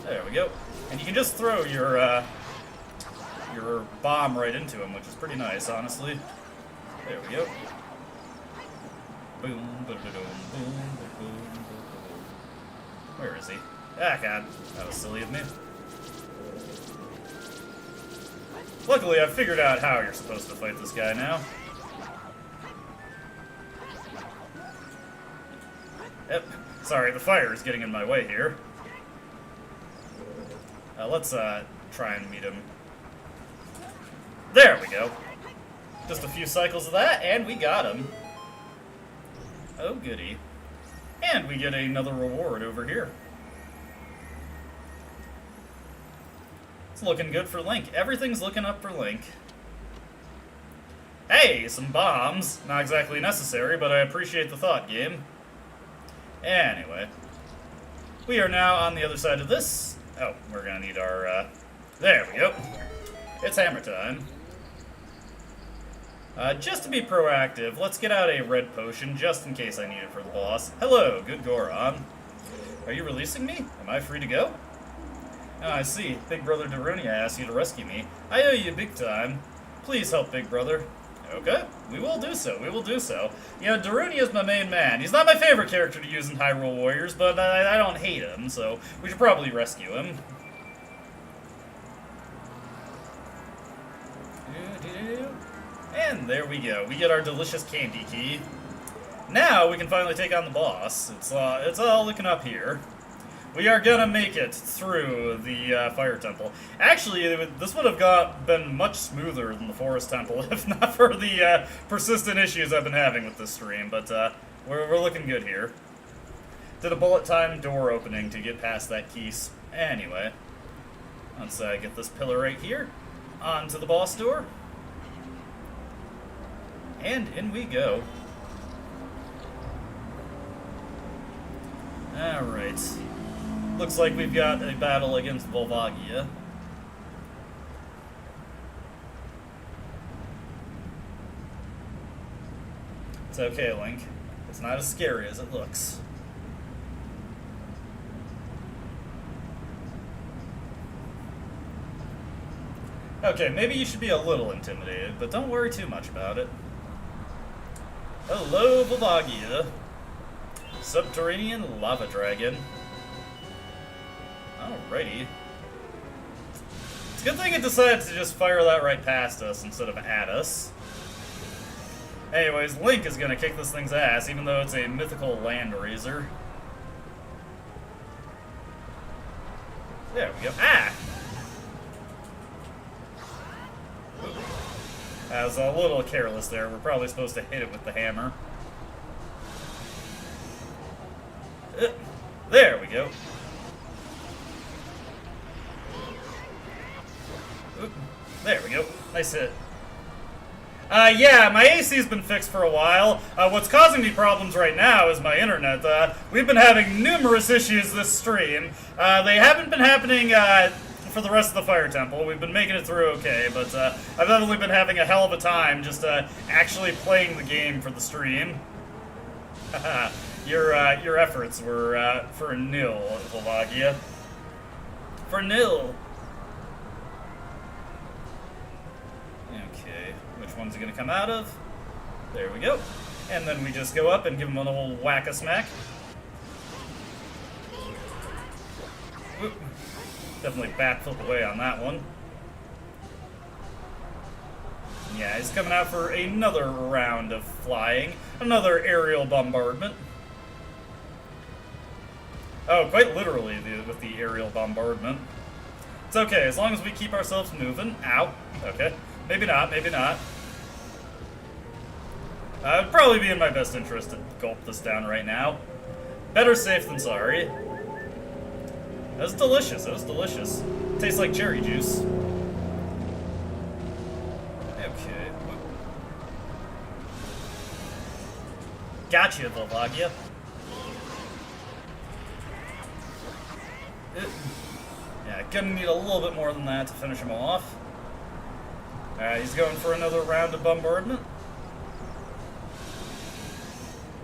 There we go. And you can just throw your bomb right into him, which is pretty nice, honestly. There we go. Boom, boom, boom, boom, boom, boom. Where is he? Ah, God. That was silly of me. Luckily, I've figured out how you're supposed to fight this guy now. Yep. Sorry, the fire is getting in my way here. Let's try and meet him. There we go. Just a few cycles of that, and we got him. Oh, goody. And we get another reward over here. It's looking good for Link. Everything's looking up for Link. Hey, some bombs. Not exactly necessary, but I appreciate the thought, game. Anyway. We are now on the other side of this. Oh, we're gonna need our, there we go. It's hammer time. Just to be proactive, let's get out a red potion, just in case I need it for the boss. Hello, good Goron. Are you releasing me? Am I free to go? Oh, I see. Big Brother Darunia asked you to rescue me. I owe you big time. Please help Big Brother. Okay, we will do so, we will do so. You know, Darunia's my main man. He's not my favorite character to use in Hyrule Warriors, but I don't hate him, so we should probably rescue him. And there we go. We get our delicious candy key. Now we can finally take on the boss. It's all looking up here. We are gonna make it through the Fire Temple. Actually, this would have been much smoother than the Forest Temple if not for the persistent issues I've been having with this stream. But we're looking good here. Did a bullet time door opening to get past that keys. Anyway, let's get this pillar right here onto the boss door. And in we go. Alright. Looks like we've got a battle against Volvagia. It's okay, Link. It's not as scary as it looks. Okay, maybe you should be a little intimidated, but don't worry too much about it. Hello, Volvagia. Subterranean lava dragon. Alrighty. It's a good thing it decided to just fire that right past us instead of at us. Anyways, Link is gonna kick this thing's ass, even though it's a mythical land razor. There we go. Ah! I was a little careless there. We're probably supposed to hit it with the hammer. There we go. There we go. Nice hit. Yeah, my AC's been fixed for a while. What's causing me problems right now is my internet. We've been having numerous issues this stream. They haven't been happening for the rest of the Fire Temple. We've been making it through okay, but I've definitely been having a hell of a time just actually playing the game for the stream. Your efforts were for nil, Volvagia. For nil. Okay, which one's he gonna come out of? There we go. And then we just go up and give him a little whack-a-smack. Whoop. Definitely backflip away on that one. Yeah, he's coming out for another round of flying. Another aerial bombardment. Oh, quite literally with the aerial bombardment. It's okay, as long as we keep ourselves moving. Ow. Okay. Maybe not, maybe not. It'd probably be in my best interest to gulp this down right now. Better safe than sorry. That was delicious, that was delicious. Tastes like cherry juice. Okay. Gotcha, Volvagia. Yeah, gonna need a little bit more than that to finish him off. He's going for another round of bombardment.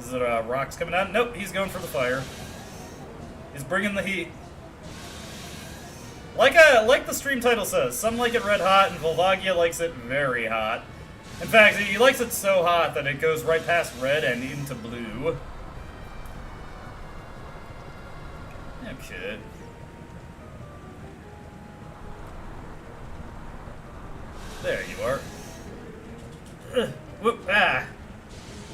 Is it rocks coming out? Nope, he's going for the fire. He's bringing the heat. Like the stream title says, some like it red hot, and Volvagia likes it very hot. In fact, he likes it so hot that it goes right past red and into blue. Okay. There you are. Whoop, ah!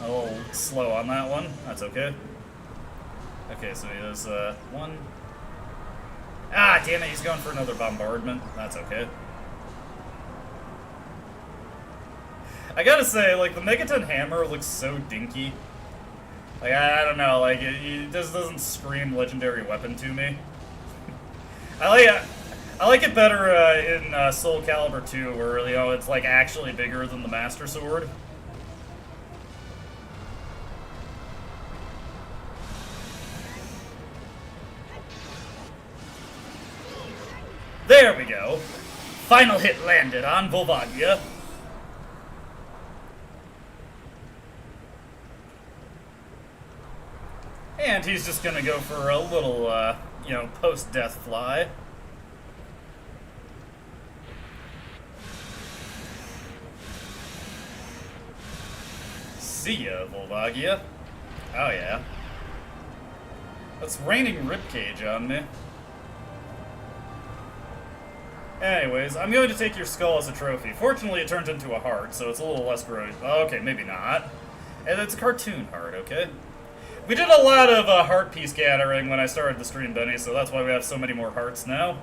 A little slow on that one. That's okay. Okay, so he does one. Ah, damn it, he's going for another bombardment. That's okay. I gotta say, like, the Megaton Hammer looks so dinky. Like, I don't know, like, it just doesn't scream legendary weapon to me. I like it better in Soul Calibur 2, where, you know, it's, like, actually bigger than the Master Sword. There we go. Final hit landed on Volvagia. And he's just gonna go for a little, you know, post-death fly. See ya, Volvagia. Oh yeah. That's raining ribcage on me. Anyways, I'm going to take your skull as a trophy. Fortunately, it turns into a heart, so it's a little less gross. Okay, maybe not. And it's a cartoon heart, okay? We did a lot of heart piece gathering when I started the stream, Benny, so that's why we have so many more hearts now.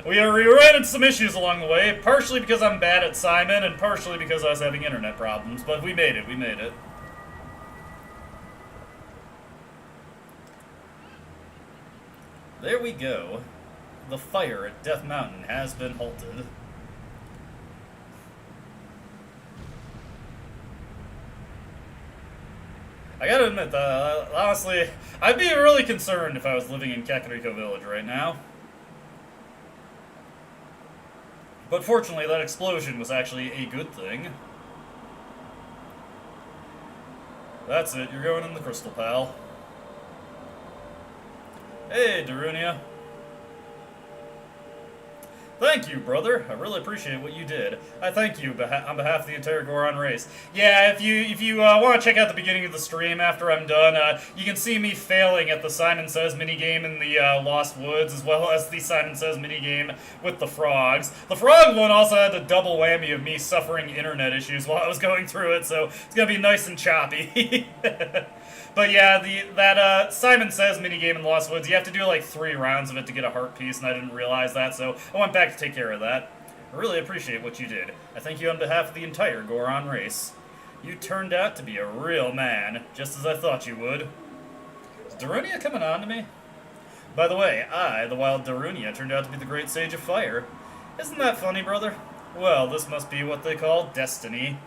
We ran into some issues along the way, partially because I'm bad at Simon, and partially because I was having internet problems, but we made it, we made it. There we go. The fire at Death Mountain has been halted. I gotta admit that, honestly, I'd be really concerned if I was living in Kakariko Village right now. But fortunately, that explosion was actually a good thing. That's it, you're going in the crystal, pal. Hey, Darunia. Thank you, brother. I really appreciate what you did. I thank you on behalf of the entire Goron race. Yeah, if you want to check out the beginning of the stream after I'm done, you can see me failing at the Simon Says minigame in the Lost Woods, as well as the Simon Says minigame with the frogs. The frog one also had the double whammy of me suffering internet issues while I was going through it, so it's gonna be nice and choppy. But yeah, that Simon Says minigame in the Lost Woods, you have to do like 3 rounds of it to get a heart piece, and I didn't realize that, so I went back to take care of that. I really appreciate what you did. I thank you on behalf of the entire Goron race. You turned out to be a real man, just as I thought you would. Is Darunia coming on to me? By the way, I, the wild Darunia, turned out to be the great sage of fire. Isn't that funny, brother? Well, this must be what they call destiny.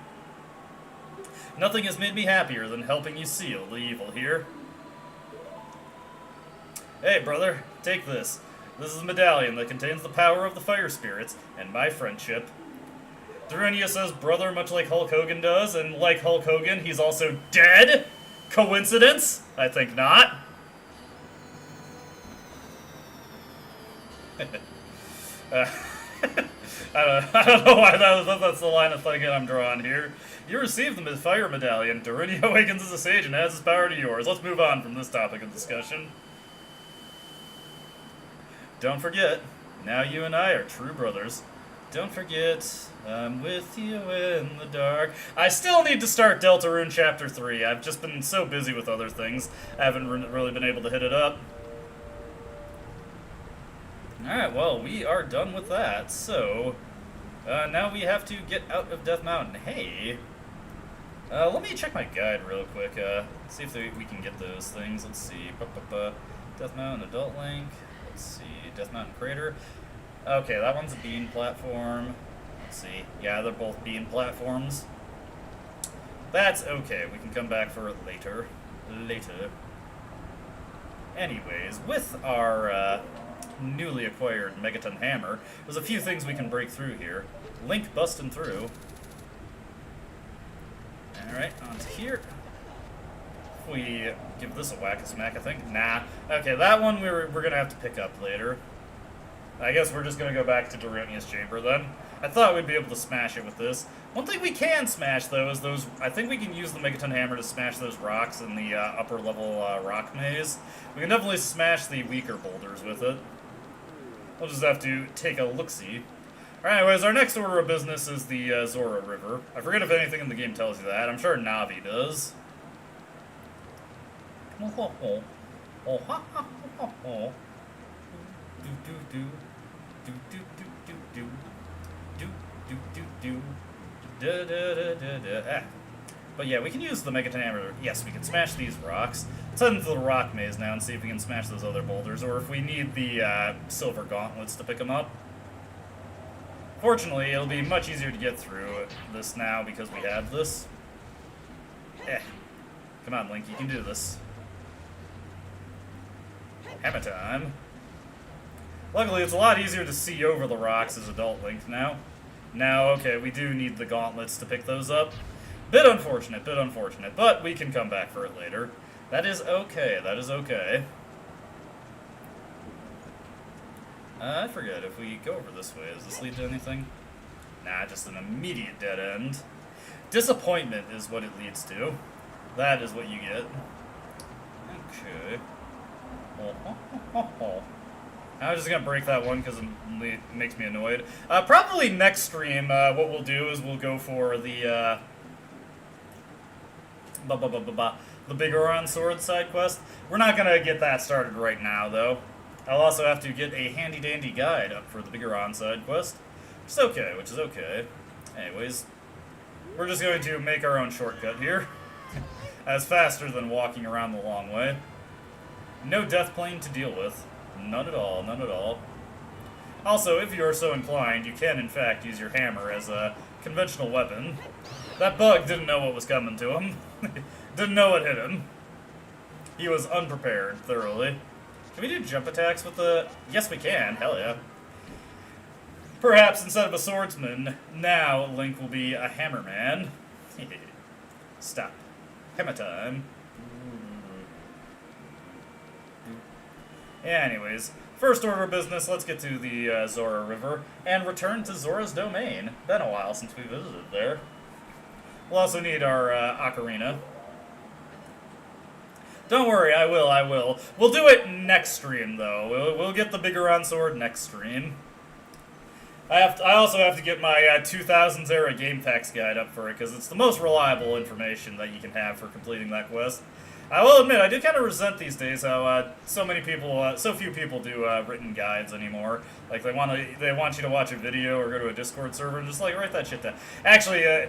Nothing has made me happier than helping you seal the evil here. Hey, brother, take this. This is a medallion that contains the power of the fire spirits and my friendship. Darunia says brother much like Hulk Hogan does, and like Hulk Hogan, he's also dead? Coincidence? I think not. I don't know why that's the line of thinking I'm drawing here. You received the fire medallion. Darunia awakens as a sage and adds his power to yours. Let's move on from this topic of discussion. Don't forget, now you and I are true brothers. Don't forget, I'm with you in the dark. I still need to start Deltarune Chapter 3. I've just been so busy with other things, I haven't really been able to hit it up. Alright, well, we are done with that, so now we have to get out of Death Mountain. Hey, let me check my guide real quick, see if we can get those things. Let's see, Death Mountain Adult Link, let's see, Death Mountain Crater. Okay, that one's a bean platform. Let's see, yeah, they're both bean platforms. That's okay, we can come back for it later. Anyways, with our, newly acquired Megaton Hammer, there's a few things we can break through here. Link busting through. Alright, onto here. If we give this a whack-a-smack, I think. Nah. Okay, that one we're gonna have to pick up later. I guess we're just gonna go back to Darunia's chamber then. I thought we'd be able to smash it with this. One thing we can smash, though, is those... I think we can use the Megaton Hammer to smash those rocks in the upper-level rock maze. We can definitely smash the weaker boulders with it. We'll just have to take a look-see. Alright, anyways, our next order of business is the Zora River. I forget if anything in the game tells you that. I'm sure Navi does. But yeah, we can use the Megaton Hammer. Yes, we can smash these rocks. Let's head into the rock maze now and see if we can smash those other boulders, or if we need the silver gauntlets to pick them up. Fortunately, it'll be much easier to get through this now because we have this. Come on, Link, you can do this. Hammer time. Luckily, it's a lot easier to see over the rocks as Adult Link now. Now, okay, we do need the gauntlets to pick those up. Bit unfortunate, but we can come back for it later. That is okay, that is okay. I forget, if we go over this way, does this lead to anything? Nah, just an immediate dead end. Disappointment is what it leads to. That is what you get. Okay. I'm just gonna break that one because it makes me annoyed. Probably next stream, what we'll do is we'll go for the, the Big Oron Sword side quest. We're not gonna get that started right now, though. I'll also have to get a handy-dandy guide up for the Big Oron side quest. Which is okay. Anyways, we're just going to make our own shortcut here. As faster than walking around the long way. No death plane to deal with. None at all, none at all. Also, if you are so inclined, you can in fact use your hammer as a conventional weapon. That bug didn't know what was coming to him. Didn't know it hit him. He was unprepared, thoroughly. Can we do jump attacks with the... Yes, we can. Hell yeah. Perhaps instead of a swordsman, now Link will be a hammerman. Stop. Hammer time. Anyways, first order of business, let's get to the Zora River and return to Zora's domain. Been a while since we visited there. We'll also need our Ocarina. Don't worry, I will. We'll do it next stream, though. We'll get the Biggoron sword next stream. I also have to get my 2000s era game facts guide up for it, because it's the most reliable information that you can have for completing that quest. I will admit, I do kind of resent these days how so few people do written guides anymore. Like they want you to watch a video or go to a Discord server and just like write that shit down. Actually,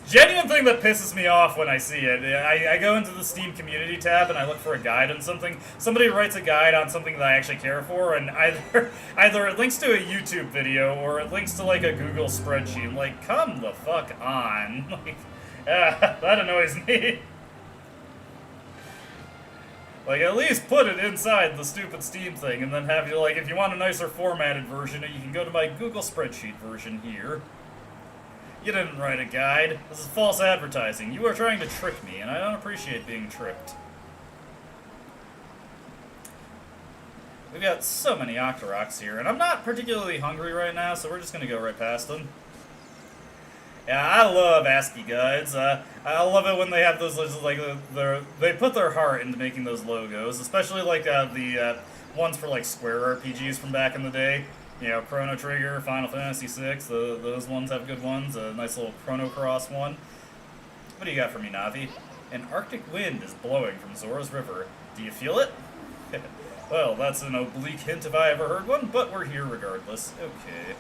genuine thing that pisses me off when I see it. I go into the Steam community tab and I look for a guide on something. Somebody writes a guide on something that I actually care for, and either it links to a YouTube video or it links to like a Google spreadsheet. I'm like, come the fuck on! Like, that annoys me. Like, at least put it inside the stupid Steam thing, and then have you, like, if you want a nicer formatted version, you can go to my Google spreadsheet version here. You didn't write a guide. This is false advertising. You are trying to trick me, and I don't appreciate being tricked. We've got so many Octoroks here, and I'm not particularly hungry right now, so we're just gonna go right past them. Yeah, I love ASCII guides. I love it when they have those, like, they put their heart into making those logos, especially, like, the ones for, like, Square RPGs from back in the day. You know, Chrono Trigger, Final Fantasy VI, those ones have good ones. A nice little Chrono Cross one. What do you got for me, Navi? An Arctic wind is blowing from Zora's River. Do you feel it? Well, that's an oblique hint if I ever heard one, but we're here regardless. Okay.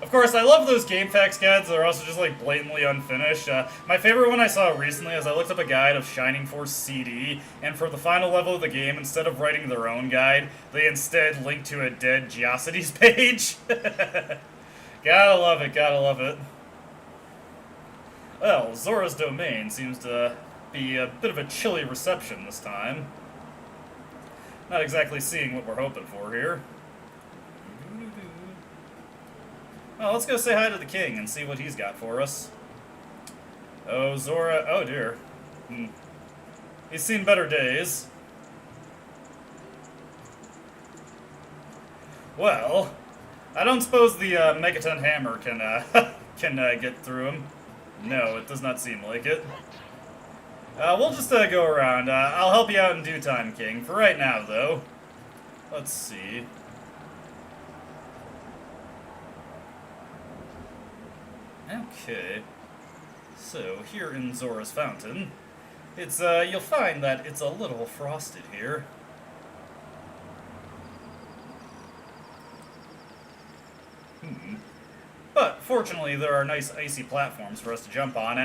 Of course, I love those game facts guides that are also just like blatantly unfinished. My favorite one I saw recently is I looked up a guide of Shining Force CD, and for the final level of the game, instead of writing their own guide, they instead linked to a dead Geocities page. Gotta love it, gotta love it. Well, Zora's domain seems to be a bit of a chilly reception this time. Not exactly seeing what we're hoping for here. Well, let's go say hi to the king and see what he's got for us. Oh, Zora. Oh, dear. He's seen better days. Well, I don't suppose the Megaton Hammer can get through him. No, it does not seem like it. We'll just go around. I'll help you out in due time, King. For right now, though. Let's see. Okay. So, here in Zora's Fountain, it's, you'll find that it's a little frosted here. But, fortunately, there are nice icy platforms for us to jump on, and